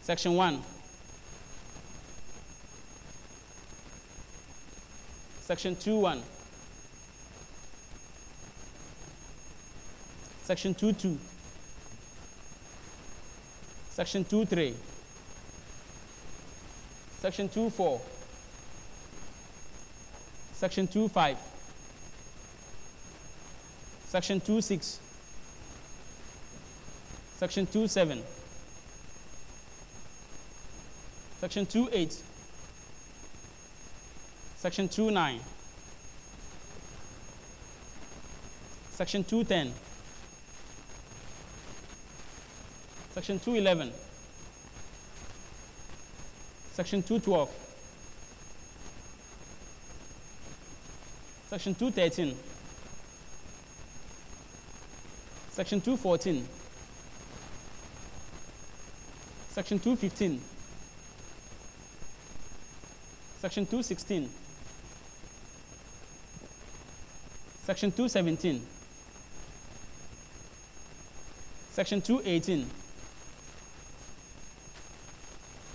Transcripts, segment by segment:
Section 1. Section 2.1. Section 2.2. Section 2.3. Section 2.4. Section 2.5. Section 2.6. Section 2.7. Section 2.8. Section 2.9. Section 2.10. Section 2.11. Section 2.12. Section 2.13. Section 2.14. Section 2.15. Section 2.16. Section 2.17. Section 2.18.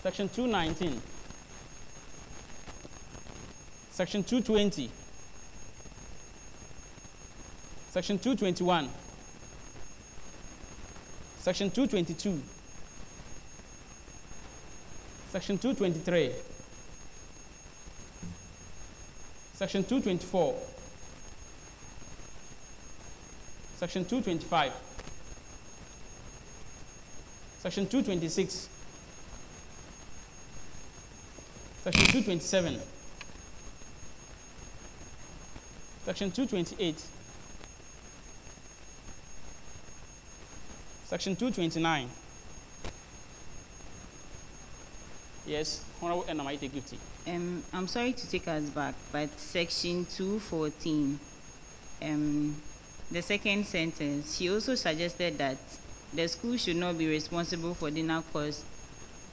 Section 2.19. Section 2.20. Section 2.21. Section 2.22. Section 2.23. Section 2.24. Section 2.25. Section 2.26. Section 2.27. Section 2.28. Section 2.29. Yes, Honorable Enamaite Gifty. I'm sorry to take us back, but Section 2.14, the second sentence, she also suggested that the school should not be responsible for dinner costs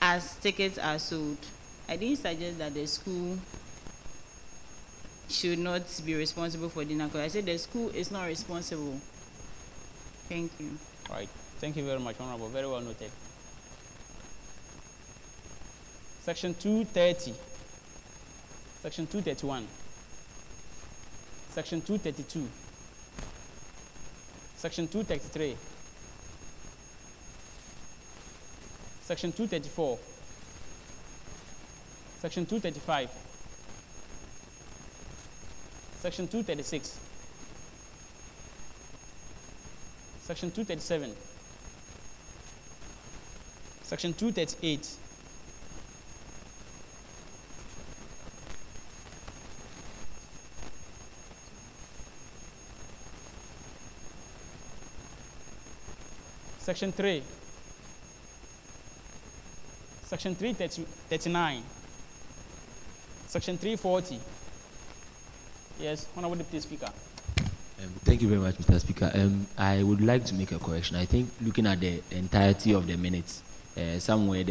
as tickets are sold. I didn't suggest that the school should not be responsible for dinner costs. I said the school is not responsible. Thank you. All right. Thank you very much, Honorable. Very well noted. Section 230. Section 231. Section 232. Section 233. Section 234. Section 235. Section 236. Section 237. Section 238. Section 3. Section 339. Section 340. Yes, Honorable Deputy Speaker. Thank you very much, Mr. Speaker. I would like to make a correction. I think looking at the entirety of the minutes, somewhere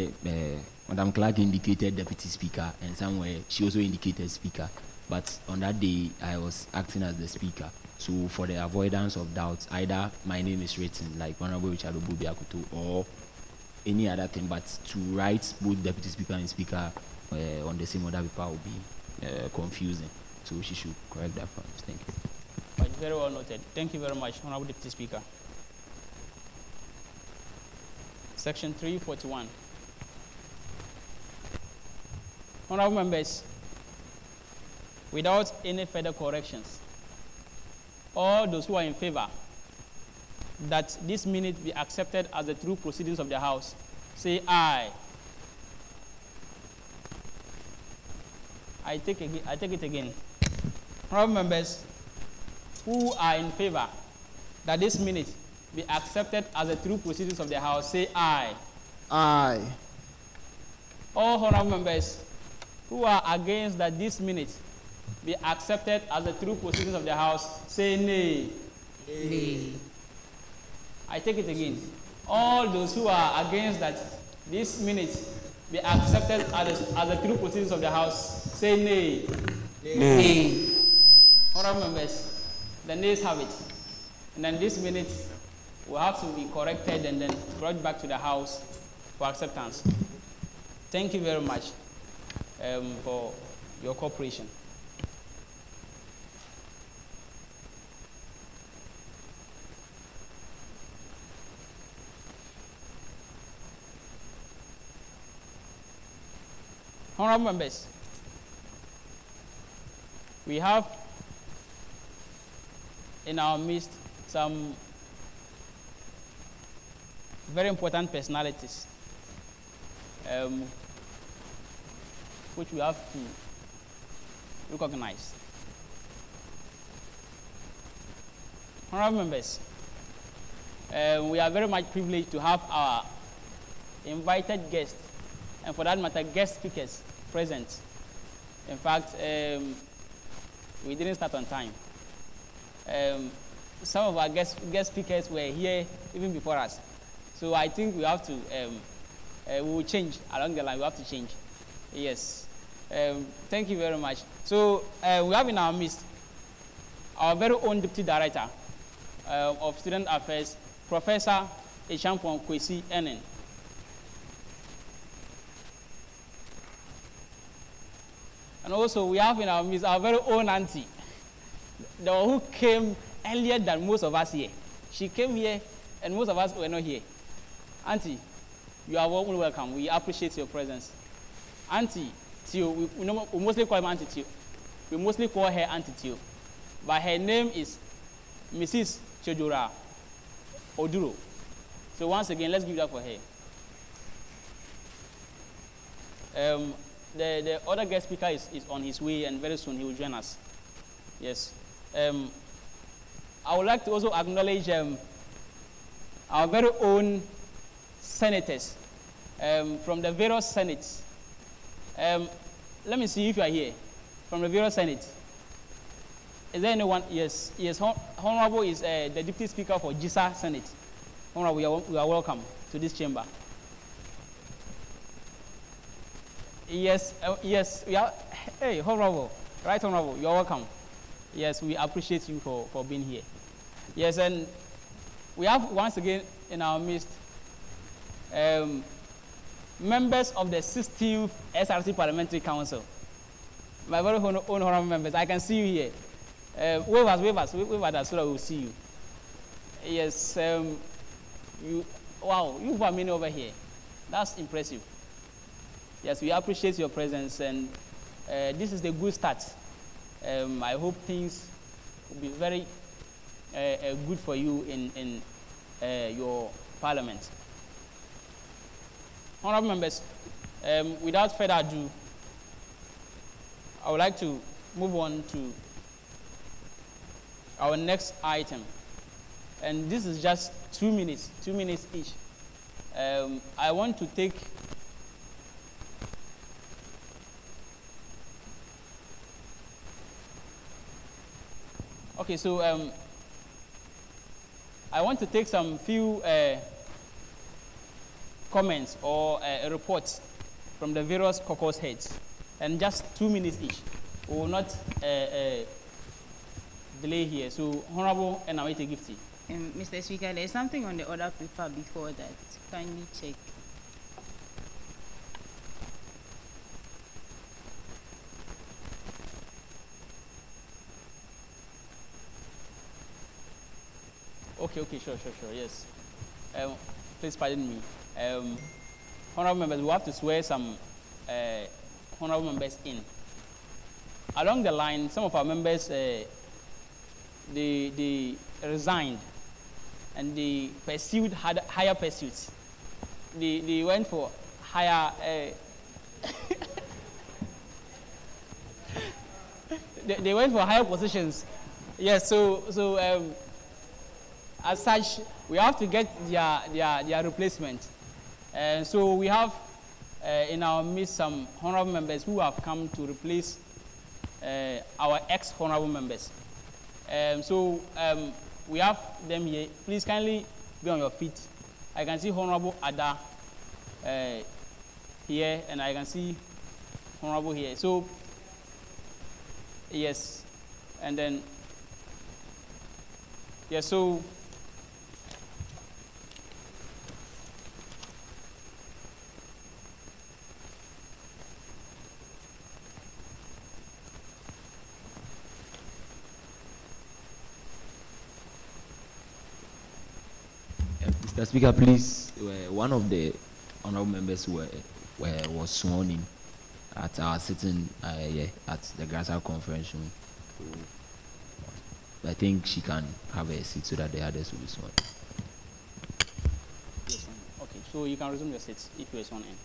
Madam Clark indicated Deputy Speaker, and somewhere she also indicated Speaker. But on that day, I was acting as the Speaker. So for the avoidance of doubts, either my name is written like Honorable Richard Obubiakutu or any other thing, but to write both Deputy Speaker and Speaker on the same order paper will be confusing. So she should correct that point. Thank you. Right, very well noted. Thank you very much, Honorable Deputy Speaker. Section 341. Honorable members, without any further corrections, all those who are in favor that this minute be accepted as the true proceedings of the House, say aye. I take it again. Honorable members who are in favor that this minute be accepted as the true proceedings of the House, say aye. Aye. All honorable members who are against that this minute be accepted as the true proceedings of the House, say nay. Nay. I take it again. All those who are against that this minute be accepted as the true proceedings of the House, say nay. Nay. Honorable members, the nays have it. And then this minute will have to be corrected and then brought back to the House for acceptance. thank you very much for your cooperation. Honorable members, we have in our midst some very important personalities which we have to recognize. Honorable members, we are very much privileged to have our invited guests, and for that matter, guest speakers present. In fact, we didn't start on time. Some of our guest speakers were here even before us. So I think we have to, we will change along the line. We have to change. Yes. Thank you very much. So we have in our midst our very own Deputy Director of Student Affairs, Professor Echampon Kwesi Enen. And also we have in our midst our very own auntie, the one who came earlier than most of us here. She came here and most of us were not here. Auntie, you are warmly welcome. We appreciate your presence. Auntie Tio, we mostly call her Auntie Tio. We mostly call her Auntie Tio. But her name is Mrs. Chojora Oduro. So once again, let's give it up for her. The other guest speaker is on his way, and very soon he will join us. Yes. I would like to also acknowledge our very own senators from the various senates. Let me see if you are here from the various senates. Is there anyone? Yes. Yes. Honorable is the Deputy Speaker for GISA Senate. Honorable, you are welcome to this chamber. Yes, yes, we are. Hey, Honorable, right, Honorable, you are welcome. Yes, we appreciate you for being here. Yes, and we have once again in our midst members of the 16th SRC Parliamentary Council. My very own honorable members, I can see you here. Wave us so that we will see you. Yes, wow, you have many over here. That's impressive. Yes, we appreciate your presence, and this is the good start. I hope things will be very good for you in your parliament. Honorable members, without further ado, I would like to move on to our next item. And this is just 2 minutes each. I want to take okay, so I want to take some few comments or reports from the various caucus heads, and just 2 minutes each. We will not delay here. So, Honorable Enawete Gifty. Mr. Speaker, there is something on the order paper before that. Kindly check. Okay, sure, yes. Please pardon me. Honorable members, we have to swear some honorable members in. Along the line, some of our members, they resigned and they pursued higher pursuits. They went for higher, they went for higher positions. Yes, so as such, we have to get their replacement. So we have in our midst some honorable members who have come to replace our ex-honorable members. So we have them here. Please kindly be on your feet. I can see Honorable Ada here, and I can see Honorable here. So, yes, and then, yes, so, Mr. Speaker, please, one of the honorable members was sworn in at our sitting at the Grassa conference room. So I think she can have a seat so that the others will be sworn in. Yes, okay, so you can resume your seats if you are sworn in.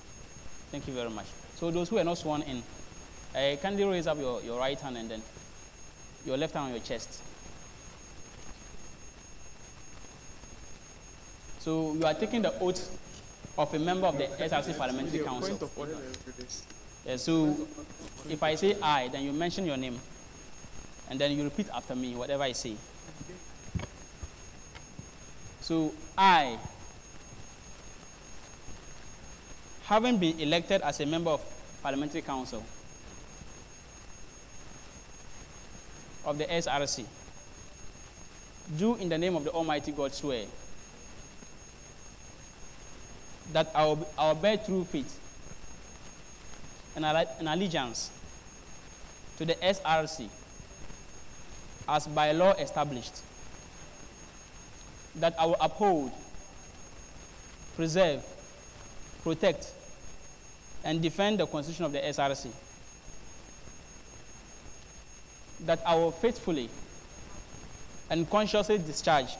Thank you very much. So those who are not sworn in, kindly raise up your right hand and then your left hand on your chest. So you are taking the oath of a member of the SRC Parliamentary Council. So if I say I, then you mention your name, and then you repeat after me whatever I say. So I, having been elected as a member of Parliamentary Council of the SRC, do in the name of the Almighty God swear that I will bear true faith and allegiance to the SRC as by law established, that I will uphold, preserve, protect, and defend the Constitution of the SRC, that I will faithfully and consciously discharge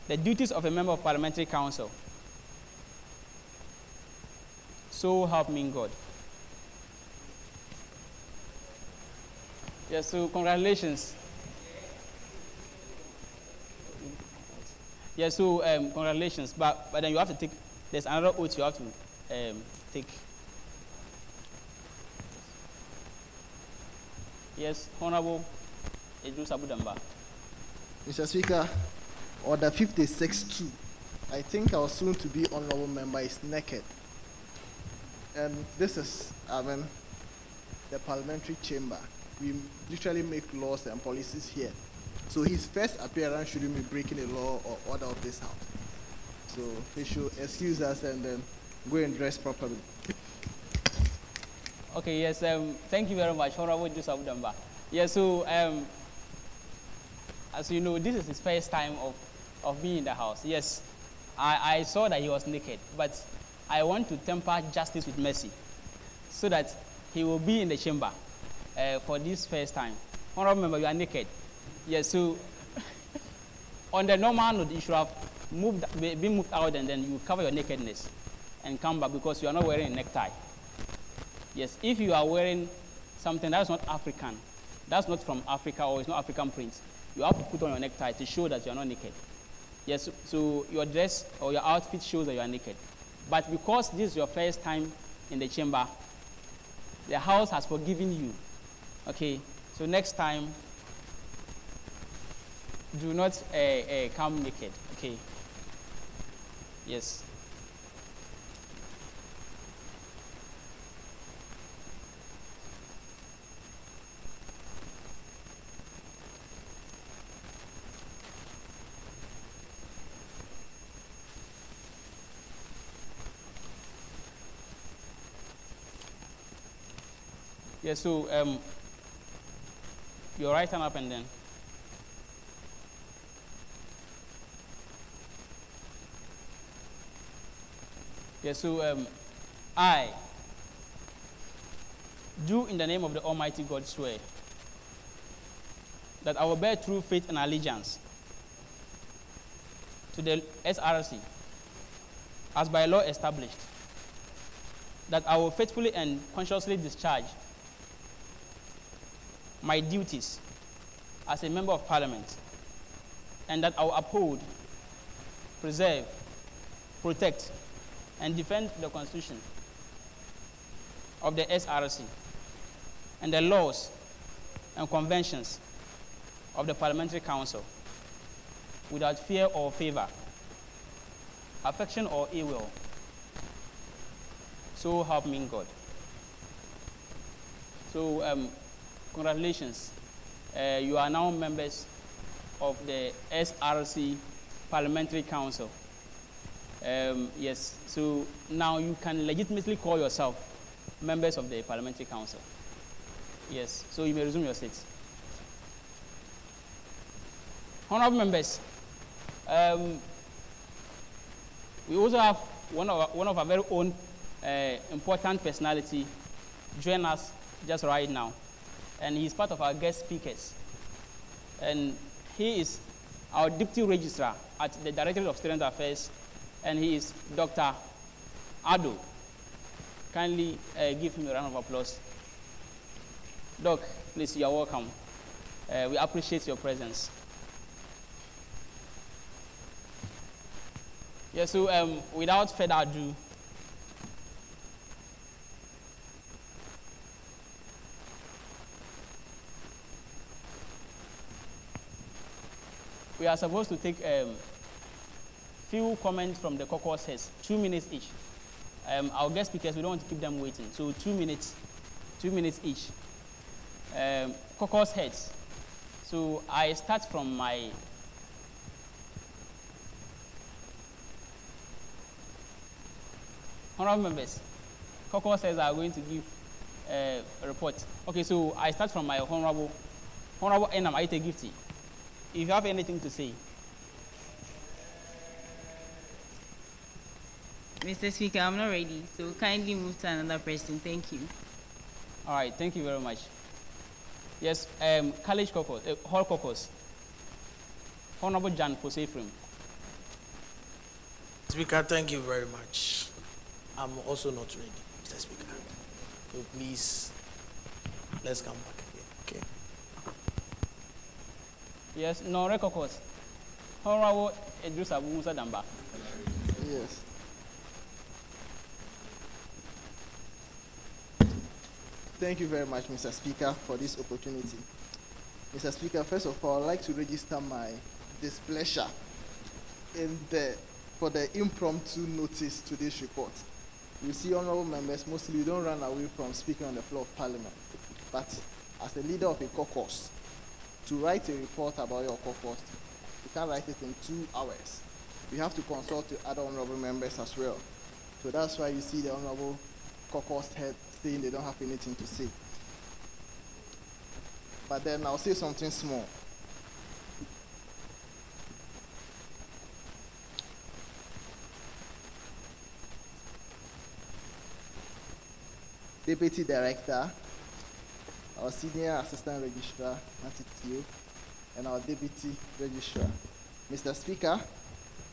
the duties of a member of Parliamentary Council. So help me God. Yes, so congratulations. Yes, so congratulations. But then you have to take, there's another oath you have to take. Yes, Honorable Idris Abudamba. Mr. Speaker, Order 56-2. I think our soon-to-be honorable member is naked. And this is, the parliamentary chamber. We literally make laws and policies here. So his first appearance shouldn't be breaking a law or order of this house. So he should excuse us and then go and dress properly. Okay, yes, thank you very much, Honorable Idris Abudamba. Yes, so as you know, this is his first time of being in the house. Yes, I saw that he was naked, but I want to temper justice with mercy so that he will be in the chamber for this first time. Honorable member, you are naked. Yes, so on the normal note, you should have been moved out and then you cover your nakedness and come back because you are not wearing a necktie. Yes, if you are wearing something that's not African, that's not from Africa or it's not African print, you have to put on your necktie to show that you are not naked. Yes, so your dress or your outfit shows that you are naked. But because this is your first time in the chamber, the house has forgiven you. Okay, so next time, do not come naked. Okay. Yes. Yes, so your right hand up and then. Yes, so I do in the name of the Almighty God swear that I will bear true faith and allegiance to the SRC as by law established, that I will faithfully and consciously discharge my duties as a member of Parliament, and that I will uphold, preserve, protect, and defend the Constitution of the SRC and the laws and conventions of the Parliamentary Council without fear or favor, affection or ill will. So help me God. So congratulations. You are now members of the SRC Parliamentary Council. Yes, so now you can legitimately call yourself members of the Parliamentary Council. Yes, so you may resume your seats. Honorable members, We also have one of our very own important personality join us just right now, and he's part of our guest speakers. And he is our deputy registrar at the Directorate of Student Affairs, and he is Dr. Ado. Kindly give him a round of applause. Doc, please, you are welcome. We appreciate your presence. Yeah, so without further ado, we are supposed to take few comments from the caucus heads, 2 minutes each. Our guest speakers, we don't want to keep them waiting, so 2 minutes each. Caucus heads. So I start from my honorable members. Caucus heads are going to give a report. Okay, so I start from my honorable Enam Aite Gifty. If you have anything to say. Mr. Speaker, I'm not ready, so kindly move to another person. Thank you. All right, thank you very much. Yes, college caucus, hall caucus. Honorable Jan Posefrim. Speaker, thank you very much. I'm also not ready, Mr. Speaker. So please, let's come back again, okay? Yes, no caucus. Honorable Idris Abu Musa Damba. Yes. Thank you very much, Mr. Speaker, for this opportunity. Mr. Speaker, first of all, I'd like to register my displeasure for the impromptu notice to this report. You see, honorable members, mostly we don't run away from speaking on the floor of Parliament. But as a leader of a caucus, to write a report about your caucus, you can't write it in 2 hours. You have to consult the other honorable members as well. So that's why you see the honorable caucus head saying they don't have anything to say. But then I'll say something small. Deputy Director, our Senior Assistant Registrar, Natitio, and our Deputy Registrar. Mr. Speaker,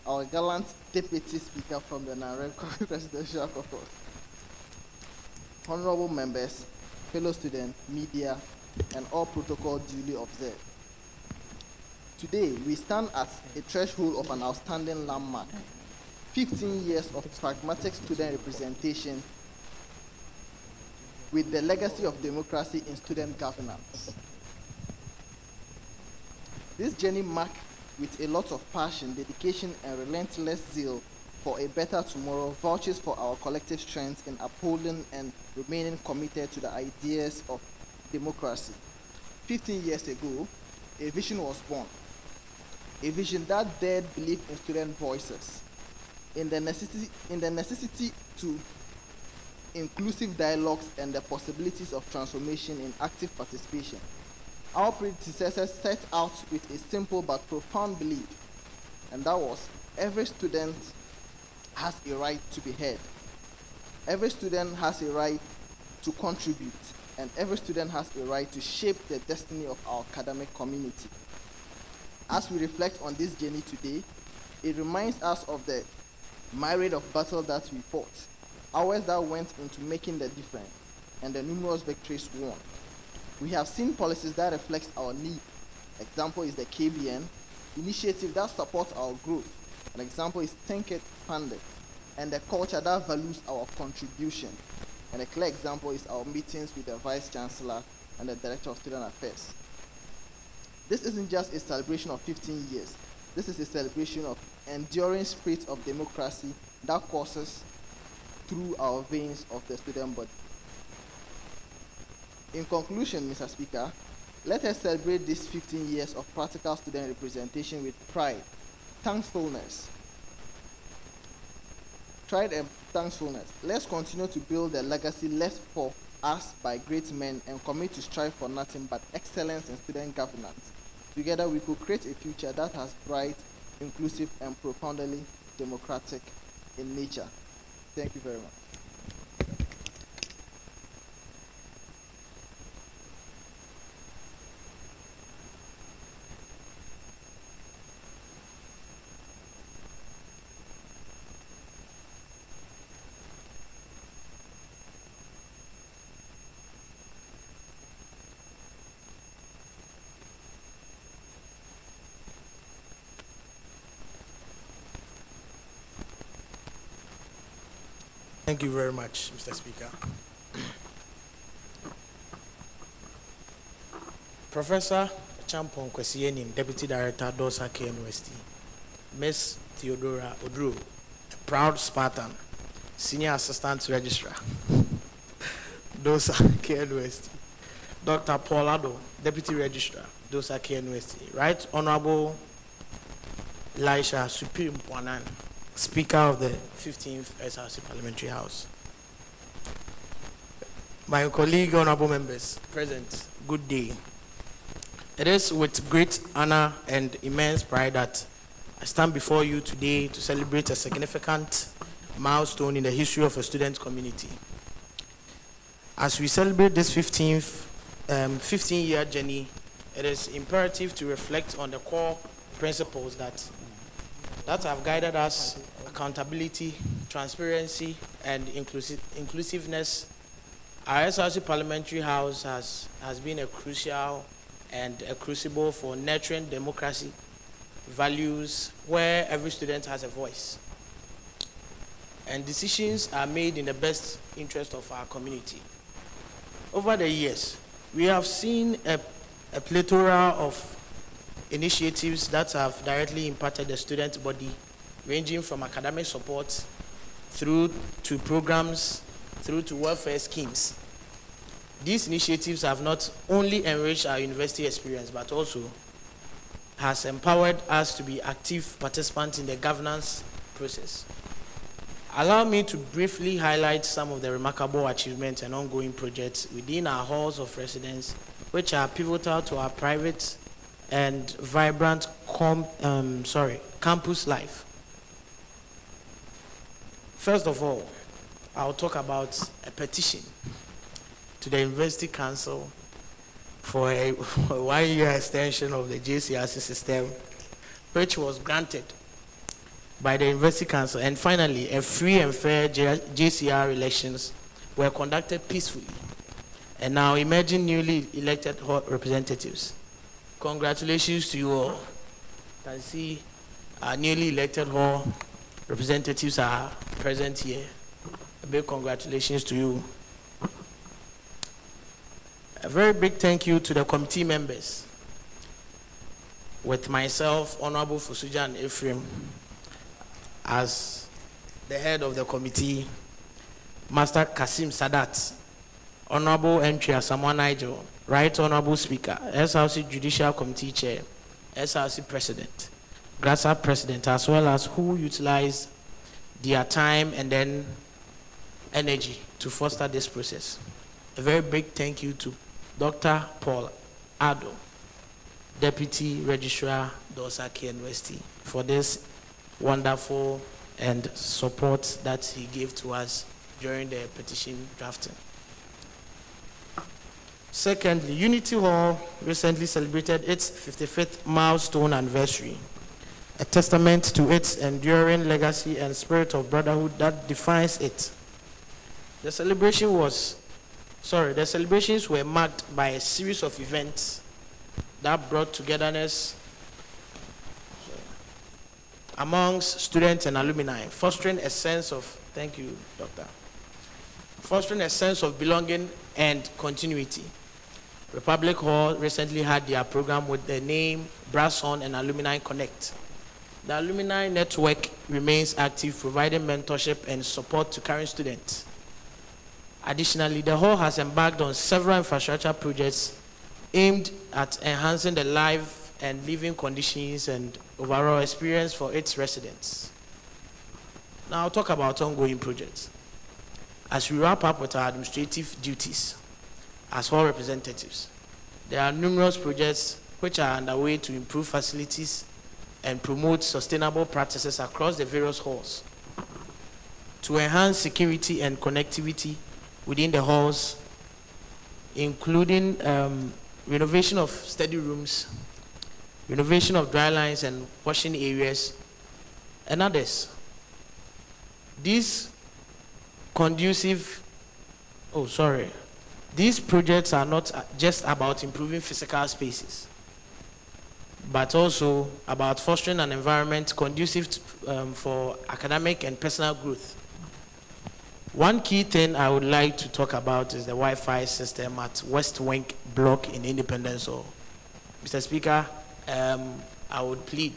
our gallant Deputy Speaker from the Nairobi Presidential Caucus. Honorable members, fellow students, media, and all protocol duly observed. Today, we stand at a threshold of an outstanding landmark. 15 years of pragmatic student representation with the legacy of democracy in student governance. This journey marked with a lot of passion, dedication, and relentless zeal for a better tomorrow vouches for our collective strength in upholding and remaining committed to the ideas of democracy. 15 years ago, a vision was born. A vision that dared believe in student voices, in the necessity to inclusive dialogues and the possibilities of transformation in active participation. Our predecessors set out with a simple but profound belief, and that was every student has a right to be heard. Every student has a right to contribute, and every student has a right to shape the destiny of our academic community. As we reflect on this journey today, it reminds us of the myriad of battles that we fought, hours that went into making the difference, and the numerous victories won. We have seen policies that reflect our need. Example is the KBN, initiative that supports our growth. An example is Think It Funded, and the culture that values our contribution. And a clear example is our meetings with the Vice Chancellor and the Director of Student Affairs. This isn't just a celebration of 15 years. This is a celebration of enduring spirit of democracy that courses through our veins of the student body. In conclusion, Mr. Speaker, let us celebrate these 15 years of practical student representation with pride, thankfulness. Pride and thankfulness. Let's continue to build the legacy left for us by great men and commit to strive for nothing but excellence in student governance. Together, we could create a future that has bright, inclusive, and profoundly democratic in nature. Thank you very much. Thank you very much, Mr. Speaker. Professor Champon Kwesienim, Deputy Director, Dosa K University. Miss Theodora Odro, a proud Spartan, Senior Assistant Registrar, Dosa K University. Dr. Paul Ado, Deputy Registrar, Dosa K University. Right Honorable Elisha Supreme Pwanan, Speaker of the 15th SRC Parliamentary House. My colleague, honorable members present, good day. It is with great honor and immense pride that I stand before you today to celebrate a significant milestone in the history of a student community. As we celebrate this 15-year journey, it is imperative to reflect on the core principles that have guided us: accountability, transparency, and inclusiveness. Our SRC Parliamentary House has been a crucial and a crucible for nurturing democracy values where every student has a voice. And decisions are made in the best interest of our community. Over the years, we have seen a plethora of initiatives that have directly impacted the student body, ranging from academic support through to programs, through to welfare schemes. These initiatives have not only enriched our university experience, but also has empowered us to be active participants in the governance process. Allow me to briefly highlight some of the remarkable achievements and ongoing projects within our halls of residence, which are pivotal to our private and vibrant campus life. First of all, I'll talk about a petition to the University Council for a 1-year extension of the JCRC system, which was granted by the University Council. And finally, a free and fair JCR elections were conducted peacefully. And now emerging newly elected representatives. Congratulations to you all. You can see our newly elected hall representatives are present here. A big congratulations to you. A very big thank you to the committee members, with myself, Honorable Fusujan Ephraim, as the head of the committee, Master Kasim Sadat, Honorable Entry Asamoah Nigel, Right Honorable Speaker, SRC Judicial Committee Chair, SRC President, GRASA President, as well as who utilized their time and then energy to foster this process. A very big thank you to Dr. Paul Ado, Deputy Registrar, Dosa K University, for this wonderful and support that he gave to us during the petition drafting. Secondly, Unity Hall recently celebrated its 55th milestone anniversary, a testament to its enduring legacy and spirit of brotherhood that defines it. The celebrations were marked by a series of events that brought togetherness amongst students and alumni, fostering a sense of, thank you, Doctor, fostering a sense of belonging and continuity. Republic Hall recently had their program with the name Brass On and Alumni Connect. The alumni network remains active, providing mentorship and support to current students. Additionally, the hall has embarked on several infrastructure projects aimed at enhancing the life and living conditions and overall experience for its residents. Now I'll talk about ongoing projects. As we wrap up with our administrative duties as hall representatives, there are numerous projects which are underway to improve facilities and promote sustainable practices across the various halls. to enhance security and connectivity within the halls, including renovation of study rooms, renovation of dry lines and washing areas, and others. These projects are not just about improving physical spaces, but also about fostering an environment conducive for academic and personal growth. One key thing I would like to talk about is the Wi-Fi system at West Wing Block in Independence Hall. Mr. Speaker, I would plead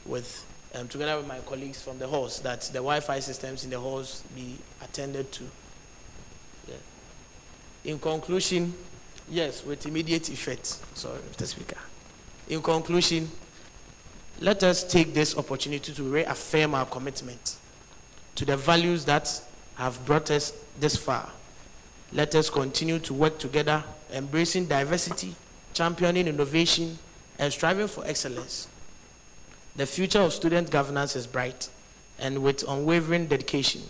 with, together with my colleagues from the halls, that the Wi-Fi systems in the halls be attended to. Yeah. In conclusion, yes, with immediate effect. Sorry, Mr. Speaker. In conclusion, let us take this opportunity to reaffirm our commitment to the values that have brought us this far. Let us continue to work together, embracing diversity, championing innovation, and striving for excellence. The future of student governance is bright, and with unwavering dedication,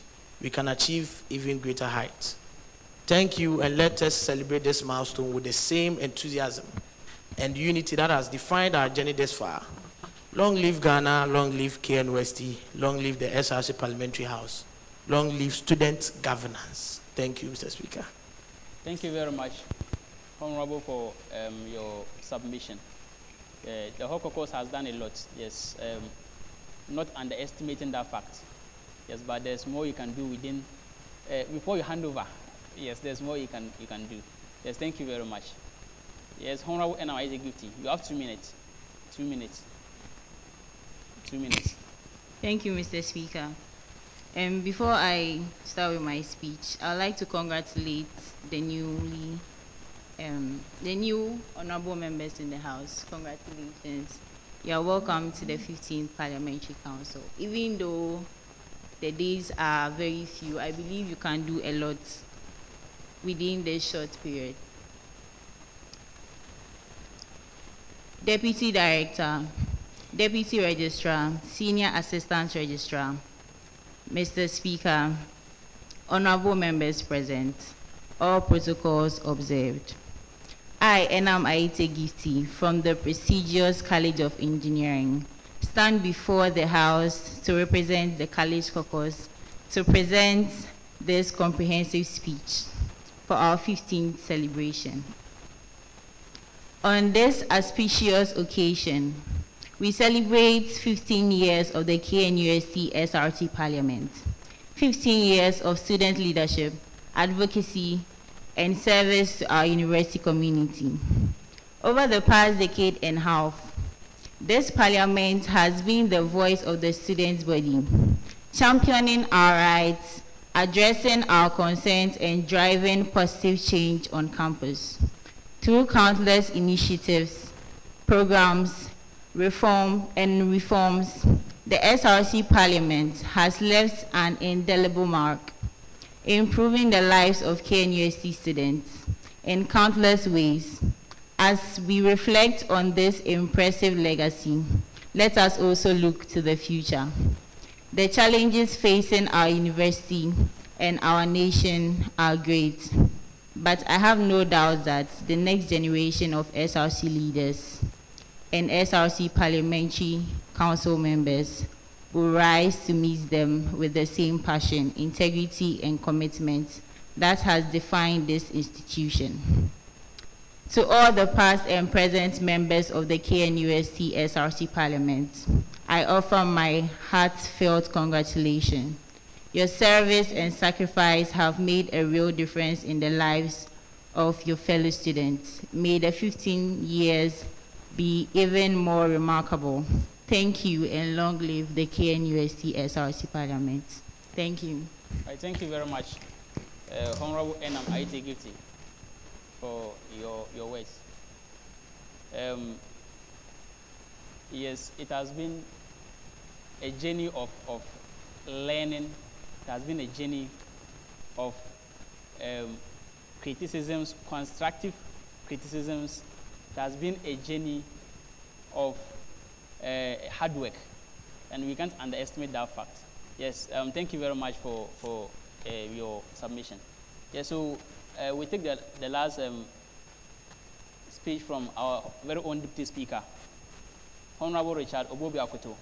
we can achieve even greater heights. Thank you, and let us celebrate this milestone with the same enthusiasm and unity that has defined our journey this far. Long live Ghana, long live KNUST, long live the SRC Parliamentary House, long live student governance. Thank you, Mr. Speaker. Thank you very much, Honorable, for your submission. The whole caucus has done a lot, yes, not underestimating that fact. Yes, but there's more you can do within, before you hand over, yes, there's more you can do. Yes, thank you very much. Yes, Honorable NR Isaac Gifty, you have 2 minutes. 2 minutes. 2 minutes. Thank you, Mr. Speaker. Before I start with my speech, I'd like to congratulate the new honorable members in the House. Congratulations. You are welcome to the 15th Parliamentary Council. Even though the days are very few, I believe you can do a lot within this short period. Deputy Director, Deputy Registrar, Senior Assistant Registrar, Mr. Speaker, honorable members present, all protocols observed. I, Enam Aite Gifty, from the prestigious College of Engineering, stand before the House to represent the College Caucus to present this comprehensive speech for our 15th celebration. On this auspicious occasion, we celebrate 15 years of the KNUST SRT Parliament, 15 years of student leadership, advocacy, and service to our university community. Over the past decade and a half, this Parliament has been the voice of the student body, championing our rights, addressing our concerns, and driving positive change on campus. Through countless initiatives, programs, reforms, the SRC Parliament has left an indelible mark, improving the lives of KNUST students in countless ways. As we reflect on this impressive legacy, let us also look to the future. The challenges facing our university and our nation are great, but I have no doubt that the next generation of SRC leaders and SRC Parliamentary Council members will rise to meet them with the same passion, integrity, and commitment that has defined this institution. To all the past and present members of the KNUST SRC Parliament, I offer my heartfelt congratulations. Your service and sacrifice have made a real difference in the lives of your fellow students. May the 15 years be even more remarkable. Thank you, and long live the KNUST SRC Parliament. Thank you. Thank you very much, Honorable Enam Aite Gifty, for your words. Yes, it has been a journey of learning. It has been a journey of criticisms, constructive criticisms. It has been a journey of hard work, and we can't underestimate that fact. Yes, thank you very much for your submission. Yes, so we take the last speech from our very own Deputy Speaker, Honorable Richard Obobi Akoto.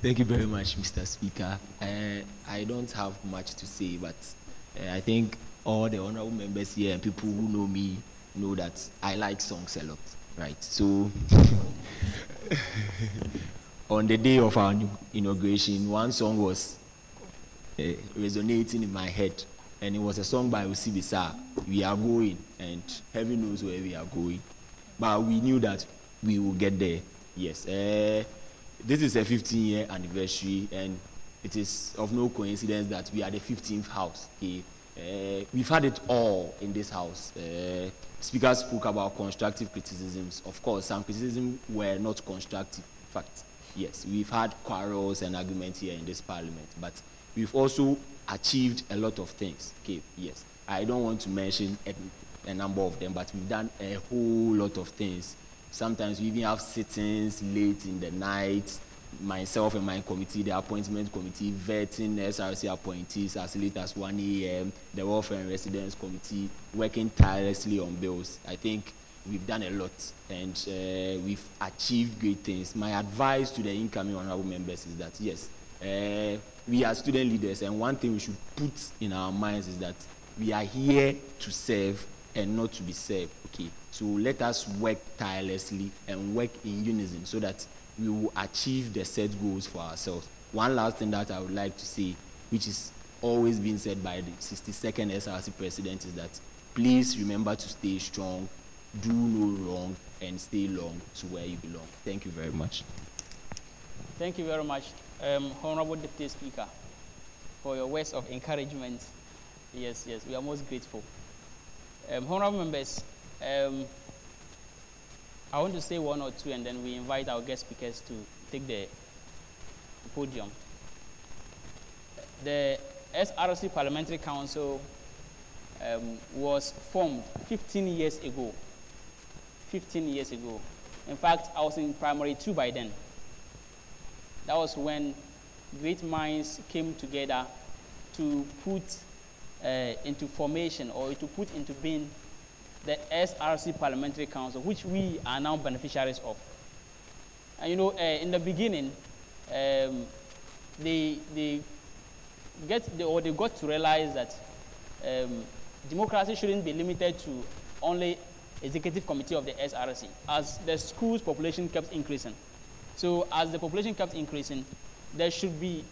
Thank you very much, Mr. Speaker. I don't have much to say, but I think all the honorable members here and people who know me know that I like songs a lot, right? So, on the day of our inauguration, one song was resonating in my head, and it was a song by Usibisa, "We Are Going," and heaven knows where we are going. But we knew that we will get there, yes. This is a 15-year anniversary, and it is of no coincidence that we are the 15th house. Okay? We've had it all in this house. Speakers spoke about constructive criticisms. Of course, some criticisms were not constructive. In fact, yes, we've had quarrels and arguments here in this parliament, but we've also achieved a lot of things. Okay, yes. I don't want to mention a number of them, but we've done a whole lot of things. Sometimes we even have sittings late in the night, myself and my committee, the appointment committee, vetting SRC appointees as late as 1 a.m., the Welfare and Residence Committee, working tirelessly on bills. I think we've done a lot, and we've achieved great things. My advice to the incoming honorable members is that, yes, we are student leaders, and one thing we should put in our minds is that we are here to serve and not to be served. Okay, so let us work tirelessly and work in unison so that we will achieve the set goals for ourselves. One last thing that I would like to say, which is always been said by the 62nd SRC president, is that please remember to stay strong, do no wrong, and stay long to where you belong. Thank you very much. Thank you very much, Honorable Deputy Speaker, for your words of encouragement. Yes, yes, we are most grateful. Honorable members, I want to say one or two, and then we invite our guest speakers to take the podium. The SRC Parliamentary Council was formed 15 years ago. 15 years ago. In fact, I was in primary 2 by then. That was when great minds came together to put into formation, or to put into being, the SRC Parliamentary Council, which we are now beneficiaries of. And you know, in the beginning, they got to realize that democracy shouldn't be limited to only executive committee of the SRC, as the school's population kept increasing. So as the population kept increasing, there should be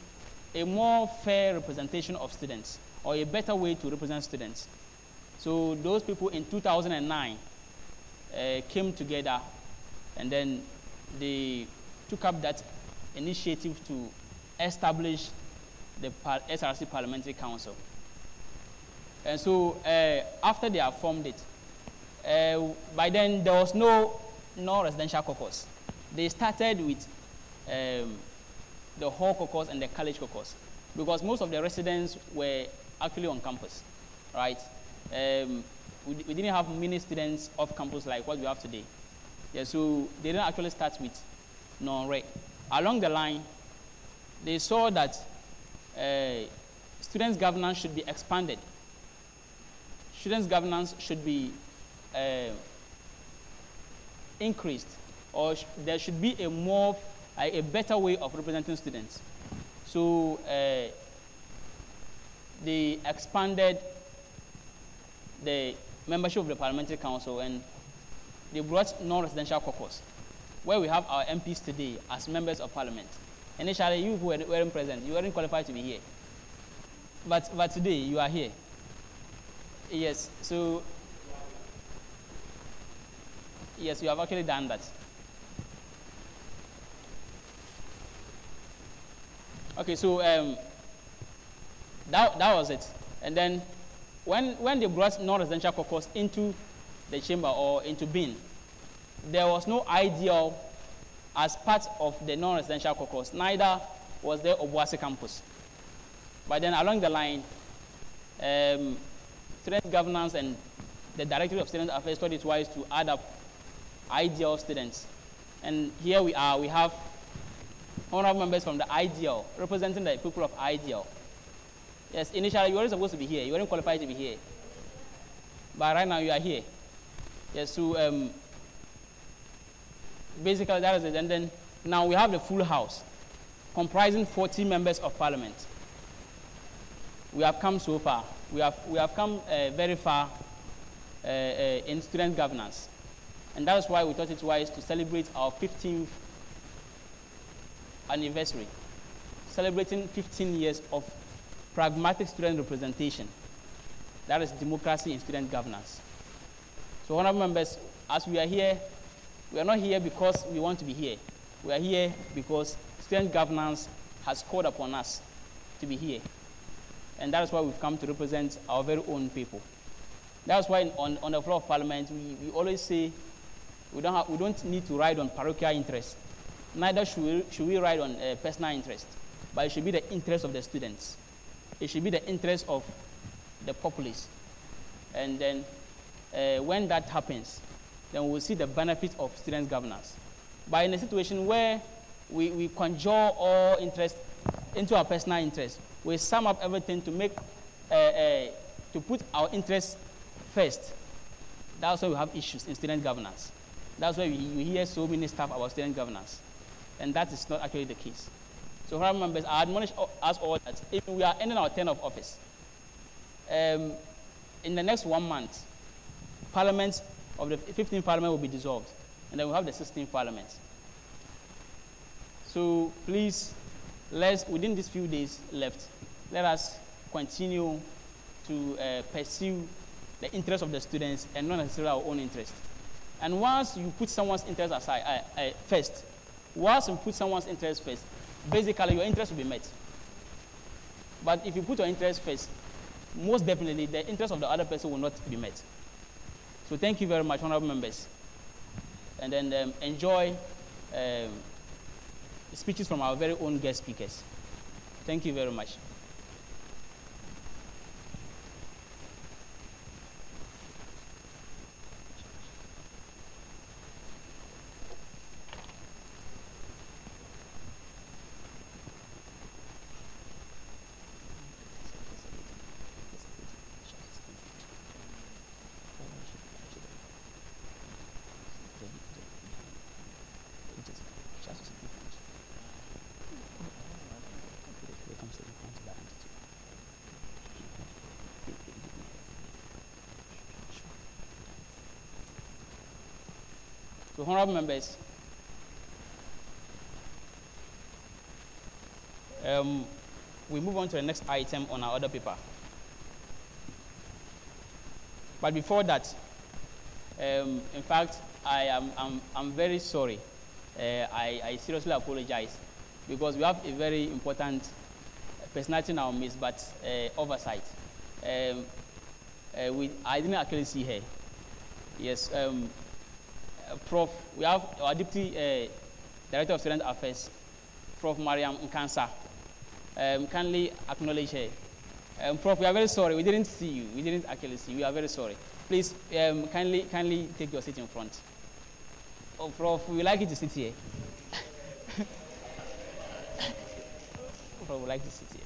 a more fair representation of students, or a better way to represent students. So those people in 2009 came together, and then they took up that initiative to establish the SRC Parliamentary Council. And so after they have formed it, by then there was no residential caucus. They started with the hall caucus and the college caucus, because most of the residents were actually on campus, right? We didn't have many students off campus like what we have today. Yeah, so they didn't actually start with non-reg. Along the line, they saw that students' governance should be expanded. Students' governance should be increased, or there should be a better way of representing students. So they expanded the membership of the Parliamentary Council, and they brought non-residential caucus, where we have our MPs today as members of Parliament. Initially, you who weren't present, you weren't qualified to be here. But today, you are here. Yes, so, yes, you have actually done that. Okay, so that was it. And then when they brought non-residential caucus into the chamber or into being, there was no ideal as part of the non-residential caucus. Neither was there Obuasi campus. But then along the line, student governance and the Directorate of Student Affairs thought it wise to add up ideal students. And here we are, we have honorable members from the IDL, representing the people of IDL. Yes, initially you weren't supposed to be here. You weren't qualified to be here. But right now you are here. Yes, so basically that is it. And then now we have the full house, comprising 40 members of parliament. We have come so far. We have come very far in student governance. And that is why we thought it wise to celebrate our 15th anniversary, celebrating 15 years of pragmatic student representation. That is democracy in student governance. So, honorable members, as we are here, we are not here because we want to be here. We are here because student governance has called upon us to be here. And that is why we've come to represent our very own people. That's why on the floor of parliament, we always say we don't need to ride on parochial interest. Neither should we ride on personal interest, but it should be the interest of the students. It should be the interest of the populace. And then when that happens, then we'll see the benefits of student governance. But in a situation where we conjure all interest into our personal interest, we sum up everything to make, to put our interests first. That's why we have issues in student governance. That's why we hear so many stuff about student governance. And that is not actually the case. So, honorable members, I admonish us all that if we are ending our term of office, in the next 1 month, Parliament of the 15th Parliament will be dissolved, and then we'll have the 16th Parliament. So, please, within these few days left, let us continue to pursue the interest of the students and not necessarily our own interest. And once you put someone's interest aside first, basically your interest will be met. But if you put your interest first, most definitely the interest of the other person will not be met. So thank you very much, honorable members. And then enjoy speeches from our very own guest speakers. Thank you very much. So, honorable members, we move on to the next item on our other paper. But before that, in fact, I'm very sorry. I seriously apologize because we have a very important personality in our midst, but oversight. I didn't actually see her. Yes. Prof, we have our Deputy Director of Student Affairs, Prof. Mariam Nkansa. Kindly acknowledge her. Prof, we are very sorry. We didn't see you. We didn't actually see you. We are very sorry. Please, kindly take your seat in front. Oh, Prof, we would like you to sit here. Prof, we would like to sit here.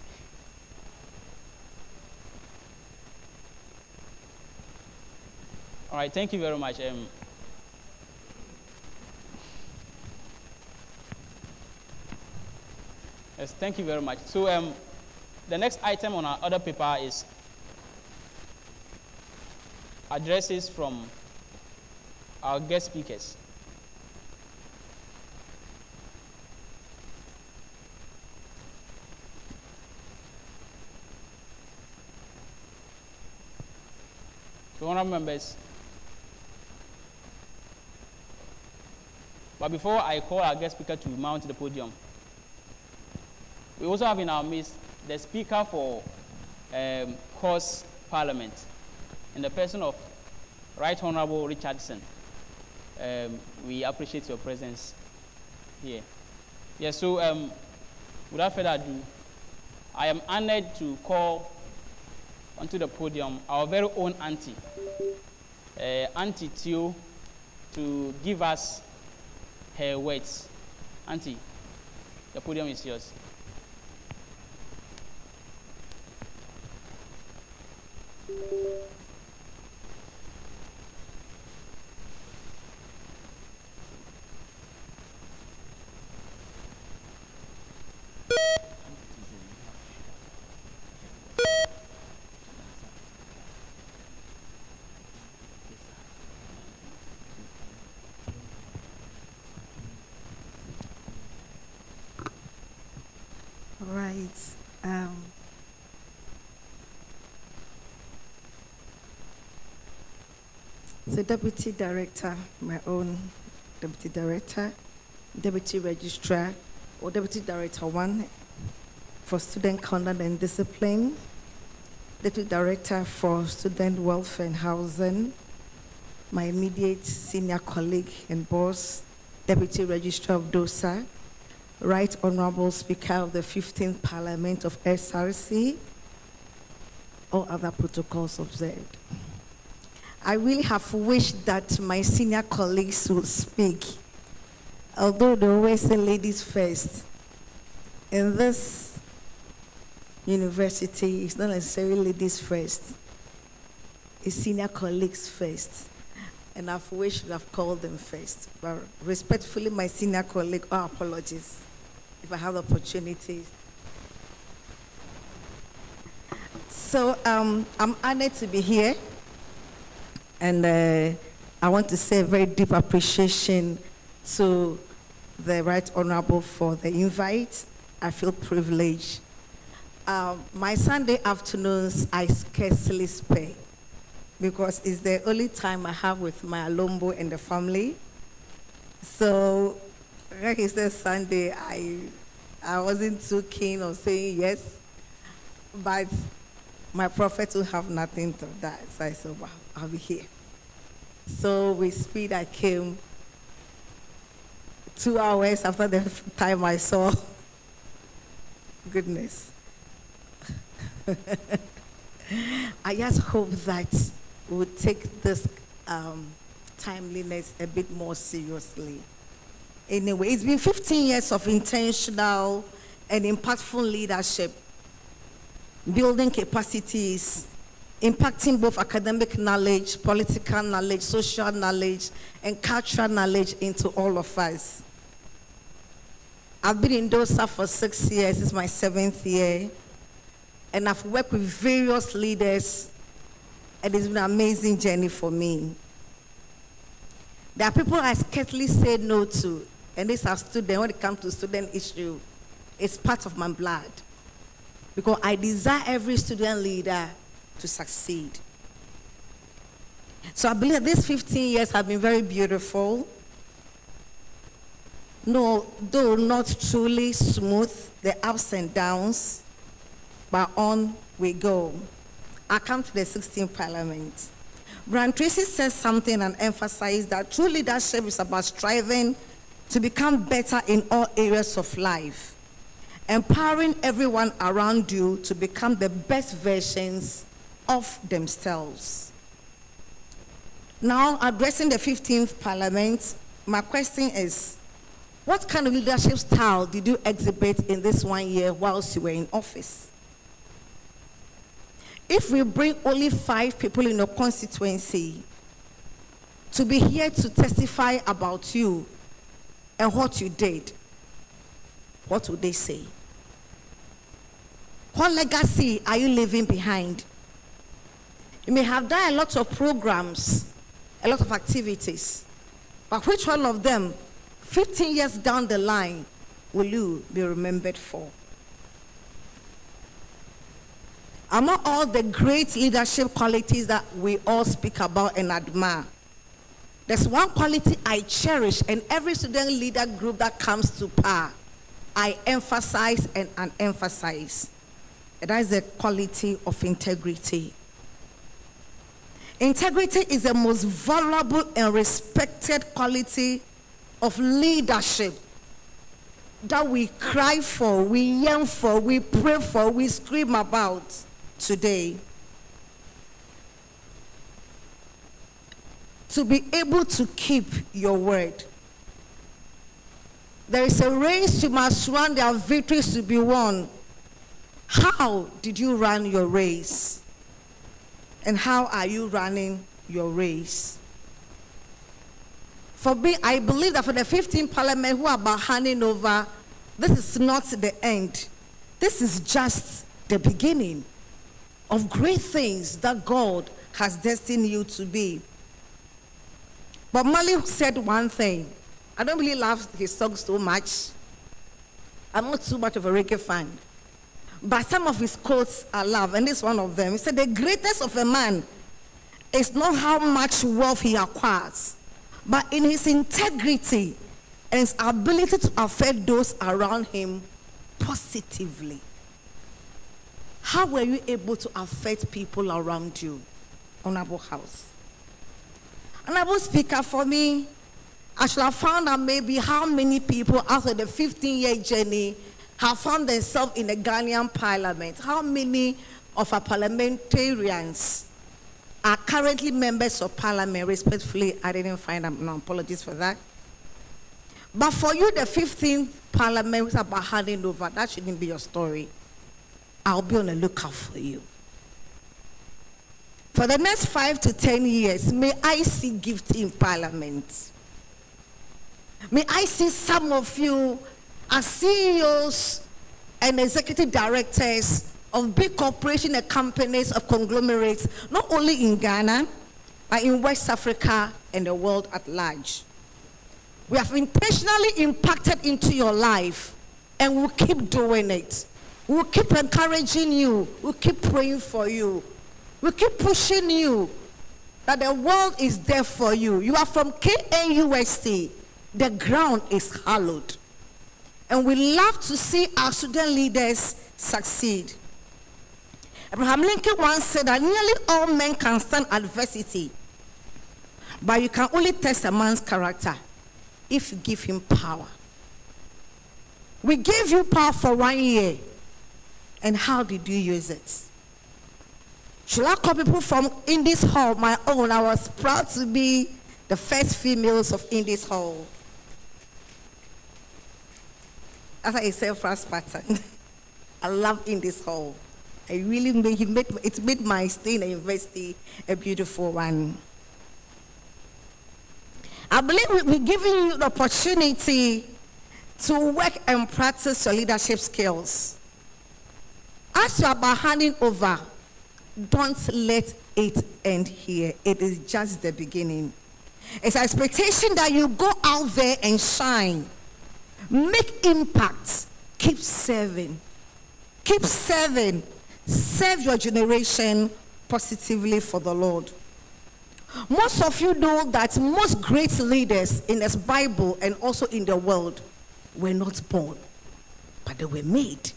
All right, thank you very much. Yes, thank you very much. So the next item on our other paper is addresses from our guest speakers. So, honorable members, but before I call our guest speaker to mount the podium, we also have in our midst the Speaker for Course Parliament, in the person of Right Honorable Richardson. We appreciate your presence here. Yes, so without further ado, I am honored to call onto the podium our very own auntie, Auntie Tio, to give us her words. Auntie. The podium is yours. All right. The Deputy Director, my own Deputy Director, Deputy Registrar, or Deputy Director 1 for Student Conduct and Discipline, Deputy Director for Student Welfare and Housing, my immediate senior colleague and boss, Deputy Registrar of DOSA, Right Honorable Speaker of the 15th Parliament of SRC, all other protocols observed. I really have wished that my senior colleagues would speak, although they always say ladies first. In this university, it's not necessarily ladies first. It's senior colleagues first. And I've wished to have called them first. But respectfully, my senior colleague, our apologies if I have opportunities. So I'm honored to be here. And I want to say a very deep appreciation to the Right Honorable for the invite. I feel privileged. My Sunday afternoons, I scarcely spare because it's the only time I have with my alumbo and the family. So, like I said, Sunday, I wasn't too keen on saying yes, but my prophet will have nothing to that. So I said, wow, I'll be here. So with speed, I came 2 hours after the time I saw. Goodness. I just hope that we'll take this timeliness a bit more seriously. Anyway, it's been 15 years of intentional and impactful leadership, building capacities, impacting both academic knowledge, political knowledge, social knowledge, and cultural knowledge into all of us. I've been in DOSA for 6 years. This is my 7th year. And I've worked with various leaders, and it's been an amazing journey for me. There are people I scarcely say no to, and these are students. When it comes to student issue, it's part of my blood. Because I desire every student leader to succeed. So I believe these 15 years have been very beautiful. No, though not truly smooth, the ups and downs, but on we go. I come to the 16th Parliament. Brian Tracy says something and emphasized that true leadership is about striving to become better in all areas of life, empowering everyone around you to become the best versions of themselves. Now, addressing the 15th Parliament, my question is, what kind of leadership style did you exhibit in this 1 year whilst you were in office? If we bring only 5 people in your constituency to be here to testify about you and what you did, what would they say? What legacy are you leaving behind? You may have done a lot of programs, a lot of activities, but which one of them, 15 years down the line, will you be remembered for? Among all the great leadership qualities that we all speak about and admire, there's one quality I cherish, and every student leader group that comes to power, I emphasize and unemphasize. And that is the quality of integrity. Integrity is the most valuable and respected quality of leadership that we cry for, we yearn for, we pray for, we scream about today. To be able to keep your word. There is a race you must run, there are victories to be won. How did you run your race? And how are you running your race? For me, I believe that for the 15th Parliament who are about handing over, this is not the end. This is just the beginning of great things that God has destined you to be. But Mali said one thing. I don't really love his songs so much. I'm not too much of a reggae fan. But some of his quotes I love, and this is one of them. He said, the greatest of a man is not how much wealth he acquires, but in his integrity and his ability to affect those around him positively. How were you able to affect people around you, Honorable House? Honorable Speaker, for me, I should have found out maybe how many people after the 15-year journey have found themselves in the Ghanaian Parliament. How many of our parliamentarians are currently members of Parliament? Respectfully, I didn't find them. No, apologies for that. But for you, the 15th Parliament is about handing over. That shouldn't be your story. I'll be on the lookout for you. For the next 5 to 10 years, may I see gift in Parliament. May I see some of you as CEOs and executive directors of big corporations and companies of conglomerates, not only in Ghana, but in West Africa and the world at large. We have intentionally impacted into your life, and we'll keep doing it. We'll keep encouraging you. We'll keep praying for you. We'll keep pushing you that the world is there for you. You are from KNUST. The ground is hallowed. And we love to see our student leaders succeed. Abraham Lincoln once said that nearly all men can stand adversity, but you can only test a man's character if you give him power. We gave you power for 1 year, and how did you use it? Should I call people from Indies Hall my own? I was proud to be the first females of Indies Hall. As I say, first pattern. I love Indies Hall. I really made my stay in the university a beautiful one. I believe we're giving you the opportunity to work and practice your leadership skills. As you are about handing over, don't let it end here. It is just the beginning. It's an expectation that you go out there and shine. Make impact. Keep serving. Keep serving. Serve your generation positively for the Lord. Most of you know that most great leaders in this Bible and also in the world were not born, but they were made.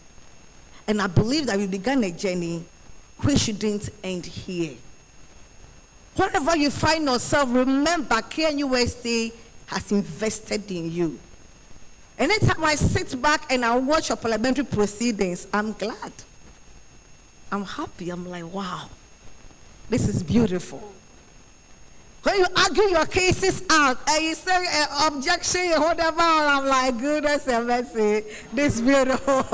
And I believe that we began a journey which shouldn't end here. Wherever you find yourself, remember KNUST has invested in you. Anytime I sit back and I watch your parliamentary proceedings, I'm glad. I'm happy. I'm like, wow, this is beautiful. When you argue your cases out and you say an objection, whatever, I'm like, goodness and mercy, this is beautiful.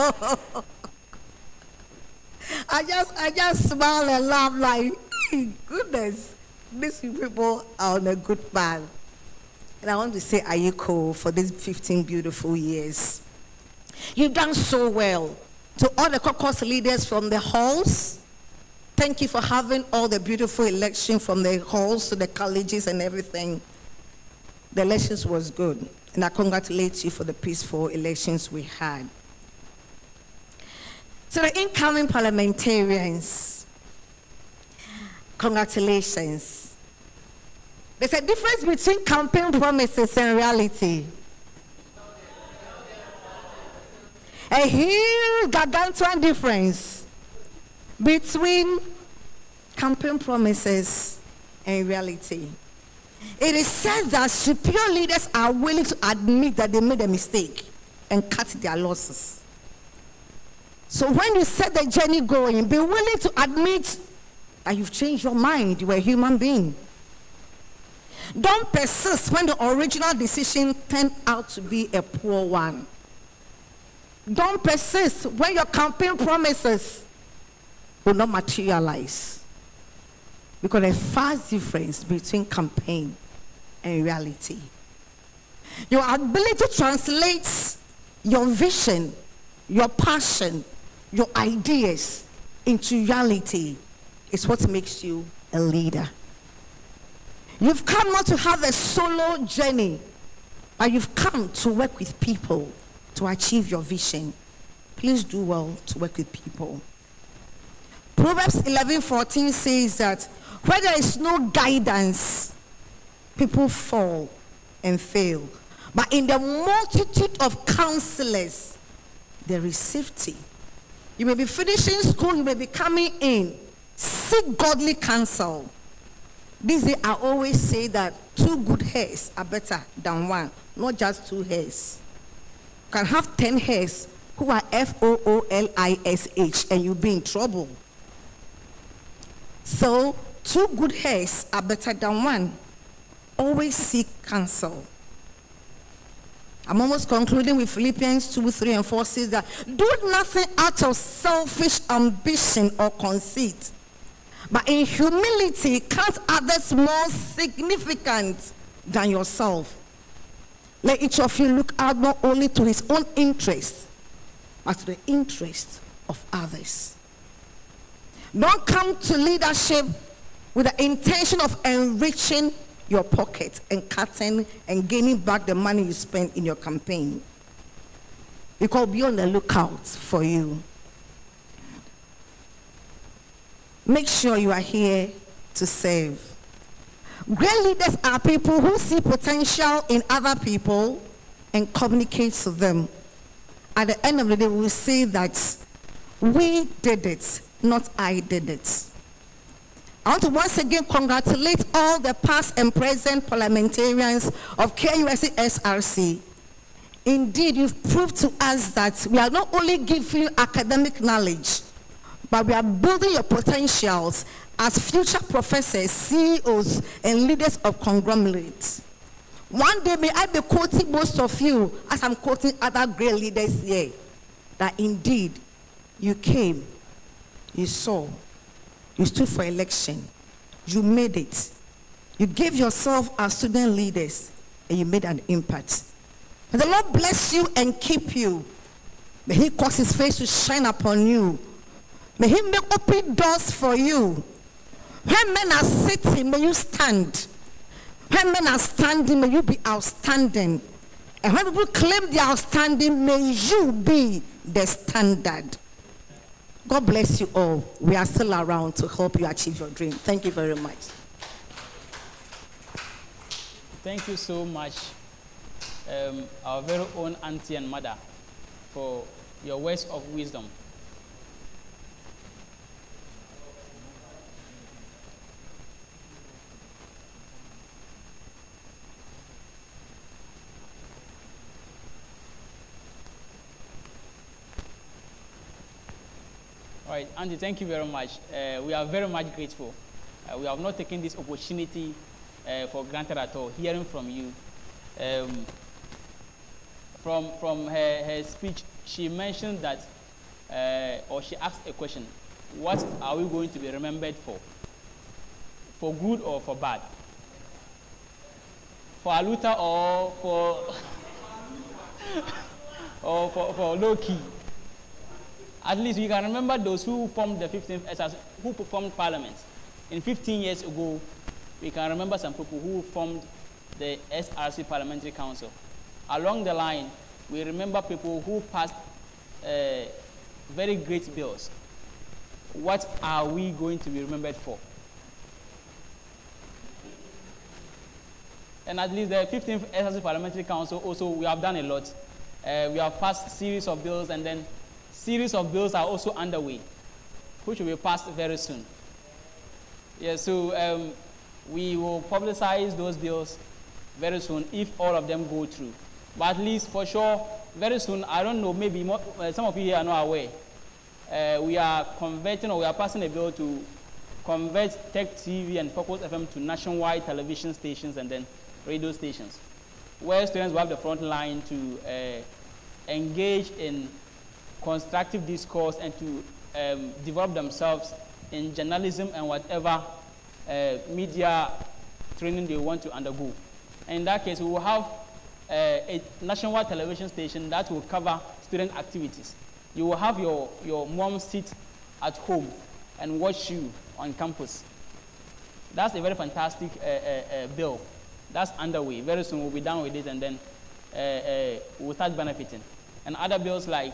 I just smile and laugh like, goodness, these people are on a good path. And I want to say Ayiko for these 15 beautiful years. You've done so well. To all the caucus leaders from the halls, thank you for having all the beautiful elections from the halls to the colleges and everything. The elections was good. And I congratulate you for the peaceful elections we had. To the incoming parliamentarians, congratulations. There's a difference between campaign promises and reality. A huge gargantuan difference between campaign promises and reality. It is said that superior leaders are willing to admit that they made a mistake and cut their losses. So when you set the journey going, be willing to admit that you've changed your mind. You were a human being. Don't persist when the original decision turned out to be a poor one. Don't persist when your campaign promises will not materialize. Because there's a vast difference between campaign and reality. Your ability to translate your vision, your passion, your ideas into reality is what makes you a leader. You've come not to have a solo journey, but you've come to work with people to achieve your vision. Please do well to work with people. Proverbs 11:14 says that where there is no guidance, people fall and fail. But in the multitude of counselors, there is safety. You may be finishing school, you may be coming in. Seek godly counsel. These days I always say that 2 good hairs are better than 1, not just 2 hairs. You can have 10 hairs who are FOOLISH and you'll be in trouble. So 2 good hairs are better than 1. Always seek counsel. I'm almost concluding with Philippians 2:3-4 says that do nothing out of selfish ambition or conceit, but in humility count others more significant than yourself. Let each of you look out not only to his own interest, but to the interest of others. Don't come to leadership with the intention of enriching your pocket and cutting and gaining back the money you spent in your campaign. Because be on the lookout for you. Make sure you are here to serve. Great leaders are people who see potential in other people and communicate to them. At the end of the day, we will say that we did it, not I did it. I want to once again congratulate all the past and present parliamentarians of KNUST SRC. Indeed, you've proved to us that we are not only giving you academic knowledge, but we are building your potentials as future professors, CEOs, and leaders of conglomerates. One day, may I be quoting most of you as I'm quoting other great leaders here, that indeed you came, you saw, you stood for election, you made it, you gave yourself as student leaders, and you made an impact. May the Lord bless you and keep you. May he cause his face to shine upon you. May he make open doors for you. When men are sitting, may you stand. When men are standing, may you be outstanding. And when people claim they are outstanding, may you be the standard. God bless you all. We are still around to help you achieve your dream. Thank you very much. Thank you so much, our very own auntie and mother, for your words of wisdom. All right, Auntie, thank you very much. We are very much grateful. We have not taken this opportunity for granted at all. Hearing from you, from her speech, she mentioned that, or she asked a question: what are we going to be remembered for good or for bad? For Aluta or for or for low key? At least we can remember those who formed the 15th SRC, who performed parliament. In 15 years ago, we can remember some people who formed the SRC Parliamentary Council. Along the line, we remember people who passed very great bills. What are we going to be remembered for? And at least the 15th SRC Parliamentary Council also, we have done a lot. We have passed a series of bills, and then series of bills are also underway, which will be passed very soon. Yeah, so we will publicize those bills very soon if all of them go through. But at least for sure, very soon, I don't know, maybe more, some of you here are not aware. We are converting, or we are passing a bill to convert Tech TV and Focus FM to nationwide television stations and then radio stations, where students will have the front line to engage in constructive discourse and to develop themselves in journalism and whatever media training they want to undergo. And in that case, we will have a nationwide television station that will cover student activities. You will have your mom sit at home and watch you on campus. That's a very fantastic bill. That's underway. Very soon we'll be done with it, and then we'll start benefiting. And other bills like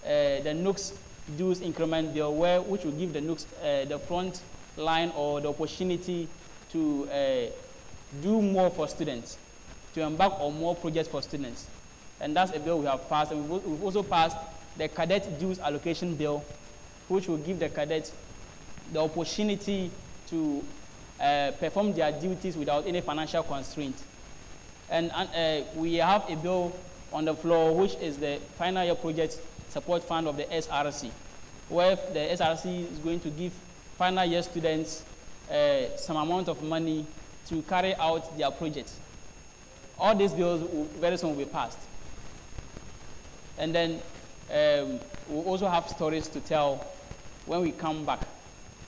the NUCS dues increment bill, which will give the NUCS the front line or the opportunity to do more for students, to embark on more projects for students. And that's a bill we have passed. And we've also passed the cadet dues allocation bill, which will give the cadets the opportunity to perform their duties without any financial constraint. And we have a bill on the floor, which is the final year project support fund of the SRC, where the SRC is going to give final year students some amount of money to carry out their projects. All these bills very soon will be passed. And then we'll also have stories to tell when we come back.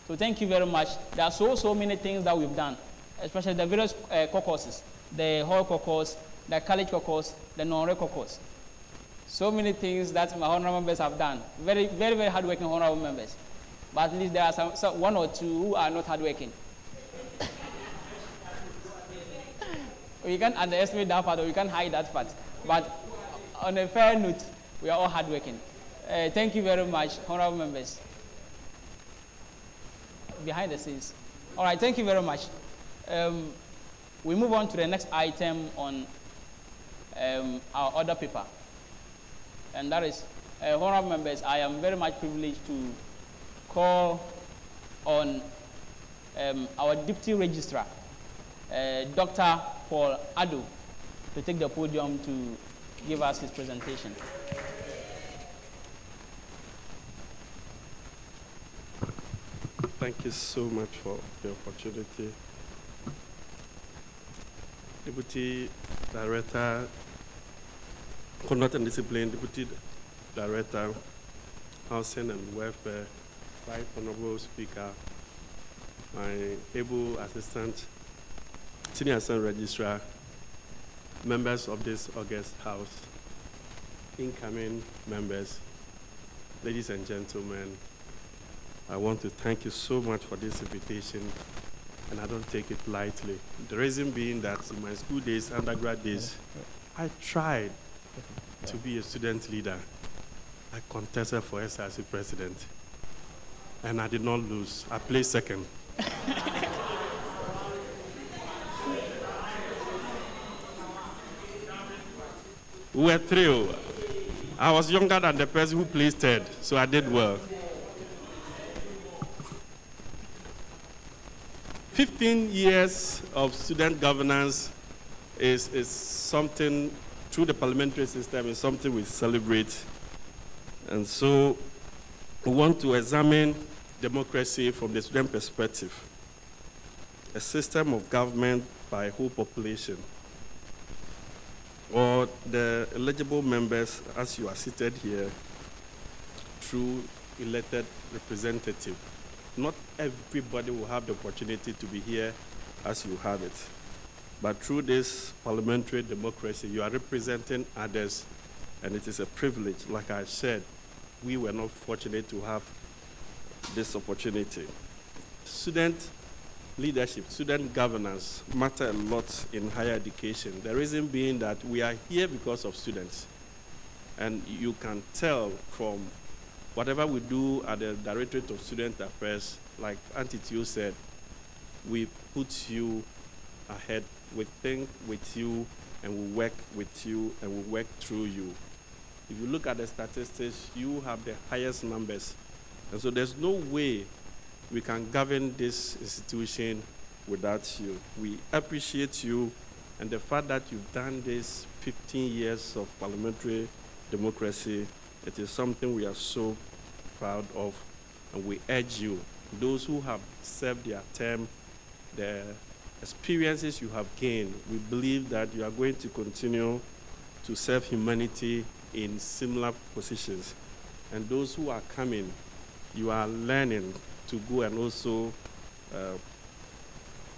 So thank you very much. There are so many things that we've done, especially the various caucuses, the hall caucus, the college caucus, the non-rec caucus. So many things that my honorable members have done. Very hardworking honorable members. But at least there are some one or two who are not hardworking. We can't underestimate that part, or we can't hide that part. But on a fair note, we are all hardworking. Thank you very much, honorable members. Behind the scenes. All right, thank you very much. We move on to the next item on our order paper. And that is, honorable members, I am very much privileged to call on our Deputy Registrar, Dr. Paul Ado, to take the podium to give us his presentation. Thank you so much for the opportunity. Deputy Director, Conduct and Discipline, Deputy Director, Housing and Welfare, Right Honorable Speaker, my able assistant, Senior Assistant Registrar, members of this August House, incoming members, ladies and gentlemen, I want to thank you so much for this invitation, and I don't take it lightly. The reason being that in my school days, undergrad days, I tried to be a student leader. I contested for SRC president, and I did not lose. I placed second. We were thrilled. I was younger than the person who placed third, so I did well. 15 years of student governance is something, through the parliamentary system, is something we celebrate. And so we want to examine democracy from the student perspective, a system of government by whole population, or the eligible members, as you are seated here, through elected representative. Not everybody will have the opportunity to be here as you have it. But through this parliamentary democracy, you are representing others, and it is a privilege. Like I said, we were not fortunate to have this opportunity. Student leadership, student governance matter a lot in higher education. The reason being that we are here because of students. And you can tell from whatever we do at the Directorate of Student Affairs, like Auntie Tio said, we put you ahead, we think with you, and we work with you, and we work through you. If you look at the statistics, you have the highest numbers. And so there's no way we can govern this institution without you. We appreciate you, and the fact that you've done this 15 years of parliamentary democracy, it is something we are so proud of, and we urge you those who have served their term, the experiences you have gained, we believe that you are going to continue to serve humanity in similar positions. And those who are coming, you are learning to go and also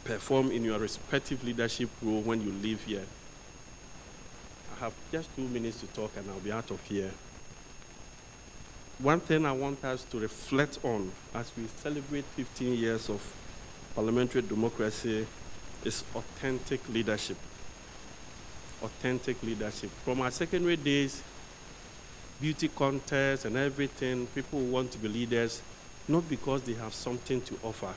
perform in your respective leadership role when you leave here. I have just 2 minutes to talk and I'll be out of here. One thing I want us to reflect on as we celebrate 15 years of parliamentary democracy is authentic leadership. Authentic leadership. From our secondary days, beauty contests and everything, people want to be leaders, not because they have something to offer,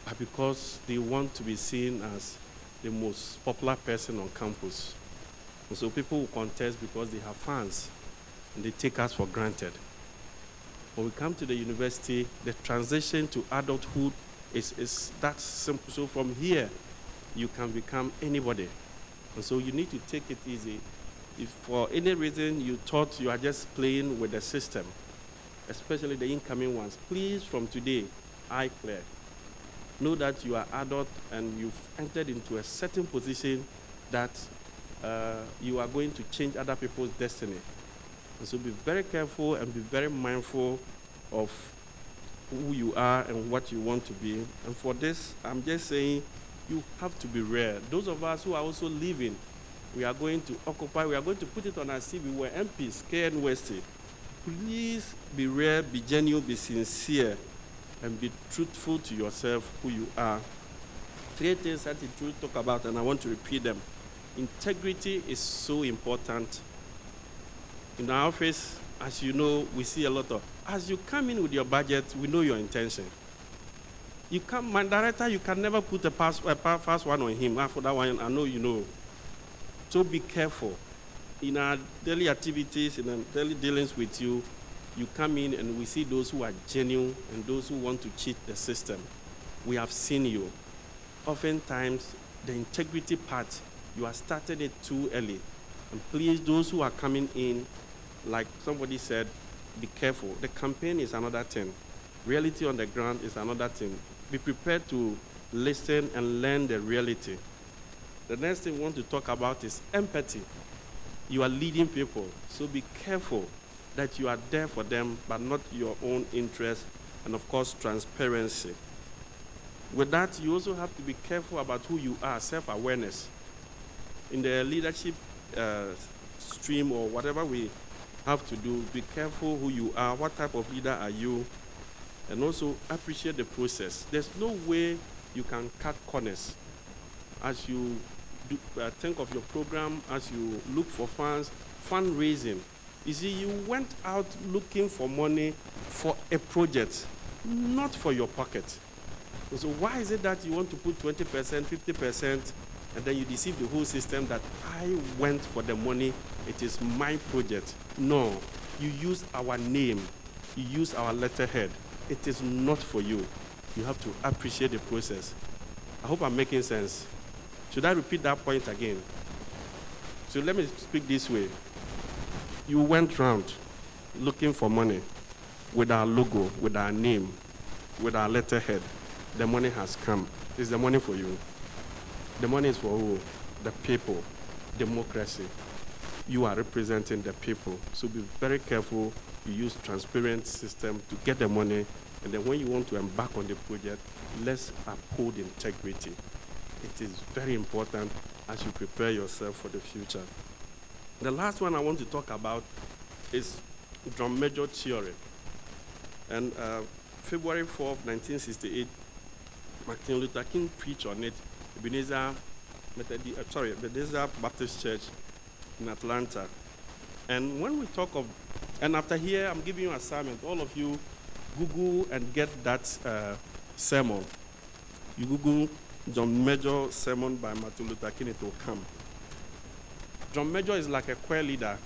but because they want to be seen as the most popular person on campus. And so people will contest because they have fans, and they take us for granted. When we come to the university, the transition to adulthood is that simple. So from here, you can become anybody. And so you need to take it easy. If for any reason you thought you are just playing with the system, especially the incoming ones, please from today, eye clear. Know that you are adult and you've entered into a certain position that you are going to change other people's destiny. And so be very careful and be very mindful of who you are and what you want to be. And for this, I'm just saying you have to be rare. Those of us who are also leaving, we are going to occupy, we are going to put it on our CV. We're MPs, KNWST. Please be rare, be genuine, be sincere, and be truthful to yourself, who you are. 3 things that the truth talk about, and I want to repeat them. Integrity is so important. In our office, as you know, we see a lot of, as you come in with your budget, we know your intention. You come, my director, you can never put a fast one on him. For that one, I know you know. So be careful. In our daily activities, in our daily dealings with you, you come in and we see those who are genuine and those who want to cheat the system. We have seen you. Oftentimes, the integrity part, you have started it too early. And please, those who are coming in, like somebody said, be careful. The campaign is another thing. Reality on the ground is another thing. Be prepared to listen and learn the reality. The next thing we want to talk about is empathy. You are leading people, so be careful that you are there for them, but not your own interest, and of course, transparency. With that, you also have to be careful about who you are, self-awareness. In the leadership stream or whatever we have to do, be careful who you are, what type of leader are you, and also appreciate the process. There's no way you can cut corners. As you do, think of your program, as you look for funds, fundraising. You see, you went out looking for money for a project, not for your pocket. So why is it that you want to put 20%, 50%, and then you deceive the whole system that I went for the money, it is my project? No, you use our name, you use our letterhead. It is not for you. You have to appreciate the process. I hope I'm making sense. Should I repeat that point again? So let me speak this way. You went round looking for money with our logo, with our name, with our letterhead. The money has come. Is the money for you? The money is for who? The people. Democracy. You are representing the people. So be very careful. You use transparent system to get the money. And then when you want to embark on the project, let's uphold integrity. It is very important as you prepare yourself for the future. The last one I want to talk about is drum major theory. And February 4th, 1968, Martin Luther King preached on it, Ebenezer Baptist Church in Atlanta. And when we talk of, and after here, I'm giving you an assignment, all of you Google and get that sermon. You Google John Major sermon by Martin Luther King, it will come. John Major is like a choir leader.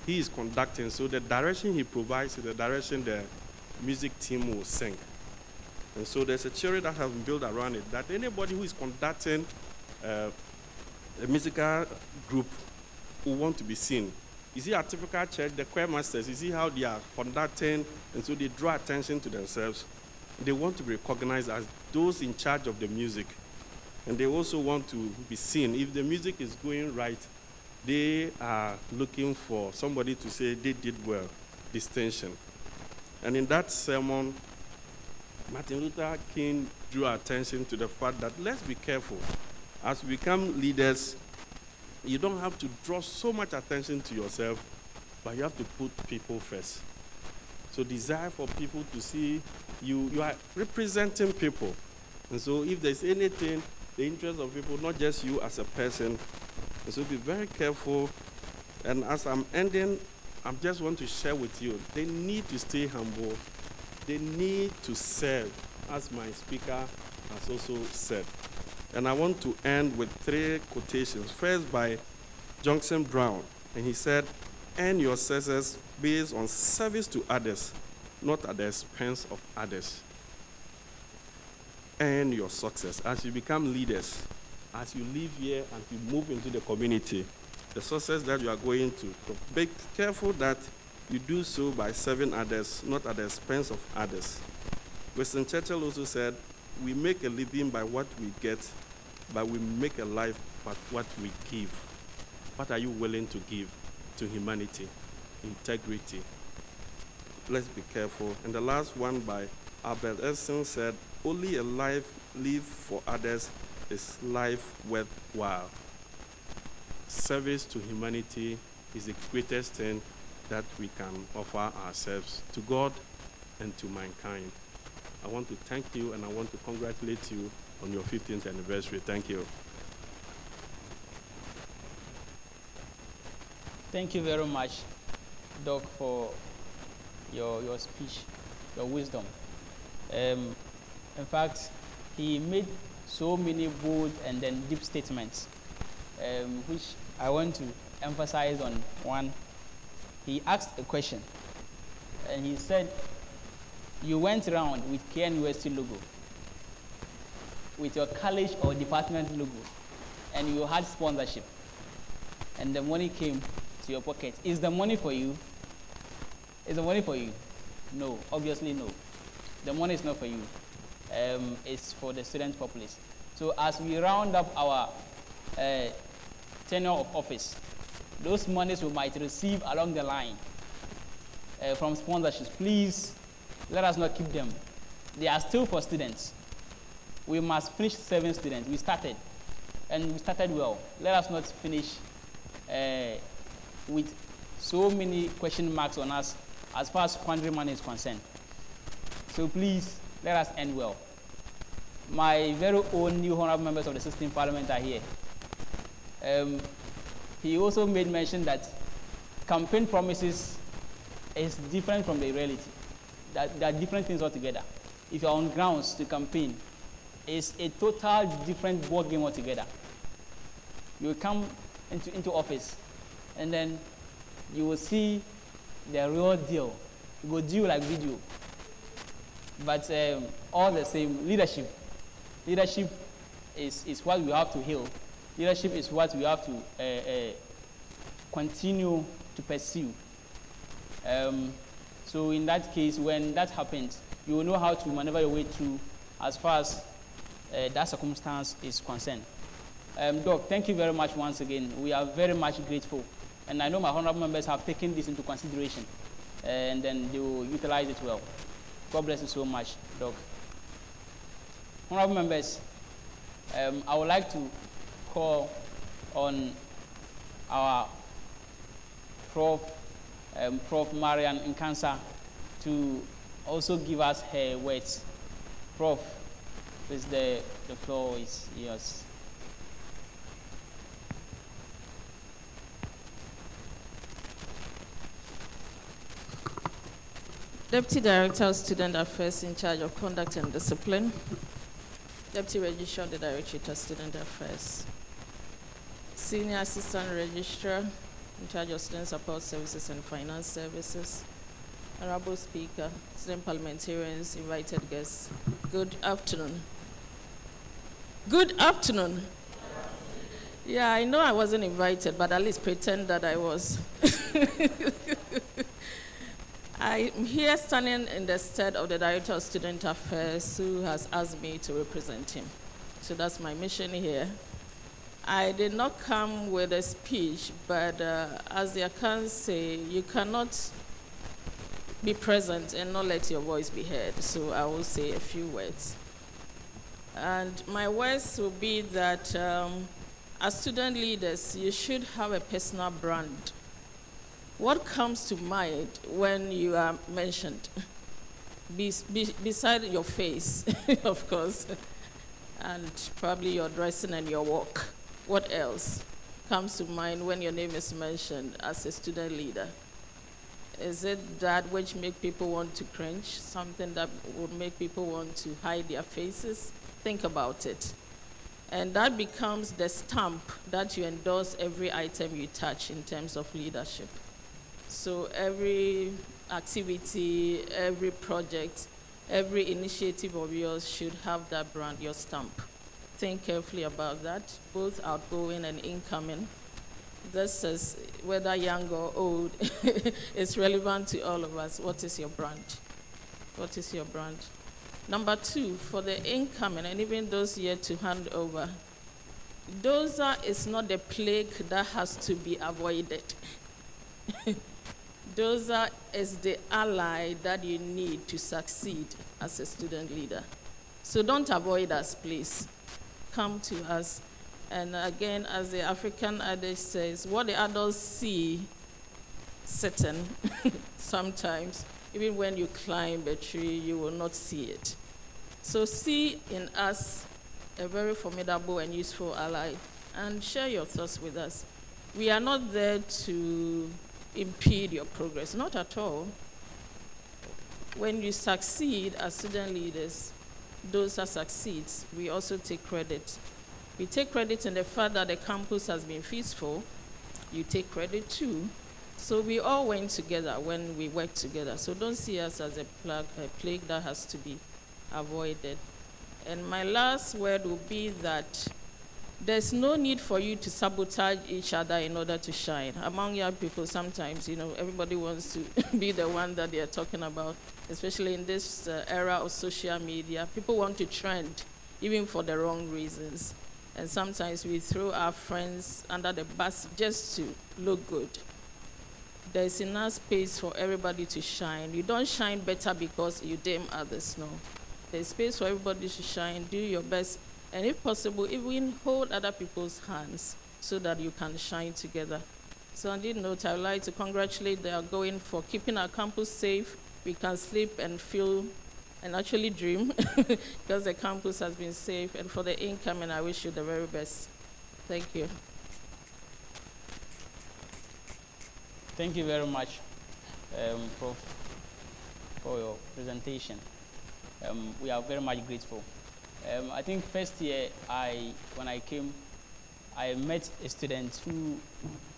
He is conducting, so the direction he provides is the direction the music team will sing. And so there's a theory that has been built around it, that anybody who is conducting a musical group will want to be seen. You see, at typical church, the choir masters, you see how they are conducting, and so they draw attention to themselves. They want to be recognized as those in charge of the music. And they also want to be seen. If the music is going right, they are looking for somebody to say they did well, distinction. And in that sermon, Martin Luther King drew attention to the fact that let's be careful. As we become leaders, you don't have to draw so much attention to yourself, but you have to put people first. So desire for people to see you are representing people. And so if there's anything, the interest of people, not just you as a person, and so be very careful. And as I'm ending, I just want to share with you, they need to stay humble. They need to serve, as my speaker has also said. And I want to end with 3 quotations. First by Johnson Brown, and he said, earn your success based on service to others, not at the expense of others. Earn your success. As you become leaders, as you live here and you move into the community, the success that you are going to, be careful that you do so by serving others, not at the expense of others. Winston Churchill also said, we make a living by what we get, but we make a life by what we give. What are you willing to give to humanity? Integrity. Let's be careful. And the last one by Albert Einstein said, only a life lived for others is life worthwhile. Service to humanity is the greatest thing that we can offer ourselves to God and to mankind. I want to thank you and I want to congratulate you on your 15th anniversary. Thank you. Thank you very much, Doc, for your speech, your wisdom. In fact, he made so many bold and then deep statements, which I want to emphasize on. One, he asked a question, and he said, you went around with KNUST logo, with your college or department logo, and you had sponsorship, and the money came to your pocket. Is the money for you? Is the money for you? No, obviously no. The money is not for you. It's for the student populace. So as we round up our tenure of office, those monies we might receive along the line from sponsorships, please let us not keep them. They are still for students. We must finish serving students. We started, and we started well. Let us not finish with so many question marks on us as far as quandary money is concerned. So please, let us end well. My very own new honorable members of the 16th Parliament are here. He also made mention that campaign promises is different from the reality. That there are different things altogether. If you're on grounds to campaign, it's a total different ball game altogether. You will come into office, and then you will see the real deal. You go deal like video. But all the same, leadership is what we have to heal. Leadership is what we have to continue to pursue. So in that case, when that happens, you will know how to maneuver your way through as far as that circumstance is concerned. Doc, thank you very much once again. We are very much grateful. And I know my honorable members have taken this into consideration, and then they will utilize it well. God bless you so much, Doc. Honorable members, I would like to call on our Prof. Marian Nkansa to also give us her words. Prof, please, the floor is yours. Deputy Director of Student Affairs in charge of Conduct and Discipline. Deputy Registrar of the Directorate of Student Affairs. Senior Assistant Registrar in charge of Student Support Services and Finance Services. Honorable Speaker, student parliamentarians, invited guests, good afternoon. Good afternoon. Yeah, I know I wasn't invited, but at least pretend that I was. I'm here standing in the stead of the Director of Student Affairs who has asked me to represent him. So that's my mission here. I did not come with a speech, but as the accounts say, you cannot be present and not let your voice be heard. So I will say a few words. And my words will be that as student leaders, you should have a personal brand. What comes to mind when you are mentioned? Beside your face, of course, and probably your dressing and your walk. What else comes to mind when your name is mentioned as a student leader? Is it that which make people want to cringe? Something that would make people want to hide their faces? Think about it. And that becomes the stamp that you endorse every item you touch in terms of leadership. So every activity, every project, every initiative of yours should have that brand, your stamp. Think carefully about that, both outgoing and incoming. This is, whether young or old, it's relevant to all of us. What is your brand? What is your brand? Number two, for the incoming and even those yet to hand over, DOSA is not the plague that has to be avoided. DOSA is the ally that you need to succeed as a student leader. So don't avoid us, please. Come to us. And again, as the African adage says, what the adults see sitting, sometimes, even when you climb a tree, you will not see it. So see in us a very formidable and useful ally, and share your thoughts with us. We are not there to impede your progress, not at all. When you succeed as student leaders, those that succeeds, we also take credit. We take credit in the fact that the campus has been peaceful. You take credit too. So we all went together when we worked together. So don't see us as a plague that has to be avoided. And my last word will be that there's no need for you to sabotage each other in order to shine. Among young people, sometimes, everybody wants to be the one that they're talking about, especially in this era of social media. People want to trend, even for the wrong reasons. And sometimes we throw our friends under the bus just to look good. There's enough space for everybody to shine. You don't shine better because you dim others, no. There's space for everybody to shine. Do your best. And if possible, even hold other people's hands so that you can shine together. So on that note, I would like to congratulate the outgoing for keeping our campus safe. We can sleep and feel and actually dream because the campus has been safe. And for the incoming, I wish you the very best. Thank you. Thank you very much, Prof, for your presentation. We are very much grateful. I think first year, when I came, I met a student who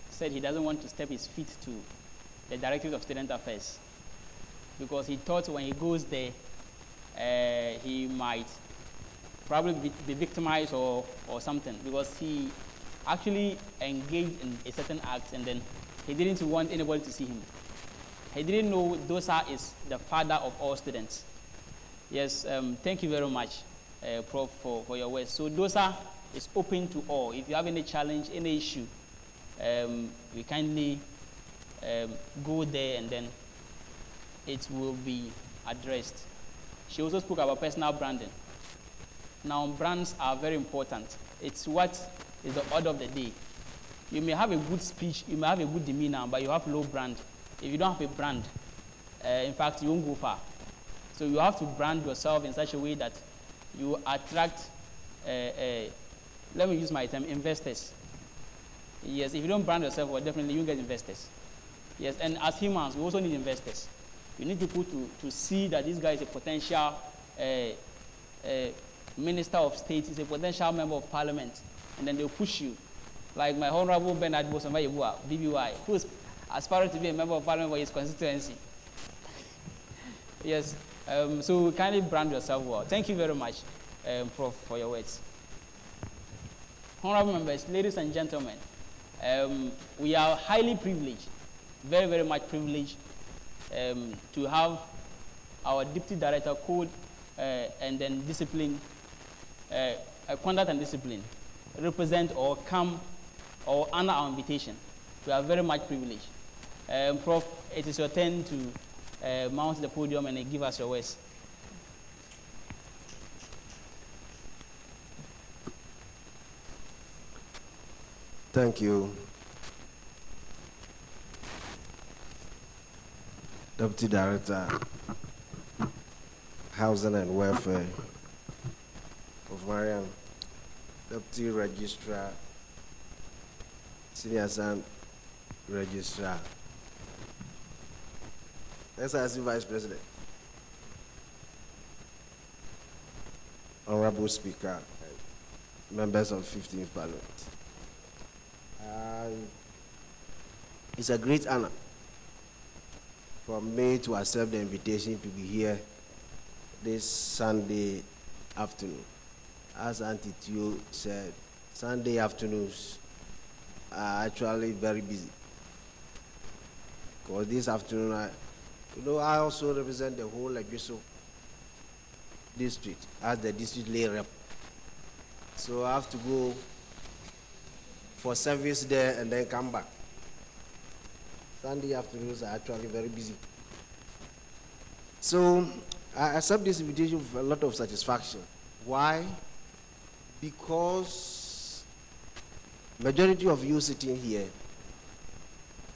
said he doesn't want to step his feet to the Directorate of Student Affairs because he thought when he goes there, he might probably be victimized or something, because he actually engaged in a certain act and then he didn't want anybody to see him. He didn't know DOSA is the father of all students. Yes, thank you very much, Prof, for your words. So DOSA is open to all. If you have any challenge, any issue, we kindly go there and then it will be addressed. She also spoke about personal branding. Now, brands are very important. It's what is the order of the day. You may have a good speech, you may have a good demeanor, but you have low brand. If you don't have a brand, in fact, you won't go far. So you have to brand yourself in such a way that you attract, let me use my term, investors. Yes, if you don't brand yourself, well, definitely you get investors. Yes, and as humans, we also need investors. You need people to see that this guy is a potential minister of state, is a potential member of parliament, and then they'll push you. Like my Honorable Bernard Bosoma Yebua, BBY, who is aspiring to be a member of parliament for his constituency. Yes, so kindly brand yourself well. Thank you very much, Prof, for your words. Honorable members, ladies and gentlemen, we are highly privileged, very, very much privileged to have our deputy director code and then discipline, conduct and discipline, represent or come or honor our invitation. We are very much privileged. Prof, it is your turn to mount the podium and give us your words. Thank you. Deputy Director, Housing and Welfare of Mariam, Deputy Registrar, Senior Son Registrar, SRC Vice President, Honorable Speaker, and members of 15th Parliament. It's a great honor for me to accept the invitation to be here this Sunday afternoon. As Auntie Tio said, Sunday afternoons are actually very busy. Because this afternoon, I also represent the whole Leguiso district as the district lay rep. So I have to go for service there and then come back. Sunday afternoons are actually very busy. So I accept this invitation with a lot of satisfaction. Why? Because majority of you sitting here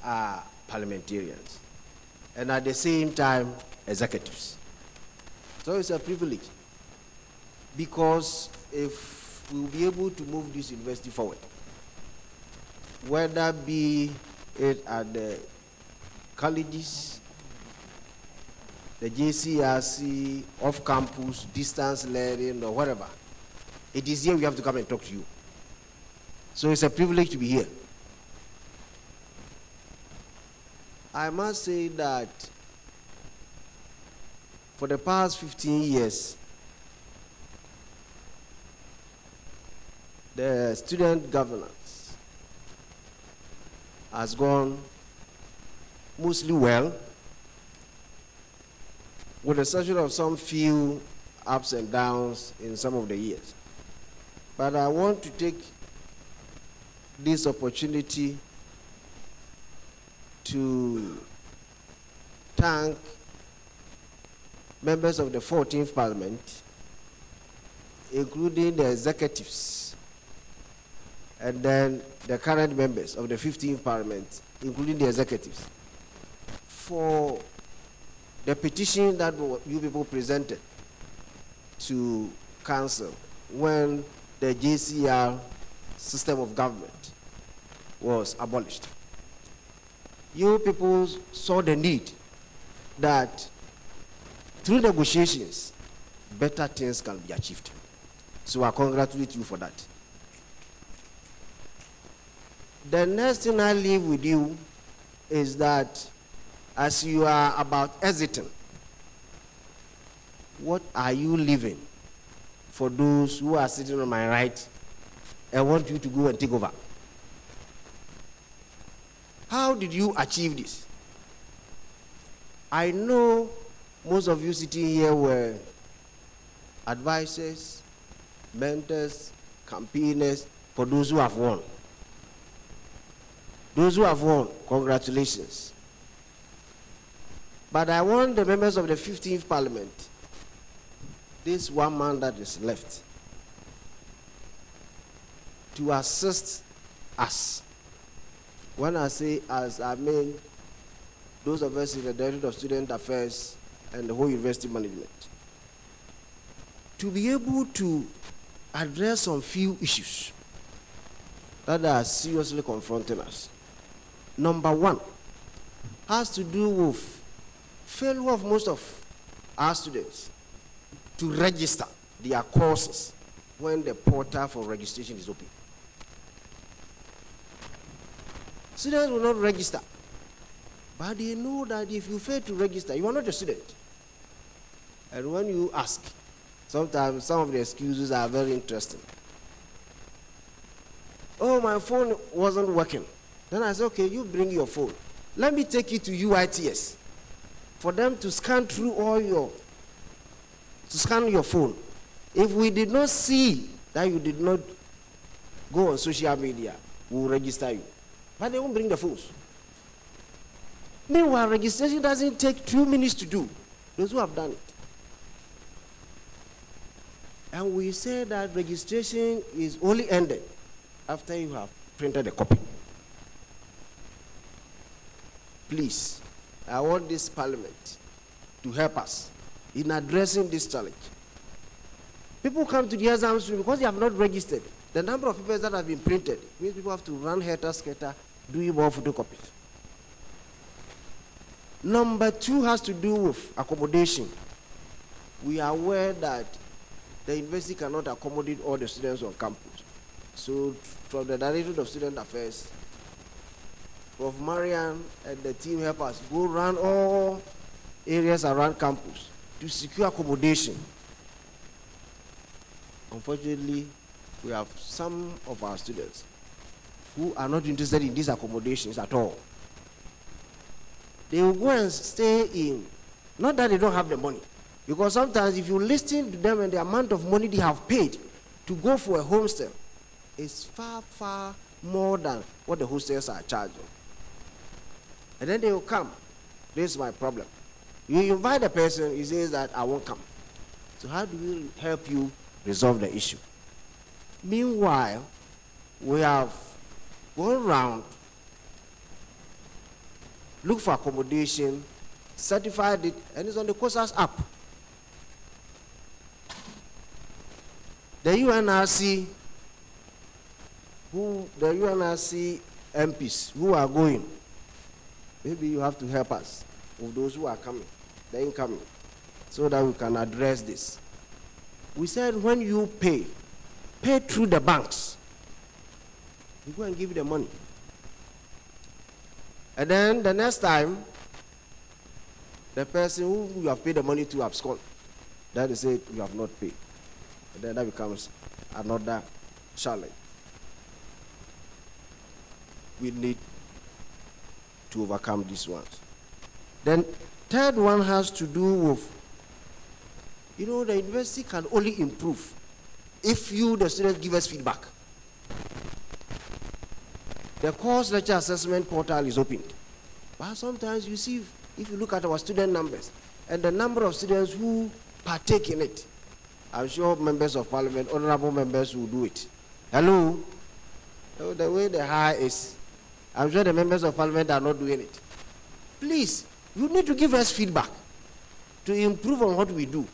are parliamentarians and at the same time executives. So it's a privilege because if we'll be able to move this university forward, whether be it at the colleges, the JCRC, off-campus, distance learning, or whatever, it is here we have to come and talk to you. So it's a privilege to be here. I must say that for the past 15 years, the student governance has gone mostly well, with the exception of some few ups and downs in some of the years. But I want to take this opportunity to thank members of the 14th Parliament, including the executives, and then the current members of the 15th Parliament, including the executives, for the petition that you people presented to Council when the JCR system of government was abolished. You people saw the need that through negotiations, better things can be achieved. So I congratulate you for that. The next thing I leave with you is that as you are about exiting, what are you leaving for those who are sitting on my right and want you to go and take over? How did you achieve this? I know most of you sitting here were advisors, mentors, campaigners for those who have won. Those who have won, congratulations. But I want the members of the 15th Parliament, this one man that is left, to assist us. When I say us, I mean those of us in the Directorate of Student Affairs and the whole university management, to be able to address some few issues that are seriously confronting us. Number one has to do with failure of most of our students to register their courses when the portal for registration is open. Students will not register, but they know that if you fail to register, you are not a student. And when you ask, sometimes some of the excuses are very interesting. Oh, my phone wasn't working. Then I said, okay, you bring your phone. Let me take you to UITS. for them to scan through to scan your phone. If we did not see that you did not go on social media, we will register you. But they won't bring the phones. Meanwhile, registration doesn't take 2 minutes to do. Those who have done it. And we say that registration is only ended after you have printed a copy. Please, I want this parliament to help us in addressing this challenge. People come to the exams because they have not registered. The number of papers that have been printed means people have to run helter-skelter, doing more photocopies. Number 2 has to do with accommodation. We are aware that the university cannot accommodate all the students on campus. So from the Directorate of Student Affairs, Prof. Marian and the team help us go around all areas around campus to secure accommodation. Unfortunately, we have some of our students who are not interested in these accommodations at all. They will go and stay in, not that they don't have the money, because sometimes if you listen to them and the amount of money they have paid to go for a homestay is far, far more than what the hostels are charging. And then they will come. This is my problem. You invite a person, he says that I won't come. So how do we help you resolve the issue? Meanwhile, we have gone around, look for accommodation, certified it, and it's on the COSAS app. The UNRC MPs who are going, maybe you have to help us with those who are coming, the incoming, so that we can address this. We said when you pay through the banks. You go and give the money. And then the next time, the person who you have paid the money to abscond, that is it, you have not paid. And then that becomes another challenge. We need to overcome these ones. Then third one has to do with, the university can only improve if you, the students, give us feedback. The course lecture assessment portal is opened. But sometimes you see, if you look at our student numbers and the number of students who partake in it, I'm sure members of parliament, honorable members will do it. Hello? The way the high is, I'm sure the members of parliament are not doing it. Please, you need to give us feedback to improve on what we do.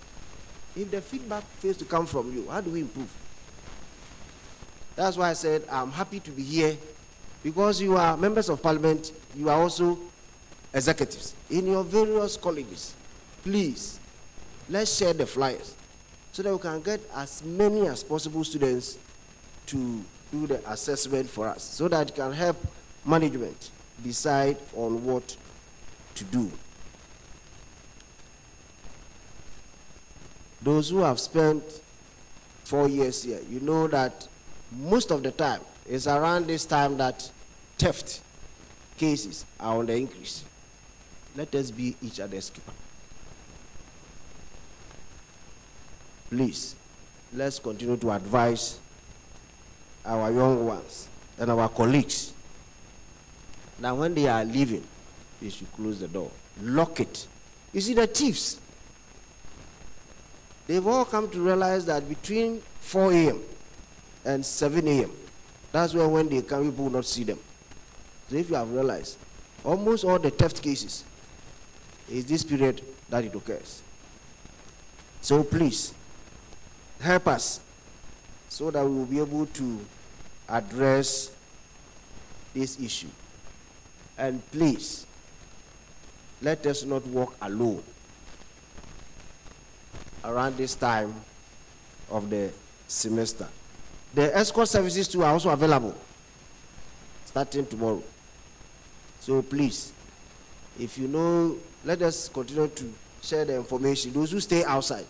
If the feedback fails to come from you, how do we improve? That's why I said I'm happy to be here, because you are members of parliament, you are also executives in your various colleges. Please, let's share the flyers so that we can get as many as possible students to do the assessment for us, so that it can help management decide on what to do. Those who have spent 4 years here, you know that most of the time, it's around this time that theft cases are on the increase. Let us be each other's keeper. Please, let's continue to advise our young ones and our colleagues that when they are leaving, they should close the door, lock it. You see, the thieves, they've all come to realize that between 4 a.m. and 7 a.m., that's when they come, people will not see them. So if you have realized, almost all the theft cases is this period that it occurs. So please, help us so that we will be able to address this issue. And please, let us not walk alone around this time of the semester. The escort services too are also available starting tomorrow. So please, if you know, let us continue to share the information. Those who stay outside,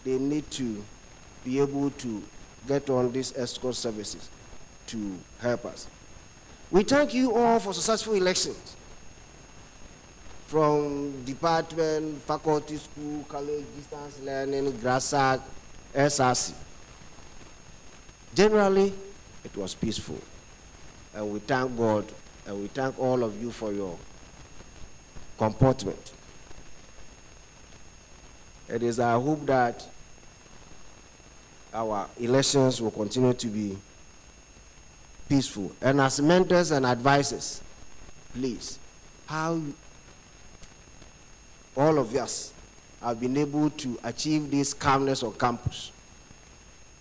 they need to be able to get on these escort services to help us. We thank you all for successful elections. from department, faculty, school, college, distance learning, GRASAC, SRC. Generally, it was peaceful. And we thank God, and we thank all of you for your comportment. It is our hope that our elections will continue to be peaceful. And as mentors and advisors, please, how all of us have been able to achieve this calmness on campus,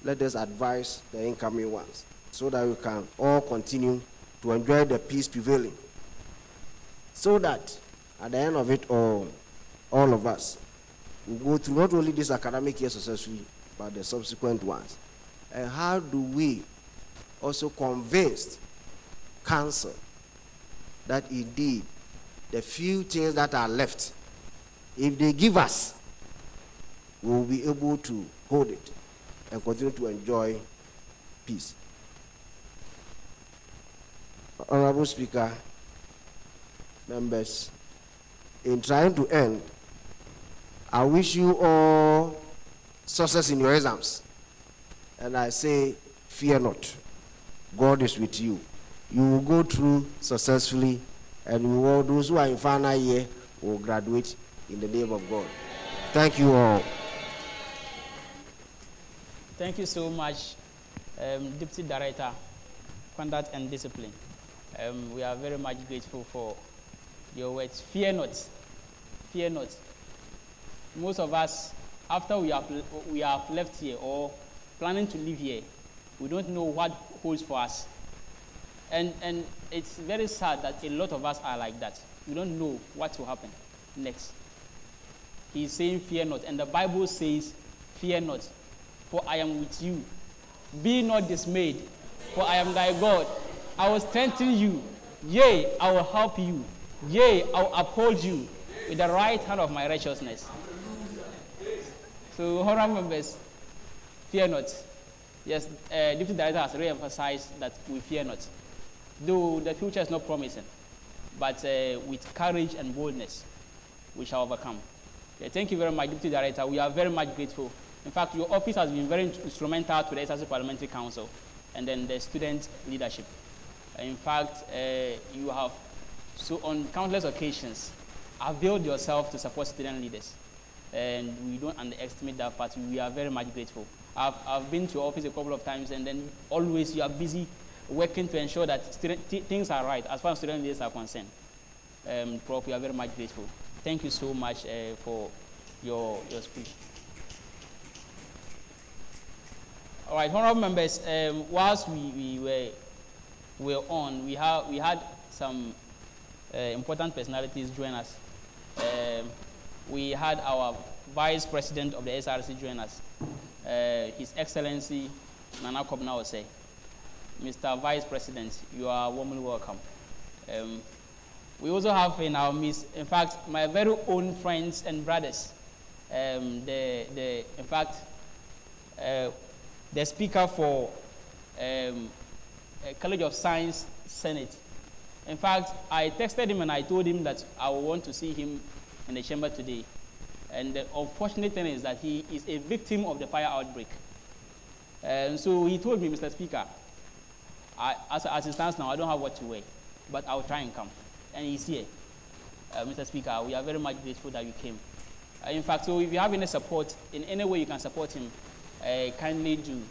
let us advise the incoming ones so that we can all continue to enjoy the peace prevailing. So that at the end of it all of us will go through not only this academic year successfully, but the subsequent ones. And how do we also convince council that indeed the few things that are left, if they give us, we will be able to hold it and continue to enjoy peace. Honorable Speaker, members, in trying to end, I wish you all success in your exams. And I say, fear not. God is with you. You will go through successfully, and all those who are in final year will graduate in the name of God. Thank you all. Thank you so much, Deputy Director, Conduct and Discipline. We are very much grateful for your words. Fear not. Fear not. Most of us, after we have left here or planning to leave here, we don't know what holds for us. And it's very sad that a lot of us are like that. We don't know what will happen next. He's saying, fear not. And the Bible says, fear not, for I am with you. Be not dismayed, for I am thy God. I will strengthen you. Yea, I will help you. Yea, I will uphold you with the right hand of my righteousness. So, honorable members, fear not. Yes, Deputy Director has re-emphasized that we fear not. Though the future is not promising, but with courage and boldness, we shall overcome. Yeah, thank you very much, Deputy Director. We are very much grateful. In fact, your office has been very instrumental to the SRC Parliamentary Council and then the student leadership. In fact, you have, so on countless occasions, availed yourself to support student leaders. And we don't underestimate that part. We are very much grateful. I've been to your office a couple of times, and then always you are busy working to ensure that things are right as far as student leaders are concerned. Prof, we are very much grateful. Thank you so much for your speech. All right, honorable members, whilst we were on, we had some important personalities join us. We had our Vice President of the SRC join us, His Excellency Nana Governanace. Mr. Vice President, you are warmly welcome. We also have in our midst, in fact, my very own friends and brothers. In fact, the Speaker for College of Science Senate. In fact, I texted him and I told him that I would want to see him in the chamber today. And the unfortunate thing is that he is a victim of the fire outbreak. And so he told me, Mr. Speaker, as it stands now, I don't have what to wear, but I'll try and come. And he's here. Mr. Speaker, we are very much grateful that you came. In fact, so if you have any support, in any way you can support him, kindly do.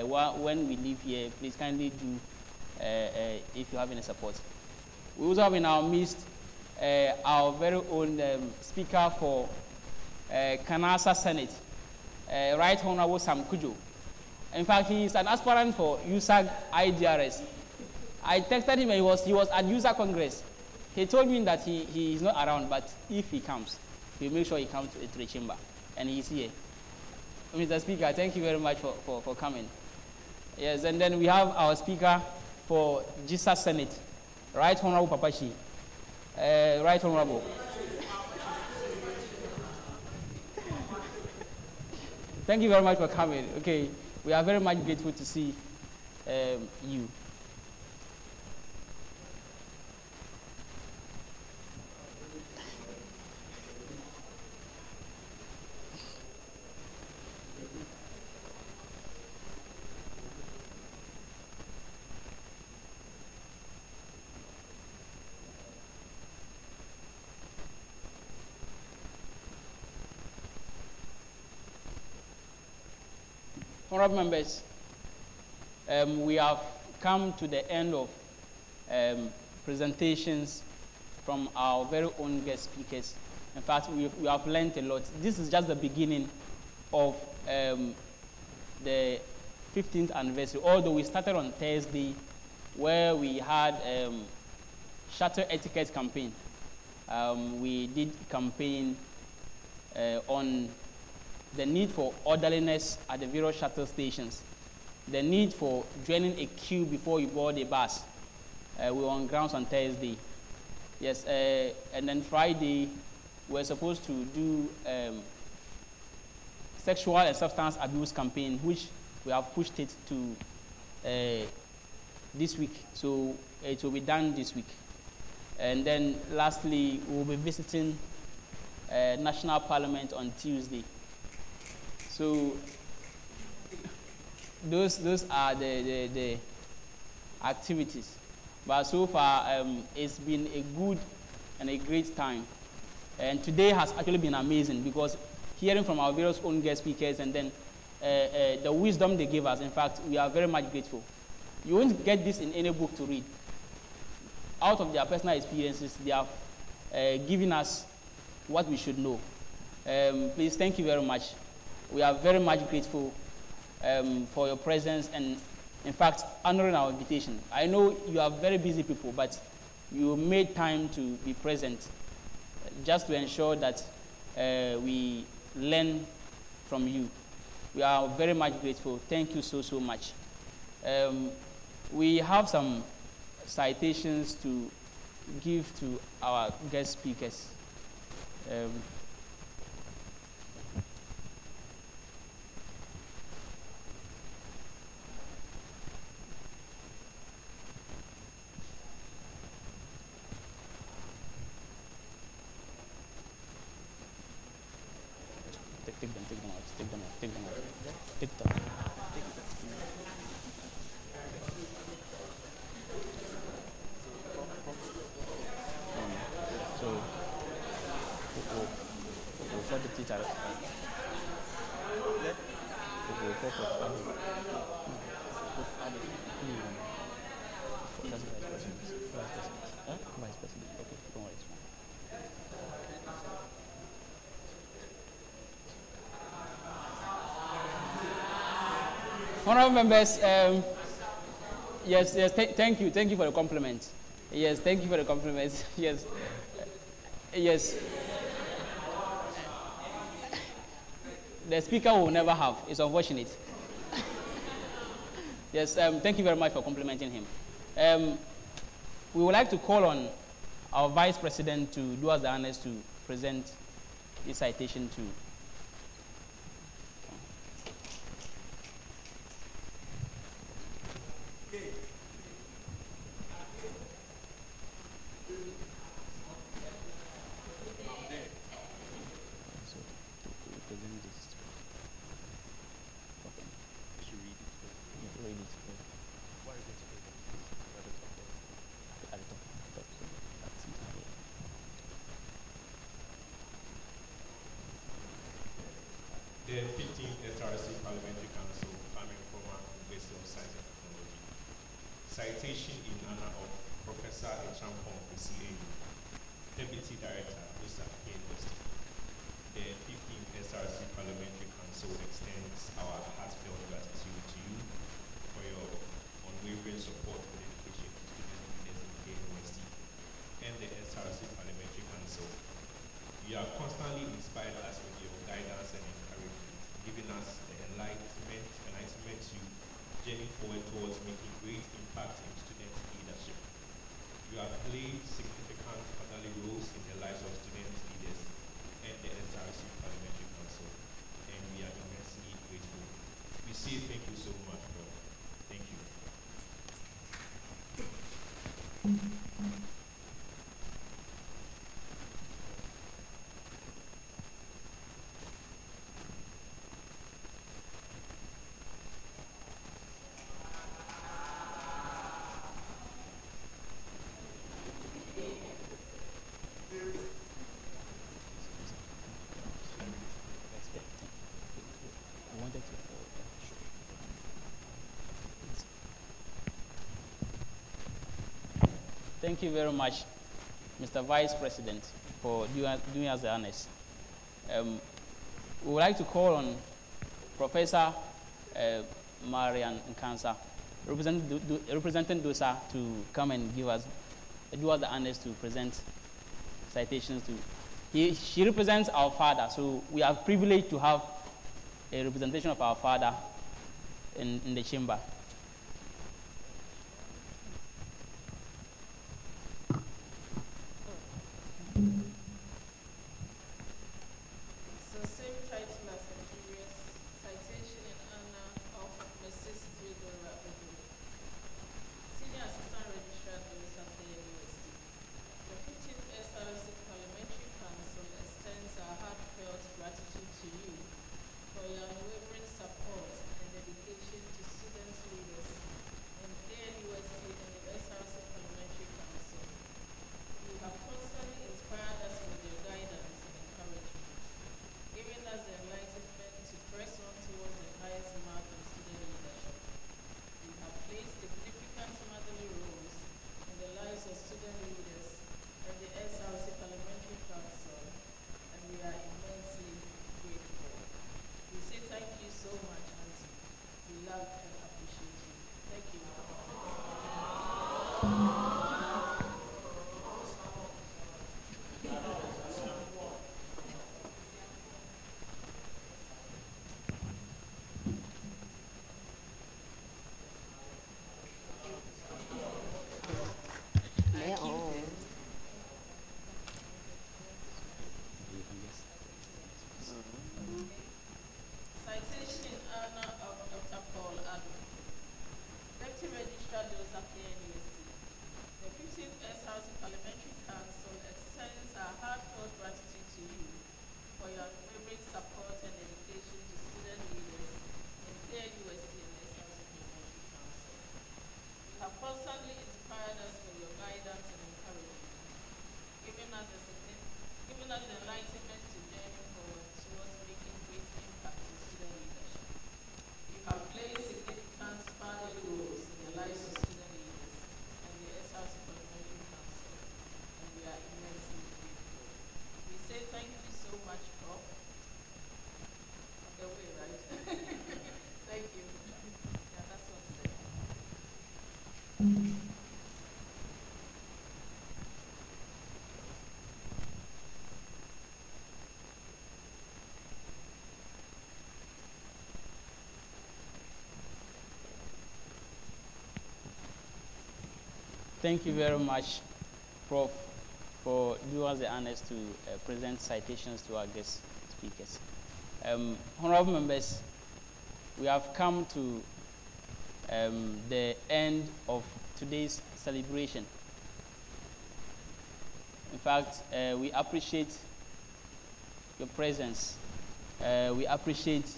When we leave here, please kindly do if you have any support. We also have in our midst our very own Speaker for Kanasa Senate, Right Honorable Sam Kujo. In fact, he is an aspirant for USAG IDRS. I texted him and he was at USAG Congress. He told me that he is not around, but if he comes, we'll make sure he comes to the chamber. And he's here. Mr. Speaker, thank you very much for coming. Yes, and then we have our Speaker for Jesus Senate, Right Honorable Papashi. Right Honorable. Thank you very much for coming. Okay, we are very much grateful to see you. Honorable members, we have come to the end of presentations from our very own guest speakers. In fact, we have learned a lot. This is just the beginning of the 15th anniversary, although we started on Thursday where we had shuttle etiquette campaign. We did campaign on the need for orderliness at the various shuttle stations, the need for joining a queue before you board a bus. We were on grounds on Thursday. Yes, and then Friday, we're supposed to do sexual and substance abuse campaign, which we have pushed it to this week. So it will be done this week. And then lastly, we'll be visiting National Parliament on Tuesday. So those are the activities. But so far, it's been a good and a great time. And today has actually been amazing because hearing from our various own guest speakers and then the wisdom they gave us, in fact, we are very much grateful. You won't get this in any book to read. Out of their personal experiences, they have given us what we should know. Please, thank you very much. We are very much grateful for your presence and, in fact, honoring our invitation. I know you are very busy people, but you made time to be present just to ensure that we learn from you. We are very much grateful. Thank you so, so much. We have some citations to give to our guest speakers. Take them out. So, for the teacher, Vice President. Okay, don't worry. Honorable members, yes, thank you for the compliment. Yes, thank you for the compliments. Yes, yes. The speaker will never have. It's unfortunate. Yes, thank you very much for complimenting him. We would like to call on our Vice President to do us the honors to present this citation to. The 15th SRC Parliamentary Council, Farming Former University of Science and Technology. Citation in honor of Professor Echampong, CAU, Deputy Director, Mr. Knust. The 15th SRC Parliamentary Council extends our heartfelt gratitude to you for your unwavering support for the education of student leaders in the University and the SRC Parliamentary Council. You have constantly inspired us with your guidance and encouragement, giving us the enlightenment to journey forward towards making great impact in student leadership. You have played significant orderly roles in the lives of student leaders and the SRC Parliamentary Council, and we are immensely grateful. We say thank you so much, bro. Thank you. Thank you very much, Mr. Vice President, for doing us the honors. We would like to call on Professor Marian Nkansa, representing DOSA, to come and do us the honors to present citations to. She represents our father, so we are privileged to have a representation of our father in the chamber. Thank you very much, Prof, for doing us the honors to present citations to our guest speakers. Honorable members, we have come to the end of today's celebration. In fact, we appreciate your presence. We appreciate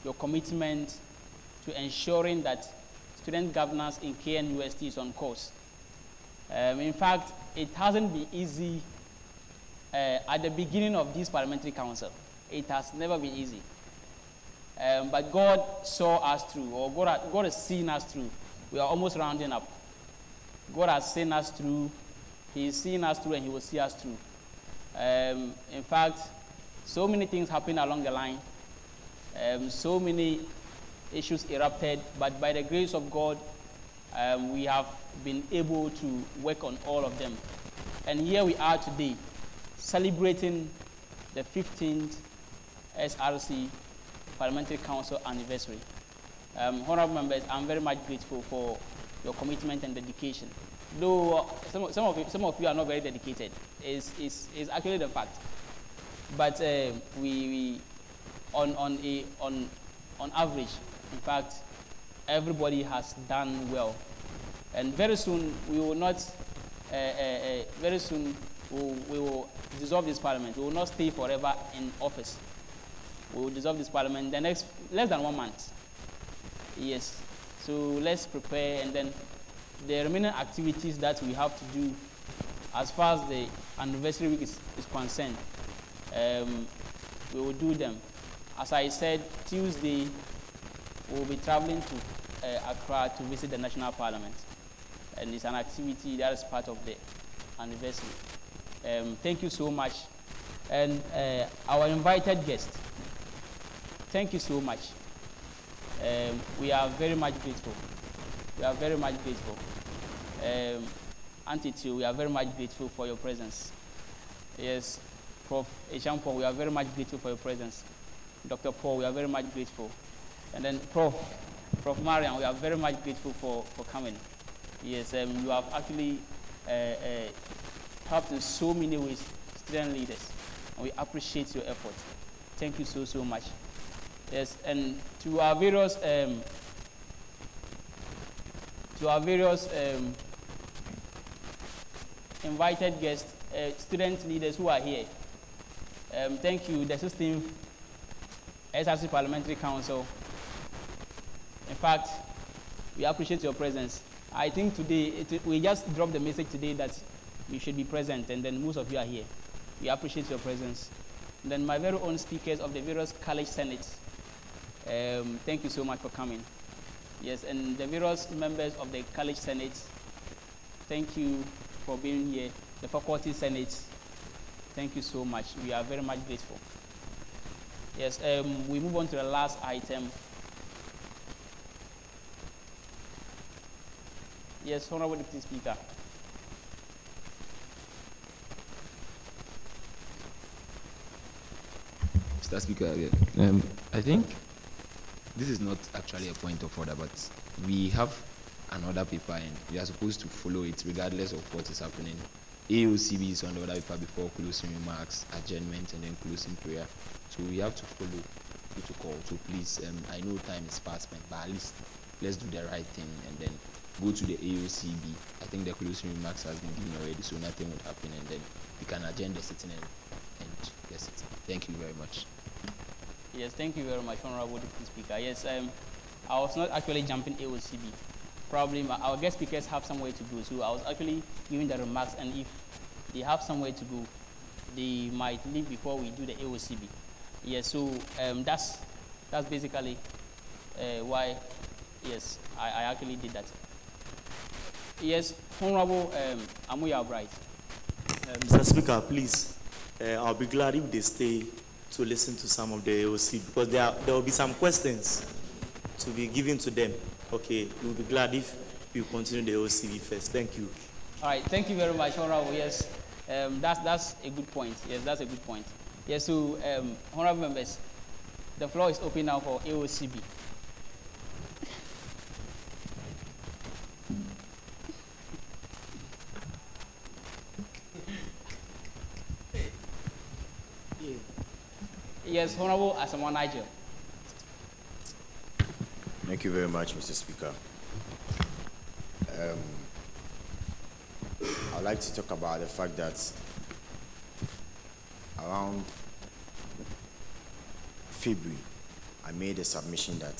your commitment to ensuring that student governance in KNUST is on course. In fact, it hasn't been easy at the beginning of this parliamentary council. It has never been easy. But God saw us through, or God has seen us through. We are almost rounding up. God has seen us through. He is seeing us through, and He will see us through. In fact, so many things happened along the line. So many issues erupted, but by the grace of God, we have been able to work on all of them. And here we are today, celebrating the 15th SRC Parliamentary Council anniversary. Honorable members, I'm very much grateful for your commitment and dedication. Though some of you are not very dedicated, is actually the fact. But we on average, in fact, everybody has done well. And very soon we will not. Very soon we will dissolve this parliament. We will not stay forever in office. We will dissolve this parliament in the next less than 1 month. Yes. So let's prepare, and then the remaining activities that we have to do, as far as the anniversary week is concerned, we will do them. As I said, Tuesday we will be traveling to Accra to visit the National Parliament, and it's an activity that is part of the anniversary. Thank you so much. And our invited guest, thank you so much. We are very much grateful. We are very much grateful. Auntie too, we are very much grateful for your presence. Yes, Prof. Echampong, we are very much grateful for your presence. Dr. Paul, we are very much grateful. And then Prof. Mariam, we are very much grateful for coming. Yes, you have actually helped in so many ways, student leaders, and we appreciate your effort. Thank you so, so much. Yes, and to our various invited guests, student leaders who are here. Thank you, the 16th SRC Parliamentary Council. In fact, we appreciate your presence. I think today, we just dropped the message today that you should be present, and then most of you are here. We appreciate your presence. And then my very own speakers of the various college senates, thank you so much for coming. Yes, and the various members of the college senates, thank you for being here. The faculty senates, thank you so much. We are very much grateful. Yes, we move on to the last item. Yes, Honorable Deputy Speaker. Mr. Speaker, I think this is not actually a point of order, but we have another paper and we are supposed to follow it regardless of what is happening. AOCB is on the other paper before closing remarks, adjournment, and then closing prayer. So we have to follow protocol. So please, I know time is fast, but at least let's do the right thing and then go to the AOCB. I think the closing remarks has been given already, so nothing would happen, and then we can adjourn the sitting and the sitting. Thank you very much. Yes, thank you very much, Honorable Deputy Speaker. Yes, I was not actually jumping AOCB. Probably our guest speakers have somewhere to go, so I was actually giving the remarks, and if they have somewhere to go, they might leave before we do the AOCB. Yes, so that's basically why, yes, I actually did that. Yes, Honorable Amuya Bright. Mr. Speaker, please, I'll be glad if they stay to listen to some of the AOC, because there will be some questions to be given to them. Okay, we'll be glad if you continue the OCV first. Thank you. All right, thank you very much, Honorable. Yes, that's a good point. Yes, that's a good point. Yes, so Honorable members, the floor is open now for AOCB. Yes, Honorable Asamoah Nigel. Thank you very much, Mr. Speaker. I'd like to talk about the fact that around February, I made a submission that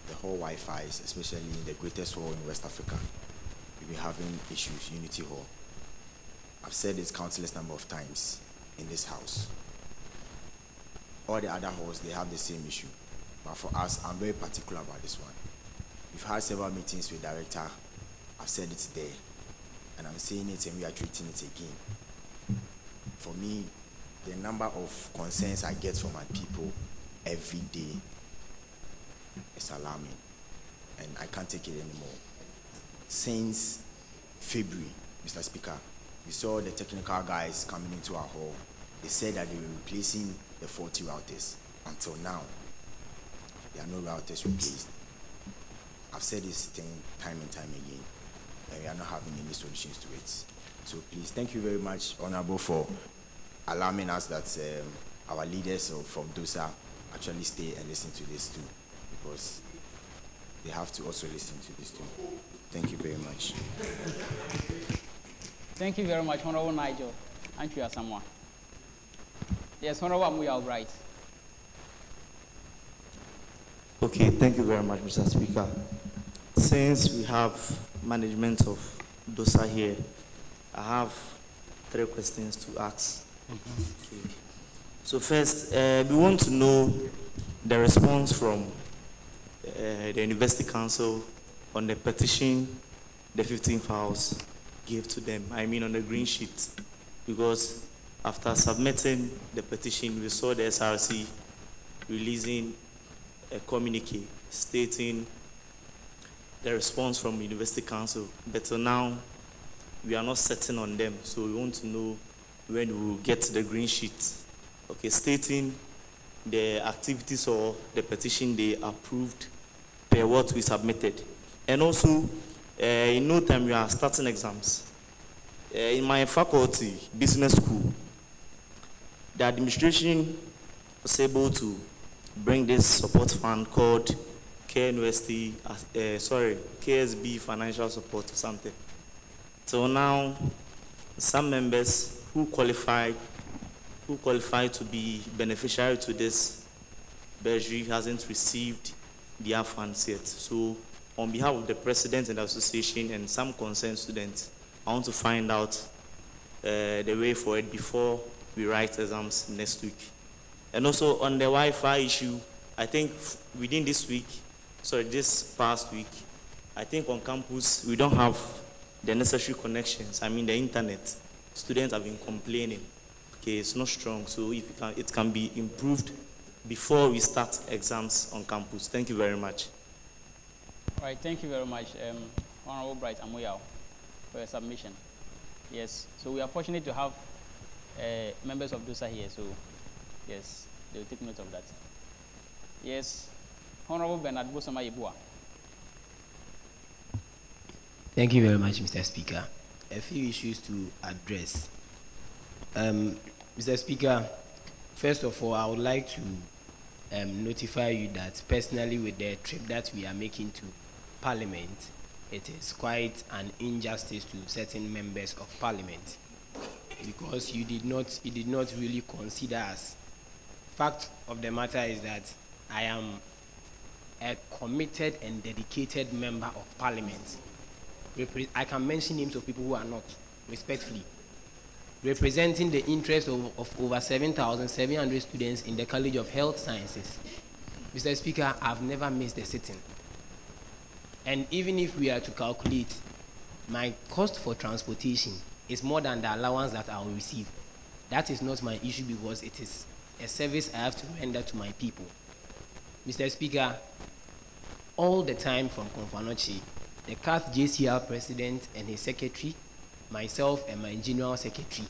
the whole Wi-Fi, especially in the greatest hall in West Africa, we've been having issues, Unity Hall. I've said this countless number of times in this house. All the other halls, they have the same issue. But for us, I'm very particular about this one. We've had several meetings with director. I've said it's there. And I'm saying it and we are treating it again. For me, the number of concerns I get from my people every day is alarming. And I can't take it anymore. Since February, Mr. Speaker, we saw the technical guys coming into our hall. They said that they were replacing the 40 routers. Until now, there are no routers replaced. I've said this thing time and time again, and we are not having any solutions to it. So please, thank you very much, Honorable, for allowing us that our leaders from DOSA actually stay and listen to this too, because they have to also listen to this too. Thank you very much. Thank you very much, Honorable Nigel. Thank you, Asamoah. Yes, Honorable Amuya Albright. Okay, thank you very much, Mr. Speaker. Since we have management of DOSA here, I have 3 questions to ask. Okay. So first, we want to know the response from the University Council on the petition, the 15 files gave to them, I mean on the green sheet, because after submitting the petition, we saw the SRC releasing a communique stating the response from University Council. But till now, we are not certain on them, so we want to know when we will get the green sheet. Okay, stating the activities or the petition they approved per what we submitted. And also, in no time, we are starting exams. In my faculty, business school, the administration was able to bring this support fund called KSB Financial Support or something. So now, some members who qualify to be beneficiary to this bursary hasn't received their funds yet. So on behalf of the president and the association and some concerned students, I want to find out the way for it before we write exams next week. And also on the Wi-Fi issue, I think within this past week, I think on campus we don't have the necessary connections. I mean the internet. Students have been complaining. Okay, it's not strong, so if it can be improved before we start exams on campus. Thank you very much. All right, thank you very much, Honorable Bright Amoyao, for your submission. Yes, so we are fortunate to have members of DOSA here, so yes, they will take note of that. Yes, Honorable Bernard Bosoma Yebua. Thank you very much, Mr. Speaker. A few issues to address. Mr. Speaker, first of all, I would like to notify you that personally with the trip that we are making to Parliament, it is quite an injustice to certain members of Parliament because you did not really consider us. Fact of the matter is that I am a committed and dedicated member of Parliament. I can mention names of people who are not, respectfully. Representing the interest of over 7,700 students in the College of Health Sciences. Mr. Speaker, I've never missed a sitting. And even if we are to calculate, my cost for transportation is more than the allowance that I will receive. That is not my issue because it is a service I have to render to my people. Mr. Speaker, all the time from Governanace, the CAF JCL president and his secretary, myself and my general secretary,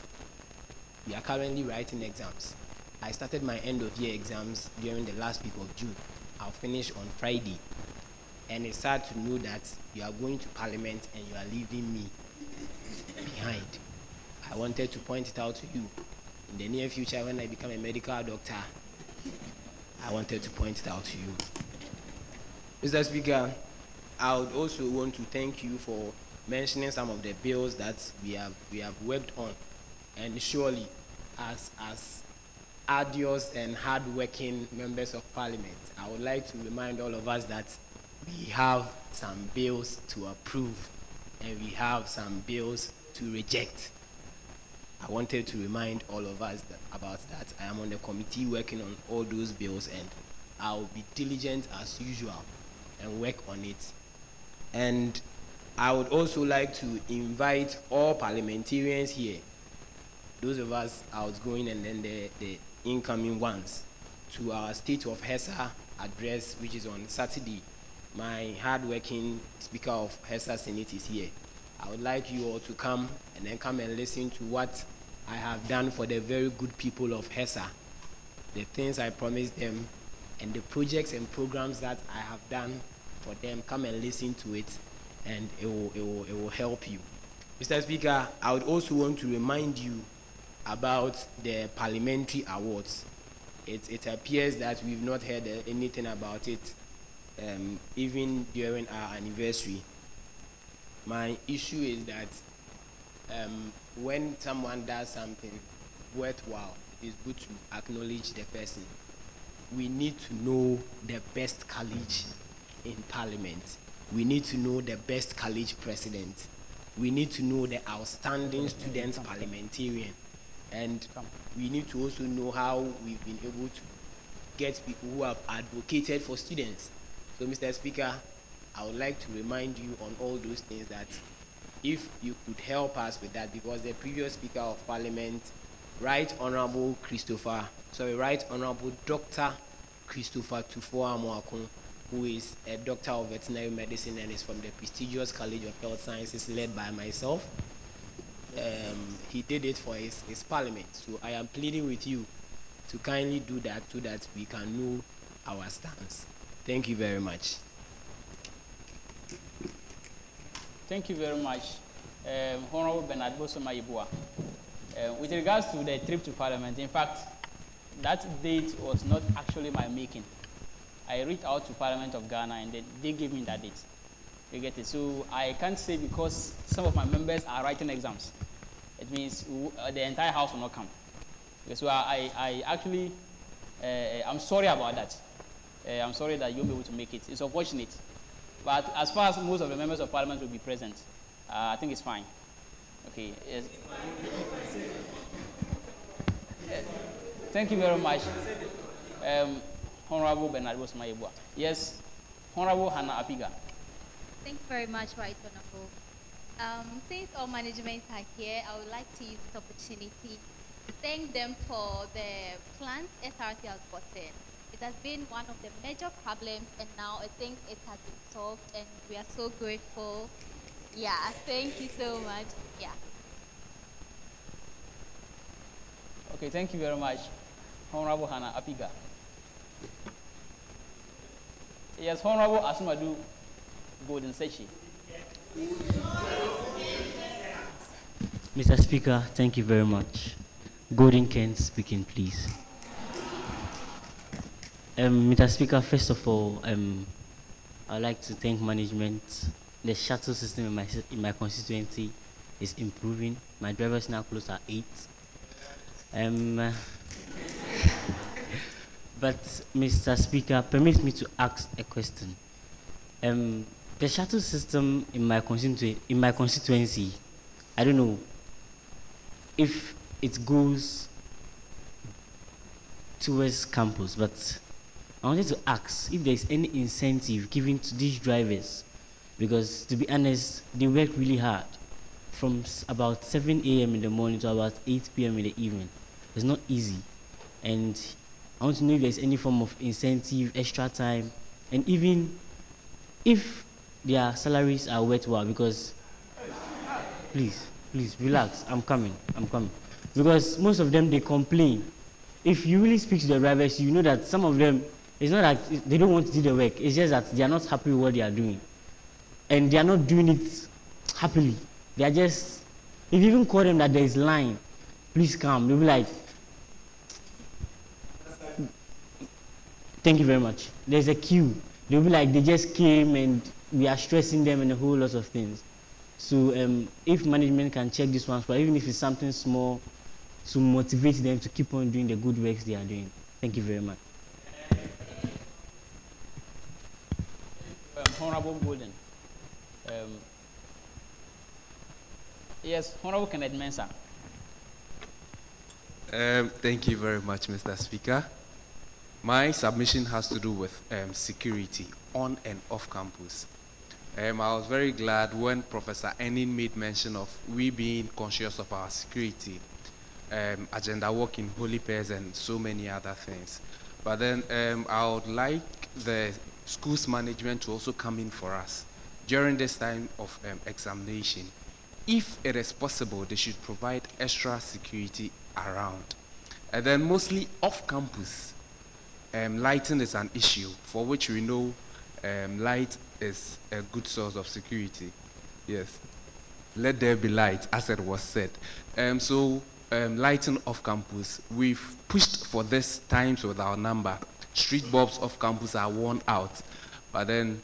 we are currently writing exams. I started my end of year exams during the last week of June. I'll finish on Friday. And it's sad to know that you are going to Parliament and you are leaving me behind. I wanted to point it out to you. In the near future, when I become a medical doctor, I wanted to point it out to you. Mr. Speaker, I would also want to thank you for mentioning some of the bills that we have worked on, and surely as arduous and hard-working members of Parliament, I would like to remind all of us that we have some bills to approve and we have some bills to reject. I wanted to remind all of us about that. I am on the committee working on all those bills and I will be diligent as usual and work on it. And I would also like to invite all parliamentarians here, those of us outgoing and then the incoming ones, to our State of HESA address, which is on Saturday. My hard-working Speaker of HESA Senate is here. I would like you all to come and then come and listen to what I have done for the very good people of HESA, the things I promised them, and the projects and programs that I have done for them. Come and listen to it, and it will help you. Mr. Speaker, I would also want to remind you about the parliamentary awards. It appears that we've not heard anything about it, even during our anniversary. My issue is that when someone does something worthwhile, it is good to acknowledge the person. We need to know the best college in Parliament. We need to know the best college president. We need to know the outstanding student parliamentarian. And we need to also know how we've been able to get people who have advocated for students. So, Mr. Speaker, I would like to remind you on all those things that if you could help us with that, because the previous Speaker of Parliament, Right Honorable Dr. Christopher Tufo-Amoakun, who is a doctor of veterinary medicine and is from the prestigious College of Health Sciences led by myself. He did it for his parliament. So I am pleading with you to kindly do that so that we can know our stance. Thank you very much. Thank you very much, Honorable Bernard Bosoma Yeboah. With regards to the trip to Parliament, in fact, that date was not actually my making. I reached out to Parliament of Ghana and they gave me that date. You get it? So I can't say because some of my members are writing exams. It means the entire house will not come. So I actually, I'm sorry about that. I'm sorry that you won't be able to make it. It's unfortunate. But as far as most of the members of Parliament will be present, I think it's fine. Okay. Yes. Thank you very much, Honorable Bernard Bosoma Yeboah. Yes, Honorable Hannah Apiga. Thank you very much, Right Honorable. Since all managements are here, I would like to use this opportunity to thank them for the plans SRC has gotten. It has been one of the major problems, and now I think it has been solved, and we are so grateful. Yeah, thank you so much. Yeah. Okay, thank you very much, Honorable Hannah Apiga. Yes, Honorable Asumadu Golden Sechi. Mr. Speaker, thank you very much. Golden Kent speaking, please. Mr. Speaker, first of all, I'd like to thank management. The shuttle system in my constituency is improving. My drivers now close at 8. But Mr. Speaker, permit me to ask a question. The shuttle system in my constituency, I don't know if it goes towards campus, but I wanted to ask if there's any incentive given to these drivers, because to be honest, they work really hard from about 7 a.m. in the morning to about 8 p.m. in the evening. It's not easy. And I want to know if there's any form of incentive, extra time, and even if their salaries are worthwhile, because please relax, I'm coming. Because most of them, they complain. If you really speak to the drivers, you know that some of them, it's not that they don't want to do the work, it's just that they are not happy with what they are doing. And they are not doing it happily. They are just, if you even call them that there is line, please come, they'll be like, thank you very much. There's a queue. They'll be like, they just came and we are stressing them and a whole lot of things. So if management can check this one for, even if it's something small, to motivate them to keep on doing the good works they are doing. Thank you very much. Honorable Golden. Yes, Honorable Kenneth Mensah. Thank you very much, Mr. Speaker. My submission has to do with security on and off campus. I was very glad when Professor Enin made mention of we being conscious of our security, agenda work in holy pairs and so many other things. But then I would like the school's management to also come in for us during this time of examination. If it is possible, they should provide extra security around. And then mostly off campus, lighting is an issue for which we know light is a good source of security. Yes, let there be light, as it was said. Lighting off campus, we've pushed for this times with our number. Street bulbs off campus are worn out, but then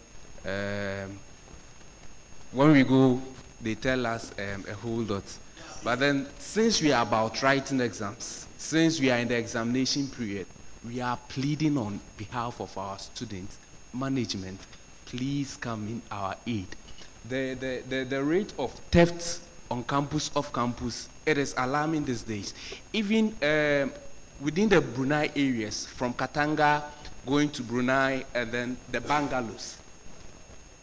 when we go, they tell us a whole lot. But then since we are about writing exams, since we are in the examination period, we are pleading on behalf of our students, management, please come in our aid. The rate of theft on campus, off campus, it is alarming these days. Even within the Brunei areas, from Katanga going to Brunei and then the bungalows.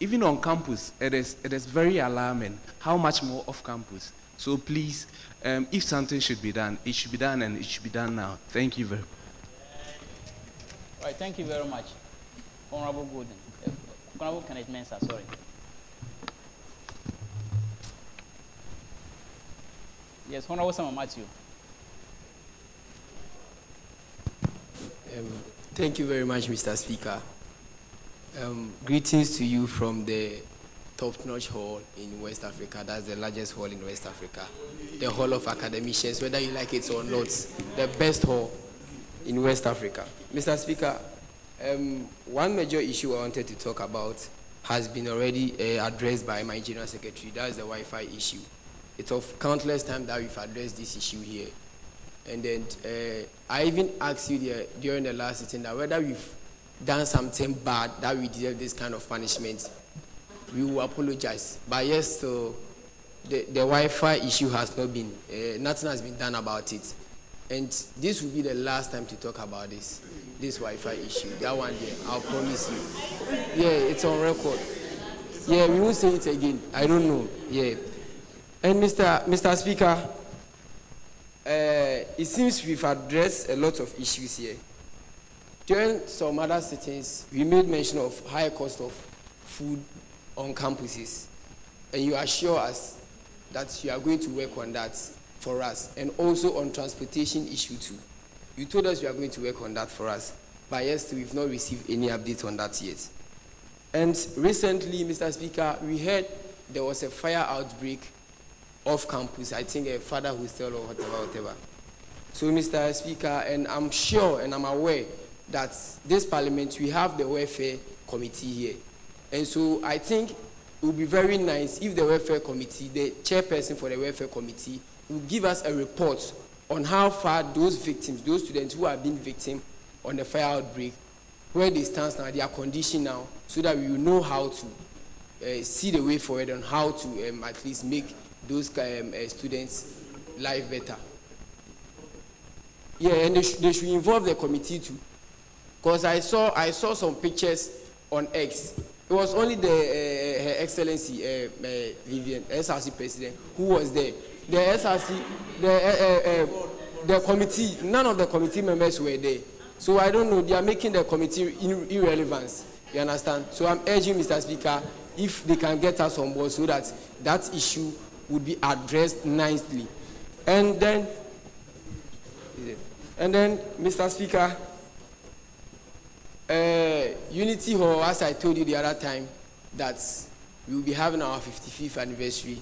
even on campus, it is very alarming. How much more off campus? So please, if something should be done, it should be done, and it should be done now. Thank you very much. All right, thank you very much, Honorable Golden. Honorable Kenneth Mensah, sorry. Yes, Honorable Samuel Matthew. Thank you very much, Mr. Speaker. Greetings to you from the top-notch hall in West Africa. That's the largest hall in West Africa. The Hall of Academicians, whether you like it or not, the best hall in West Africa. Mr. Speaker, one major issue I wanted to talk about has been already addressed by my General Secretary. That's the Wi-Fi issue. It's of countless times that we've addressed this issue here. And then I even asked you during the last sitting that whether we've done something bad that we deserve this kind of punishment. We will apologize. But yes, so the Wi-Fi issue has not been, nothing has been done about it. And this will be the last time to talk about this Wi-Fi issue. That one there, I'll promise you. Yeah, it's on record. Yeah, we won't say it again. I don't know. Yeah. And Mr. Speaker, it seems we've addressed a lot of issues here. During some other sittings, we made mention of high cost of food on campuses. And you assure us that you are going to work on that for us, and also on transportation issue too. You told us you are going to work on that for us, but yes, we've not received any update on that yet. And recently, Mr. Speaker, we heard there was a fire outbreak off campus, I think a father hostel or whatever. So, Mr. Speaker, and I'm sure and I'm aware that this parliament, we have the welfare committee here. And so I think it would be very nice if the welfare committee, the chairperson for the welfare committee, will give us a report on how far those victims, those students who have been victims on the fire outbreak, where they stand now, their condition now, so that we will know how to see the way forward on how to at least make those students' life better. Yeah, and they should involve the committee too. Because I saw some pictures on X. It was only the Her Excellency Vivian, SRC President, who was there. The SRC, the committee, none of the committee members were there. So I don't know, they are making the committee irrelevant. You understand? So I'm urging Mr. Speaker, if they can get us on board so that that issue would be addressed nicely. And then, Mr. Speaker, Unity Hall, as I told you the other time, that we will be having our 55th anniversary.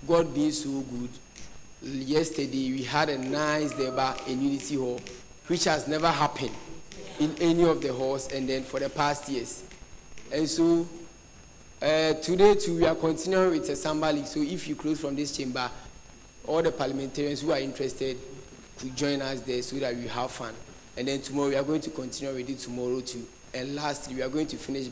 God being so good, yesterday we had a nice debate in Unity Hall, which has never happened in any of the halls, and then for the past years. And so today too, we are continuing with a Samba League. So if you close from this chamber, all the parliamentarians who are interested could join us there so that we have fun. And then tomorrow we are going to continue with it tomorrow too. And lastly, we are going to finish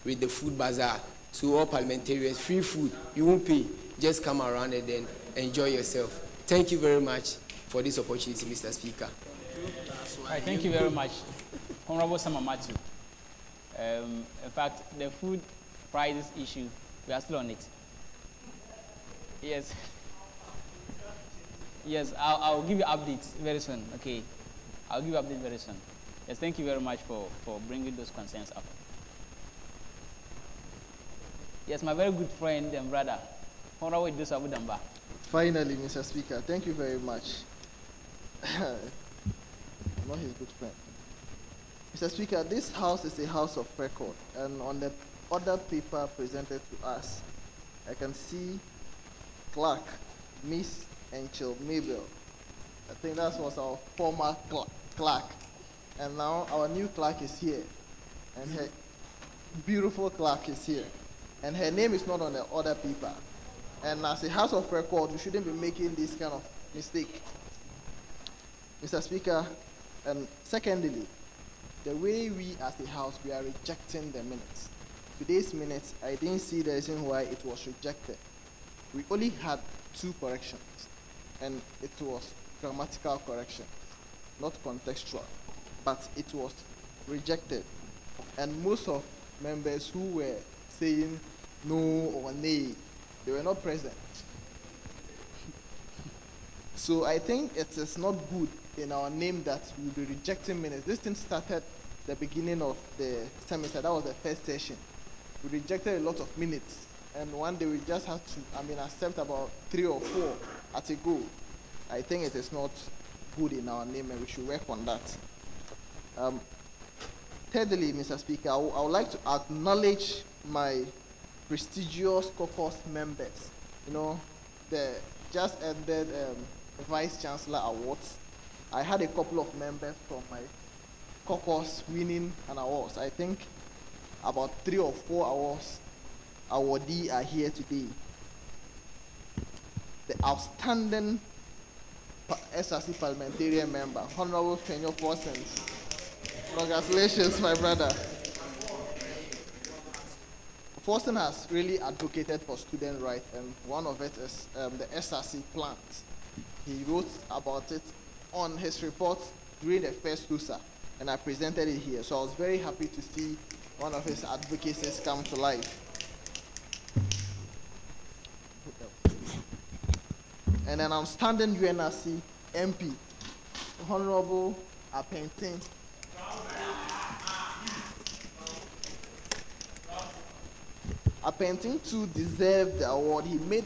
with the food bazaar. So all parliamentarians, free food, you won't pay. Just come around and then enjoy yourself. Thank you very much for this opportunity, Mr. Speaker. All right, thank you very much, Honorable Samuel Matthew. In fact, the food prices issue, we are still on it. Yes. Yes, I'll give you updates very soon. Okay, I'll give you updates very soon. Yes, thank you very much for bringing those concerns up. Yes, my very good friend and brother, Honorable Idris Abu Damba. Finally, Mr. Speaker, thank you very much. I'm not his good friend. Mr. Speaker, this house is a house of record, and on the other paper presented to us, I can see Clerk, Miss Angel Mabel. I think that was our former clerk. And now our new clerk is here. And her beautiful clerk is here. And her name is not on the other paper. And as a house of record, we shouldn't be making this kind of mistake. Mr. Speaker, and secondly, the way we as a house, we are rejecting the minutes. Today's minutes, I didn't see the reason why it was rejected. We only had 2 corrections, and it was grammatical correction, not contextual, but it was rejected. And most of members who were saying no or nay. They were not present. So I think it is not good in our name that we'll be rejecting minutes. This thing started the beginning of the semester. That was the first session. We rejected a lot of minutes. And one day we just have to, accept about 3 or 4 at a go. I think it is not good in our name and we should work on that. Thirdly, Mr. Speaker, I would like to acknowledge my prestigious caucus members. You know, the just ended Vice Chancellor Awards. I had a couple of members from my caucus winning an award. I think about 3 or 4 awards awardees are here today. The outstanding SRC parliamentarian member, Honorable Fenyo Forsen. Congratulations, my brother. Forsen has really advocated for student rights, and one of it is the SRC plant. He wrote about it on his report during the first TUSA, and I presented it here. So I was very happy to see one of his advocacies come to life. And then I'm standing UNRC MP, Honorable Apentin. Apentin too deserved the award. He made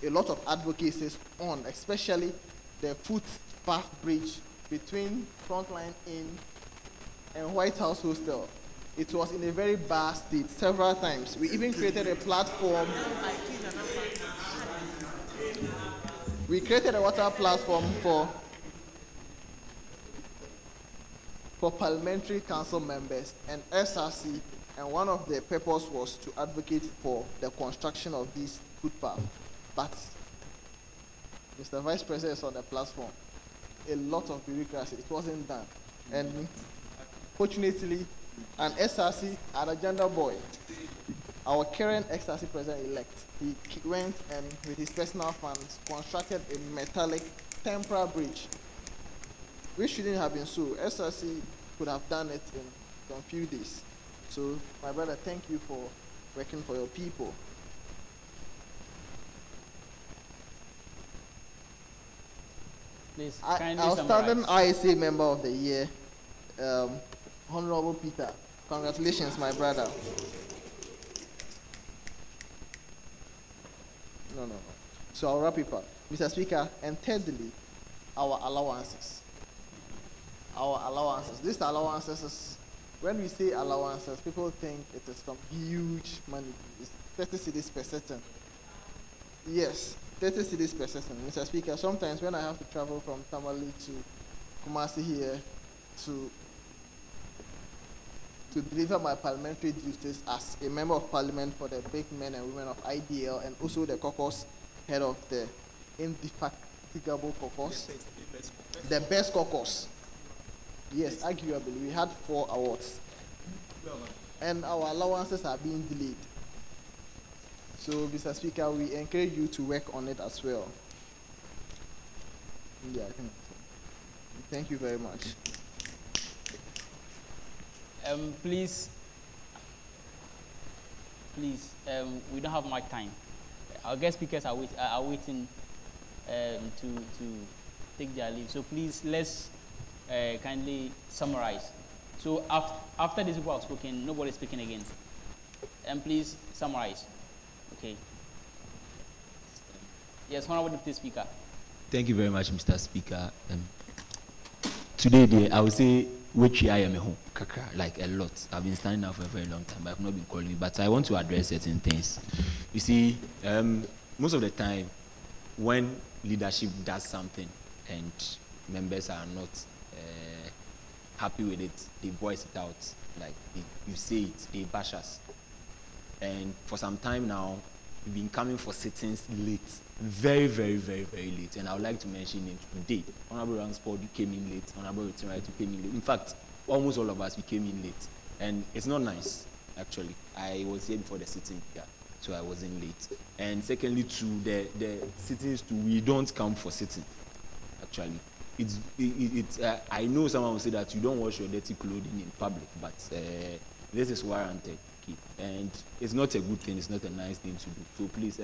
a lot of advocacies on, especially the footpath bridge between Frontline Inn and White House Hostel. It was in a very bad state several times. We even created a platform. We created a water platform for parliamentary council members and SRC, and one of the purpose was to advocate for the construction of this footpath. But Mr. Vice President is on the platform. A lot of bureaucracy, it wasn't done. And fortunately, an SRC, an agenda boy, our current SRC president-elect, he went and with his personal funds constructed a metallic temporary bridge, which shouldn't have been so. SRC could have done it in a few days. So, my brother, thank you for working for your people. Please, outstanding ISA member of the year, Honorable Peter. Congratulations, my brother. No. So I'll wrap it up. Mr. Speaker, and thirdly, our allowances. These allowances is, when we say allowances, people think it is some huge money. It's 30 cedis per session. Yes, 30 cedis per session. Mr. Speaker, sometimes when I have to travel from Tamale to Kumasi here to deliver my parliamentary duties as a member of parliament for the big men and women of IDL, and also the caucus head of the indefatigable caucus, the best caucus. Yes, arguably, we had 4 awards. And our allowances are being delayed. So, Mr. Speaker, we encourage you to work on it as well. Yeah, thank you very much. Please, we don't have much time. Our guest speakers are waiting to take their leave. So please, let's kindly summarize. So after these people have spoken, nobody is speaking again. And please summarize. Okay. Yes, Honorable Deputy Speaker. Thank you very much, Mr. Speaker. Today, I would say, which I am a home, like a lot. I've been standing now for a very long time, but I've not been calling. But I want to address certain things. You see, most of the time, when leadership does something and members are not happy with it, they voice it out. Like you say it, they bash us. And for some time now, we've been coming for sittings late, very, very, very, very late. And I would like to mention it today. Honorable Ransford, you came in late. Honorable Retinright, you came in late. In fact, almost all of us, we came in late. And it's not nice, actually. I was here before the sitting, yeah, so I wasn't late. And secondly, to the sittings, we don't come for sitting, actually. I know someone will say that you don't wash your dirty clothing in public, but this is warranted. Okay, and it's not a good thing. It's not a nice thing to do. So please,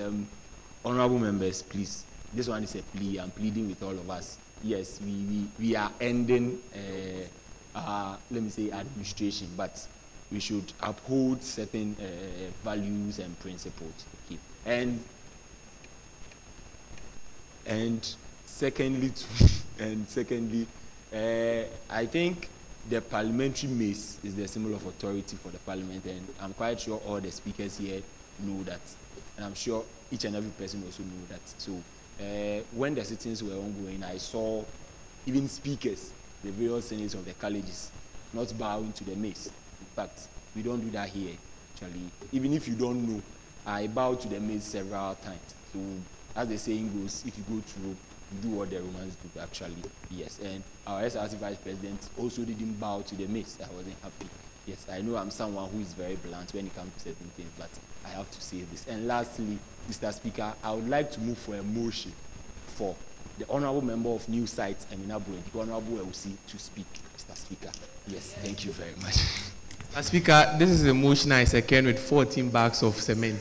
honorable members, please. This one is a plea. I'm pleading with all of us. Yes, we are ending, let me say, administration, but we should uphold certain values and principles. Okay, and secondly, I think the parliamentary mace is the symbol of authority for the parliament, and I'm quite sure all the speakers here know that, and I'm sure each and every person also know that. So when the sittings were ongoing, I saw even speakers, the various senates of the colleges, not bowing to the mace. In fact, we don't do that here, actually. Even if you don't know, I bow to the mace several times. So as the saying goes, if you go to Rome, you do what the Romans do, actually. Yes, and our SRC vice president also didn't bow to the mace. I wasn't happy. Yes, I know I'm someone who is very blunt when it comes to certain things, but I have to say this. And lastly, Mr. Speaker, I would like to move for a motion for the honorable member of New Site, Eminabue, the honorable LC, to speak, Mr. Speaker. Yes, thank you very much. Mr. Speaker, this is a motion I second with 14 bags of cement.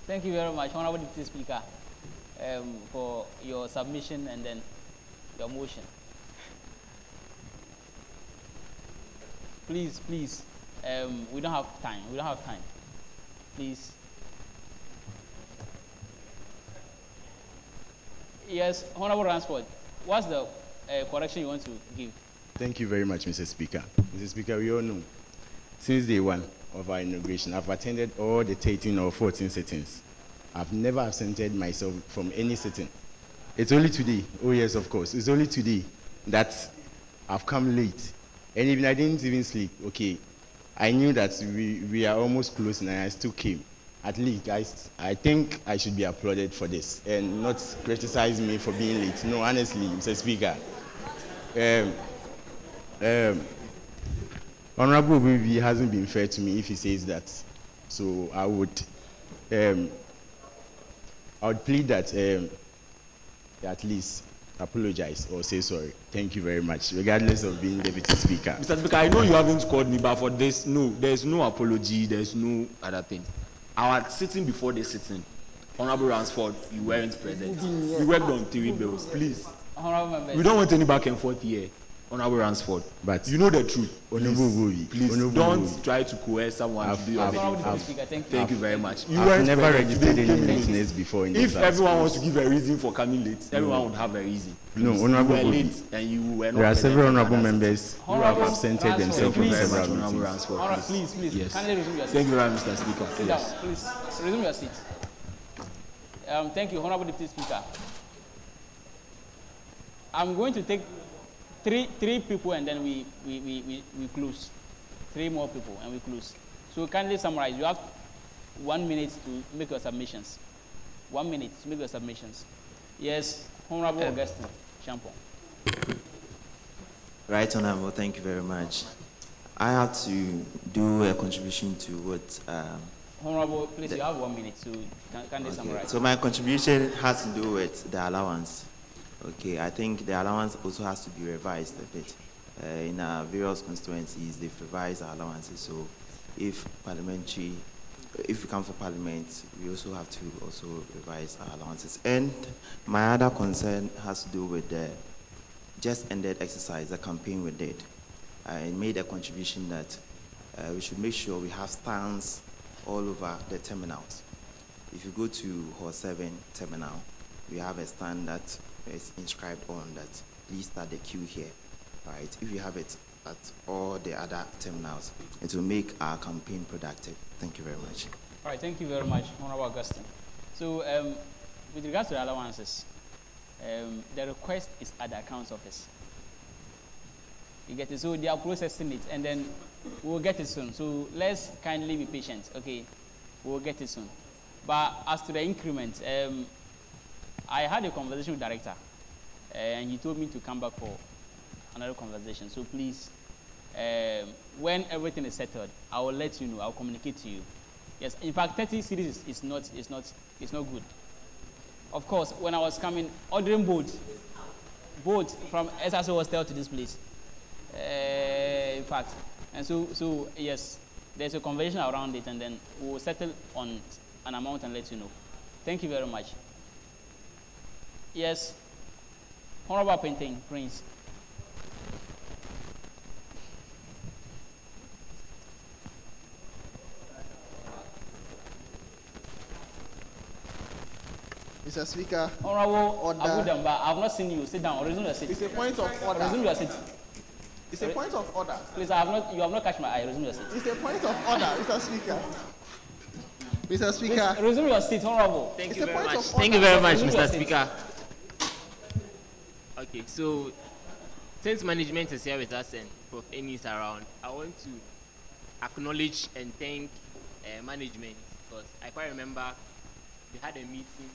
Thank you very much, Honorable Deputy Speaker, for your submission and then your motion. Please, we don't have time. Please. Yes, Honorable Ransford, what's the correction you want to give? Thank you very much, Mr. Speaker. Mr. Speaker, we all know, since day one of our inauguration, I've attended all the 13 or 14 sittings. I've never absented myself from any sitting. It's only today, oh yes, of course, it's only today that I've come late. And even I didn't even sleep, okay. I knew that we are almost close and I still came. At least, I think I should be applauded for this and not criticize me for being late. No, honestly, Mr. Speaker. Honorable Obibi hasn't been fair to me if he says that. So I would plead that at least apologize or say sorry. Thank you very much, regardless of being Deputy Speaker. Mr. Speaker, I know you haven't called me, but for this, no, there's no apology, there's no other thing. Our sitting before the sitting, Honorable Ransford, you weren't present. You worked on 3 bills, please. We don't want any back and forth here, Honorable Ransford. But you know the truth. Please don't try to coerce someone to do your thing. Thank you very much. I've never registered any lateness before in this. If everyone wants to give a reason for coming late, everyone would have a reason. No, Honorable you were late and you were not. There are several honorable members who have absented themselves from several meetings. Please, yes. Kindly resume your seat. Thank you very much, Mr. Speaker. Sit down, please. Resume your seat. Thank you, Honorable Deputy Speaker. I'm going to take three people and then we close. 3 more people and we close. So kindly summarize. You have 1 minute to make your submissions. 1 minute to make your submissions. Yes, Honorable Augustine Champon. Right, Honorable, thank you very much. I have to do a contribution to what... Honorable, please, you have 1 minute to kindly summarize. So my contribution has to do with the allowance. Okay, I think the allowance also has to be revised a bit. In our various constituencies, they've revised our allowances. So if we come for parliament, we also have to also revise our allowances. And my other concern has to do with the just ended exercise, the campaign we did. I made a contribution that we should make sure we have stands all over the terminals. If you go to Hall 7 terminal, we have a stand that is inscribed on that please start the queue here. Right? If you have it at all the other terminals, it will make our campaign productive. Thank you very much. All right, thank you very much, Honorable Augustine. So with regards to the allowances, the request is at the accounts office. You get it? So they are processing it, and then we'll get it soon. So let's kindly be patient, okay? We'll get it soon. But as to the increment, I had a conversation with the director, and he told me to come back for another conversation. So please, when everything is settled, I will let you know. I'll communicate to you. Yes, in fact, 30 series is not good. Of course, when I was coming, ordering boat from SSO Hostel to this place. In fact. And so yes, there's a conversation around it, and then we'll settle on an amount and let you know. Thank you very much. Yes, Honorable Painting, Prince. Mr. Speaker. Honorable Abu Damba, I have not seen you. Sit down. Resume your seat. It's a point of order. Resume your seat. It's a point of order. Please, you have not catch my eye. Resume your seat. It's a point of order, Mr. Speaker. Mr. Speaker. Please, resume your seat, Honorable. Thank you very much. Thank you very much, Mr. Speaker. Okay, so since management is here with us and Prof. Amy is around, I want to acknowledge and thank management, because I quite remember we had a meeting,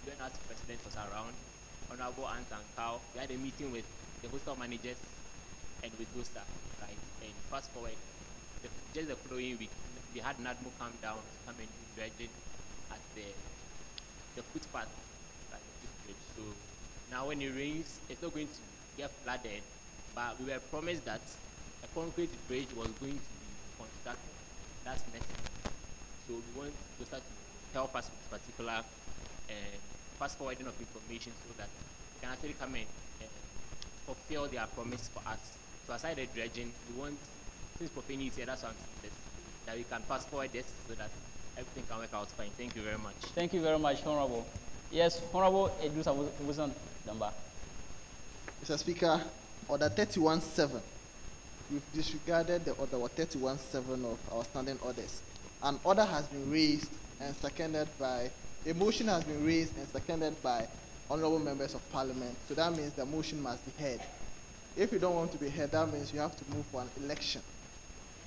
when our president was around, Honorable Ant and Cow. We had a meeting with the hostel managers and with DOSA, right? And fast forward, just the following week, they had NADMO come down to come and do dredging at the footpath at the footbridge. So now when it rains, it's not going to get flooded, but we were promised that a concrete bridge was going to be constructed. That's next month. So we want DOSA to help us with this particular fast forwarding of information so that they can actually come and fulfill their promise for us. So aside the dredging, we want, since Profeni is here, that's what I'm saying, that we can fast forward this so that everything can work out fine. Thank you very much. Thank you very much, Honorable. Yes, Honorable Edousa Wilson Damba. Mr. Speaker, Order 31-7. We've disregarded the Order 31-7 of our standing orders. An order has been raised and seconded by, a motion has been raised and seconded by honorable members of parliament. So that means the motion must be heard. If you don't want to be heard, that means you have to move for an election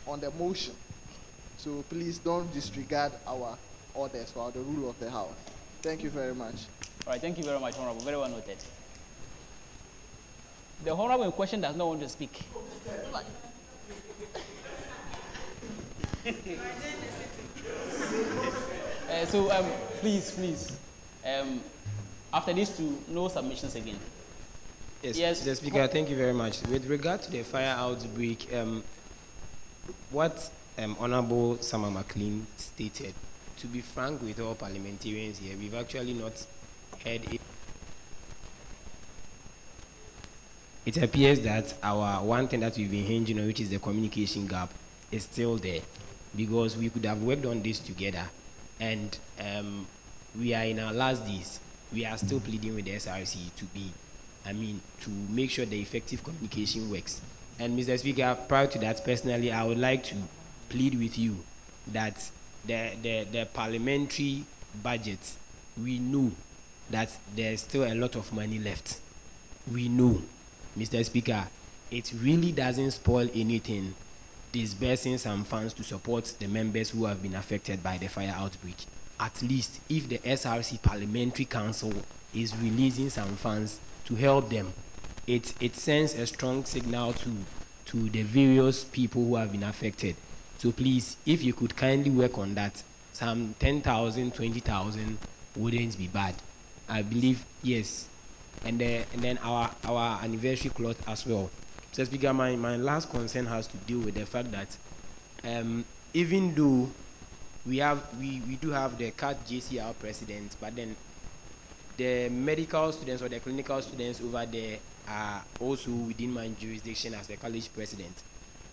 on the motion. So please don't disregard our orders or the rule of the House. Thank you very much. All right, thank you very much, Honorable. Very well noted. The Honorable in question does not want to speak. Please, after these two, no submissions again. Yes, Mr. Speaker, thank you very much. With regard to the fire outbreak, what Honorable Sama McLean stated, to be frank with all parliamentarians here, we've actually not heard it. It appears that our one thing that we've been hinging on, which is the communication gap, is still there, because we could have worked on this together, and we are in our last days. We are still pleading with the SRC to make sure the effective communication works. And Mr. Speaker, prior to that, personally, I would like to plead with you that the parliamentary budget, we know that there's still a lot of money left. We know, Mr. Speaker, it really doesn't spoil anything disbursing some funds to support the members who have been affected by the fire outbreak. At least if the SRC Parliamentary Council is releasing some funds to help them, it sends a strong signal to the various people who have been affected. So please, if you could kindly work on that, some 10,000, 20,000 wouldn't be bad. I believe, yes. And then our anniversary cloth as well. So Speaker, my last concern has to deal with the fact that even though we do have the CAT JCR president, but then the medical students or the clinical students over there are also within my jurisdiction as the college president.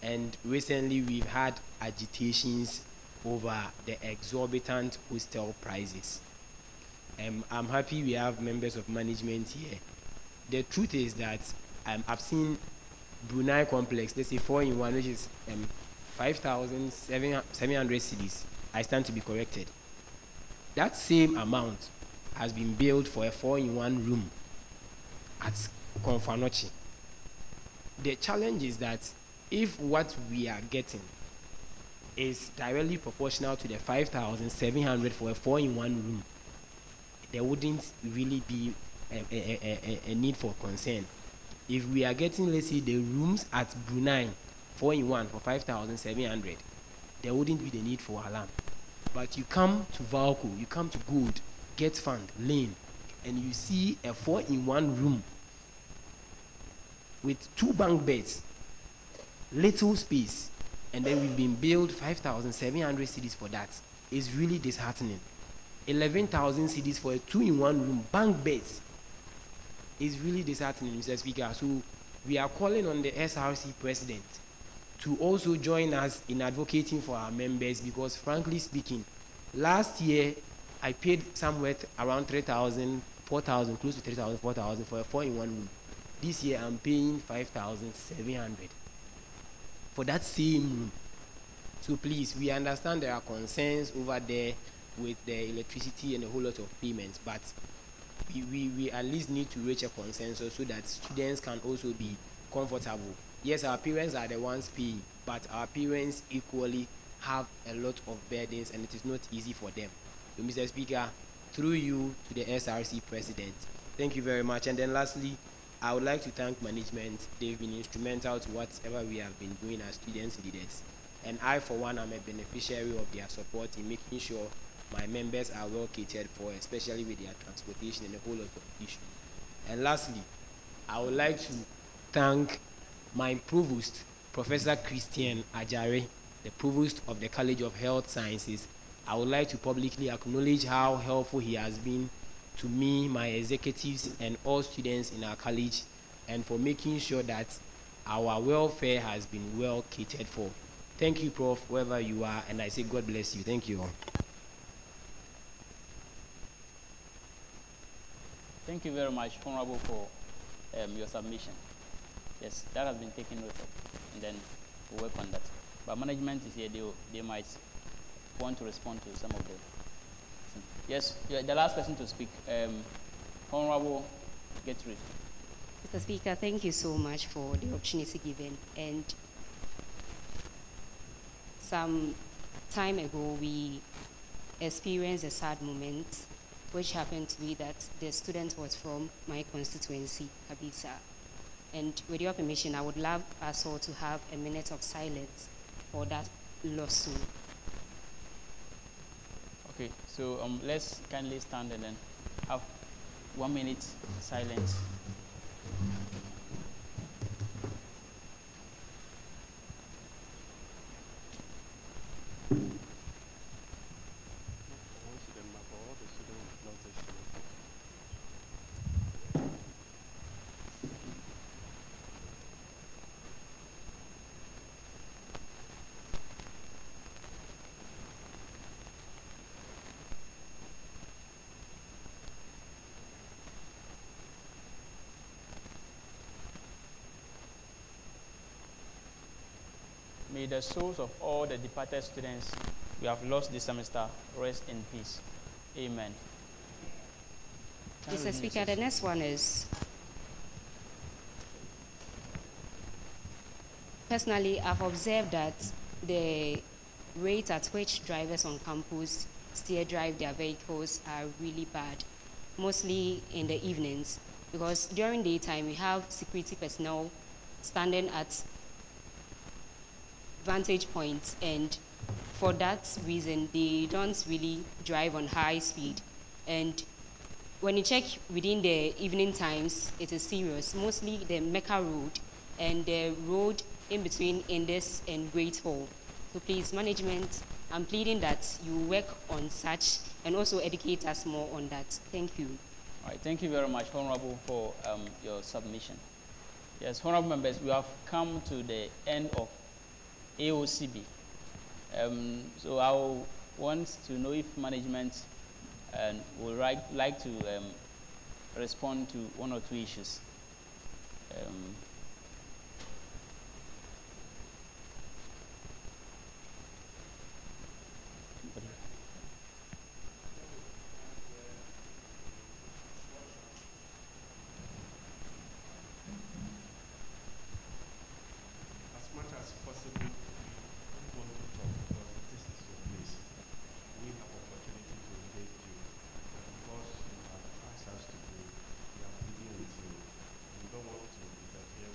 And recently we've had agitations over the exorbitant hostel prices. I'm happy we have members of management here. The truth is that I've seen Brunei complex, let's say 4-in-1, which is 5,700 cedis. I stand to be corrected. That same amount has been billed for a 4-in-1 room at Confanochi. The challenge is that if what we are getting is directly proportional to the 5,700 for a 4-in-1 room, there wouldn't really be a need for concern. If we are getting, let's say, the rooms at Brunei 4-in-1 for 5,700, there wouldn't be the need for alarm. But you come to Valco, you come to Gold, Get Fund, Lane, and you see a 4-in-1 room with 2 bunk beds little space, and then we've been billed 5,700 cedis for that. It's really disheartening. 11,000 cedis for a 2-in-1 room, bank beds. It's really disheartening, Mr. Speaker. So we are calling on the SRC president to also join us in advocating for our members, because frankly speaking, last year I paid somewhere around 3,000, 4,000, close to 3,000, 4,000 for a 4-in-1 room. This year I'm paying 5,700 for that same room. So please, we understand there are concerns over there with the electricity and a whole lot of payments, but we at least need to reach a consensus so that students can also be comfortable. Yes, our parents are the ones paying, but our parents equally have a lot of burdens, and it is not easy for them. So, Mr. Speaker, through you to the SRC president, thank you very much. And then lastly, I would like to thank management. They've been instrumental to whatever we have been doing as students leaders. And I, for one, am a beneficiary of their support in making sure my members are well catered for, especially with their transportation and a whole lot of issues. And lastly, I would like to thank my provost, Professor Christian Ajare, the provost of the College of Health Sciences. I would like to publicly acknowledge how helpful he has been to me, my executives, and all students in our college, and for making sure that our welfare has been well catered for. Thank you, Prof, wherever you are, and I say God bless you. Thank you all. Thank you very much, Honorable, for your submission. Yes, that has been taken note of, and then we'll work on that. But management is here, they might want to respond to some of them. Yes, the last person to speak, Honorable Gertrude. Mr. Speaker, thank you so much for the opportunity given. And some time ago, we experienced a sad moment, which happened to be that the student was from my constituency, Kabisa. And with your permission, I would love us all to have a minute of silence for that lawsuit. Okay, so let's kindly stand and then have 1 minute silence. May the souls of all the departed students we have lost this semester rest in peace. Amen. Mr. Speaker, the next one is, personally, I've observed that the rate at which drivers on campus steer drive their vehicles are really bad, mostly in the evenings, because during daytime we have security personnel standing at vantage points, and for that reason they don't really drive on high speed. And when you check within the evening times, it is serious, mostly the Mecca Road and the road in between Indus and Great Hall. So please, management, I'm pleading that you work on such and also educate us more on that. Thank you. All right, thank you very much, Honorable, for your submission. Yes, Honorable members, we have come to the end of AOCB. So I want to know if management would like to respond to one or two issues. As much as possible, we want to talk because this is your place. We have opportunity to engage you, but because you have asked us to do, we are pleading with you. We don't want to interfere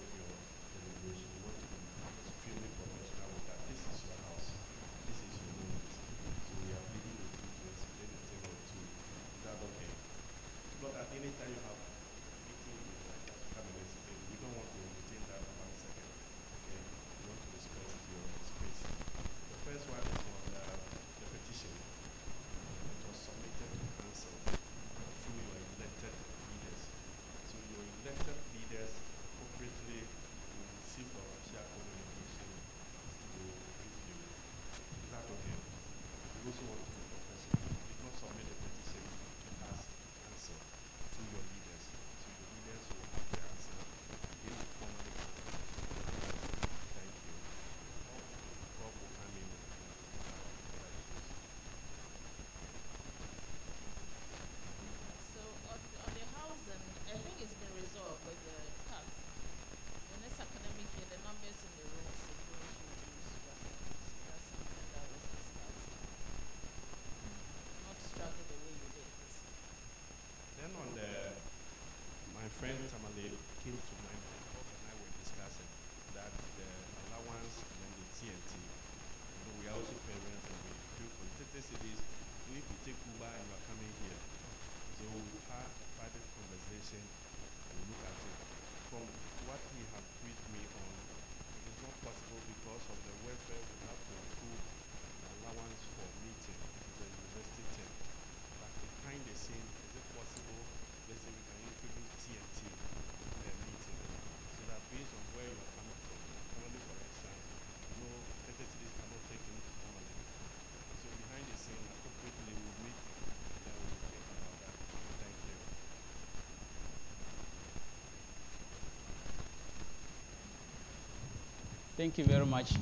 Thank you very much,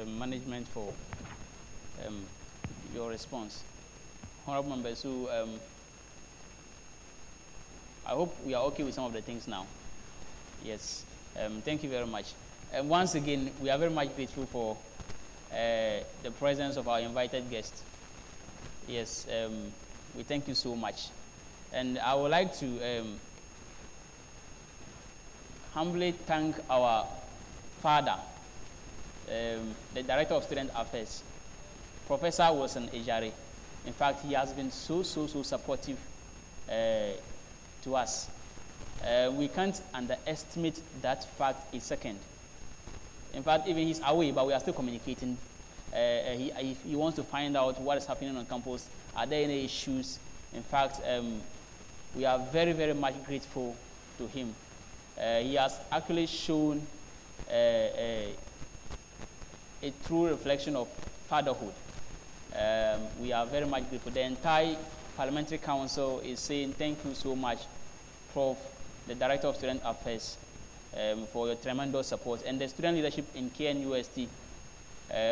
management, for your response. Honorable members, so I hope we are okay with some of the things now. Yes, thank you very much. And once again, we are very much grateful for the presence of our invited guest. Yes, we thank you so much. And I would like to humbly thank our father, the Director of Student Affairs, Professor Wilson Ejare. In fact, he has been so supportive to us. We can't underestimate that fact a second. In fact, even he's away, but we are still communicating. He wants to find out what is happening on campus. Are there any issues? In fact, we are very much grateful to him. He has actually shown a true reflection of fatherhood. We are very much grateful. The entire Parliamentary Council is saying thank you so much, Prof, the Director of Student Affairs, for your tremendous support. And the student leadership in KNUST,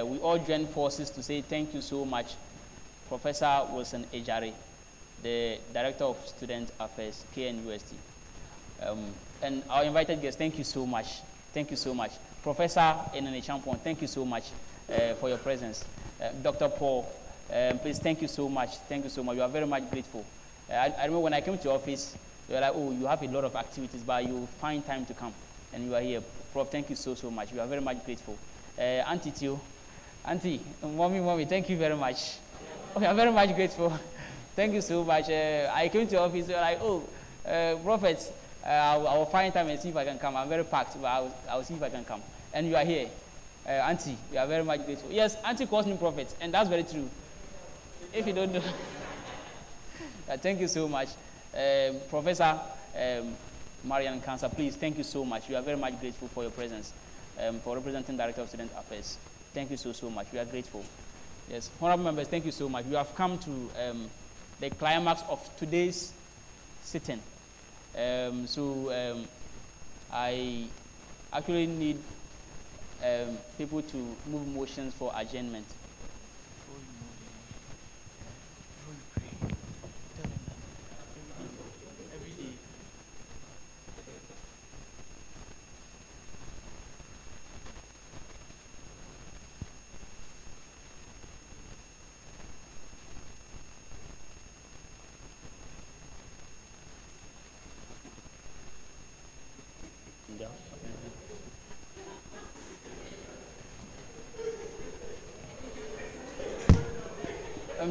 we all join forces to say thank you so much, Professor Wilson Ejare, the Director of Student Affairs, KNUST. And our invited guests, thank you so much. Thank you so much. Professor Enene Champon, thank you so much for your presence. Dr. Paul, please, thank you so much. Thank you so much. We are very much grateful. I remember when I came to your office, you were like, oh, you have a lot of activities, but you find time to come. And you are here. Prof, thank you so much. We are very much grateful. Auntie Tio, Auntie, mommy, thank you very much. We are very much grateful. Thank you so much. I came to your office, you were like, oh, Prophet, I will find time and see if I can come. I'm very packed, but I will see if I can come. And you are here. Auntie, we are very much grateful. Yes, Auntie calls me Prophet, and that's very true. If you don't know. Thank you so much. Professor Marian Cancer, please, thank you so much. We are very much grateful for your presence, for representing Director of Student Affairs. Thank you so much. We are grateful. Yes, honorable members, thank you so much. We have come to the climax of today's sitting. I actually need people to move motions for adjournment.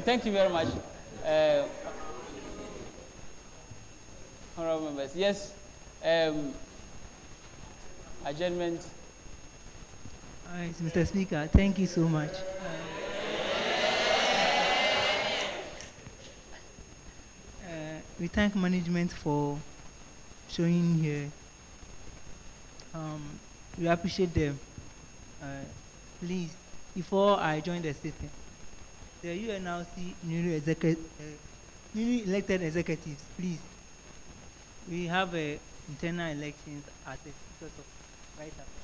Thank you very much, honorable members. Yes, adjournment. Mr. Speaker, thank you so much. We thank management for showing here. We appreciate them. Please, before I join the sitting, the UNLC newly elected executives, please. We have internal elections at the because of right after.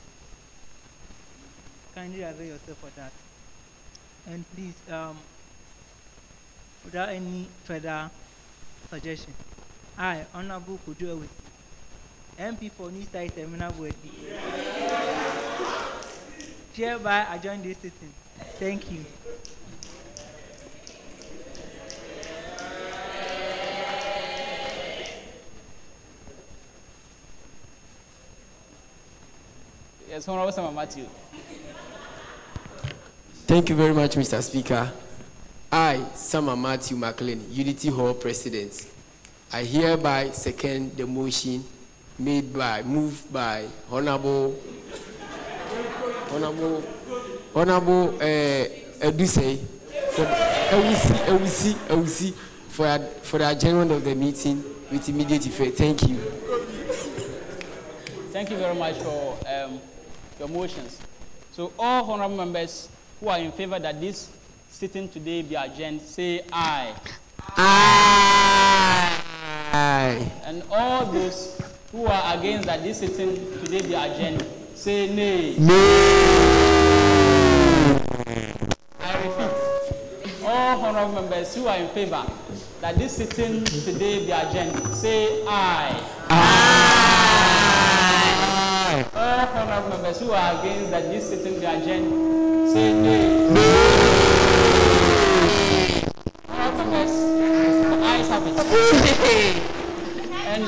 Kindly avail yourself for that. And please, without any further suggestion, I, Honorable Kudu with MP for New Site Terminal Board, hereby adjourn this sitting. Thank you. Yes, Honorable Sama Matthew. Thank you very much, Mr. Speaker. I, Sama Matthew McLean, Unity Hall President, I hereby second the motion moved by Honorable Eduse for the adjournment of the meeting with immediate effect. Thank you. Thank you very much for your motions. So all honorable members who are in favor that this sitting today be adjourned, say aye. Aye. And all those who are against that this sitting today be adjourned, say nay. I repeat, all honorable members who are in favor that this sitting today be adjourned, say aye. Aye. All honorable members who are against that this sitting be adjourned, say nay. Honorable members, the ayes have it. And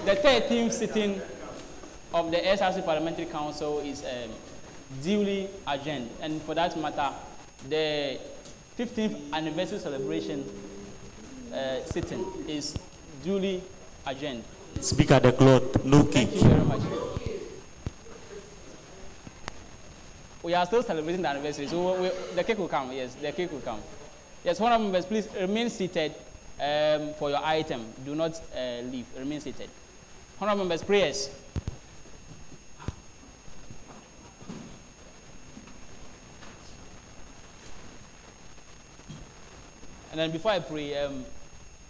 the 13th sitting of the SRC Parliamentary Council is duly adjourned. And for that matter, the 15th anniversary celebration sitting is duly adjourned. Speaker, the cloth, no cake. Thank you very much. We are still celebrating the anniversary, so the cake will come. Yes, the cake will come. Yes, honorable members, please remain seated for your item. Do not leave. Remain seated. Honorable members, prayers. And then before I pray,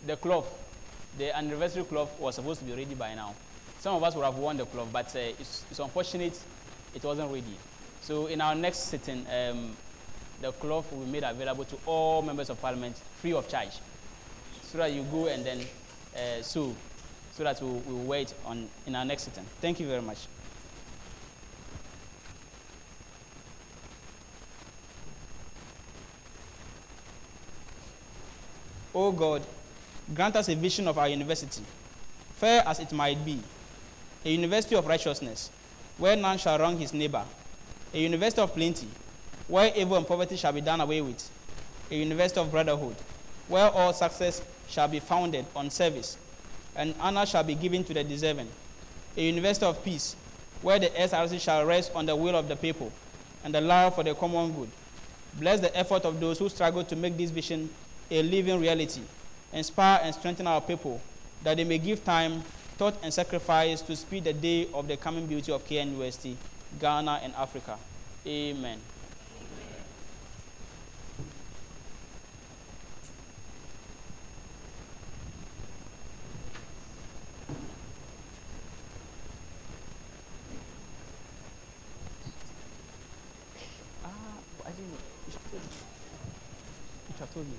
the cloth, the anniversary cloth was supposed to be ready by now. Some of us would have worn the cloth, but it's unfortunate it wasn't ready. So in our next sitting, the cloth will be made available to all members of parliament free of charge, so that you go and then sew, so that we'll wear it in our next sitting. Thank you very much. O God, grant us a vision of our university, fair as it might be, a university of righteousness, where none shall wrong his neighbor, a university of plenty, where evil and poverty shall be done away with, a university of brotherhood, where all success shall be founded on service, and honor shall be given to the deserving, a university of peace, where the SRC shall rest on the will of the people and the love for the common good. Bless the effort of those who struggle to make this vision a living reality. Inspire and strengthen our people, that they may give time, thought, and sacrifice to speed the day of the coming beauty of KNUST, Ghana, and Africa. Amen. I didn't know. You should have told me.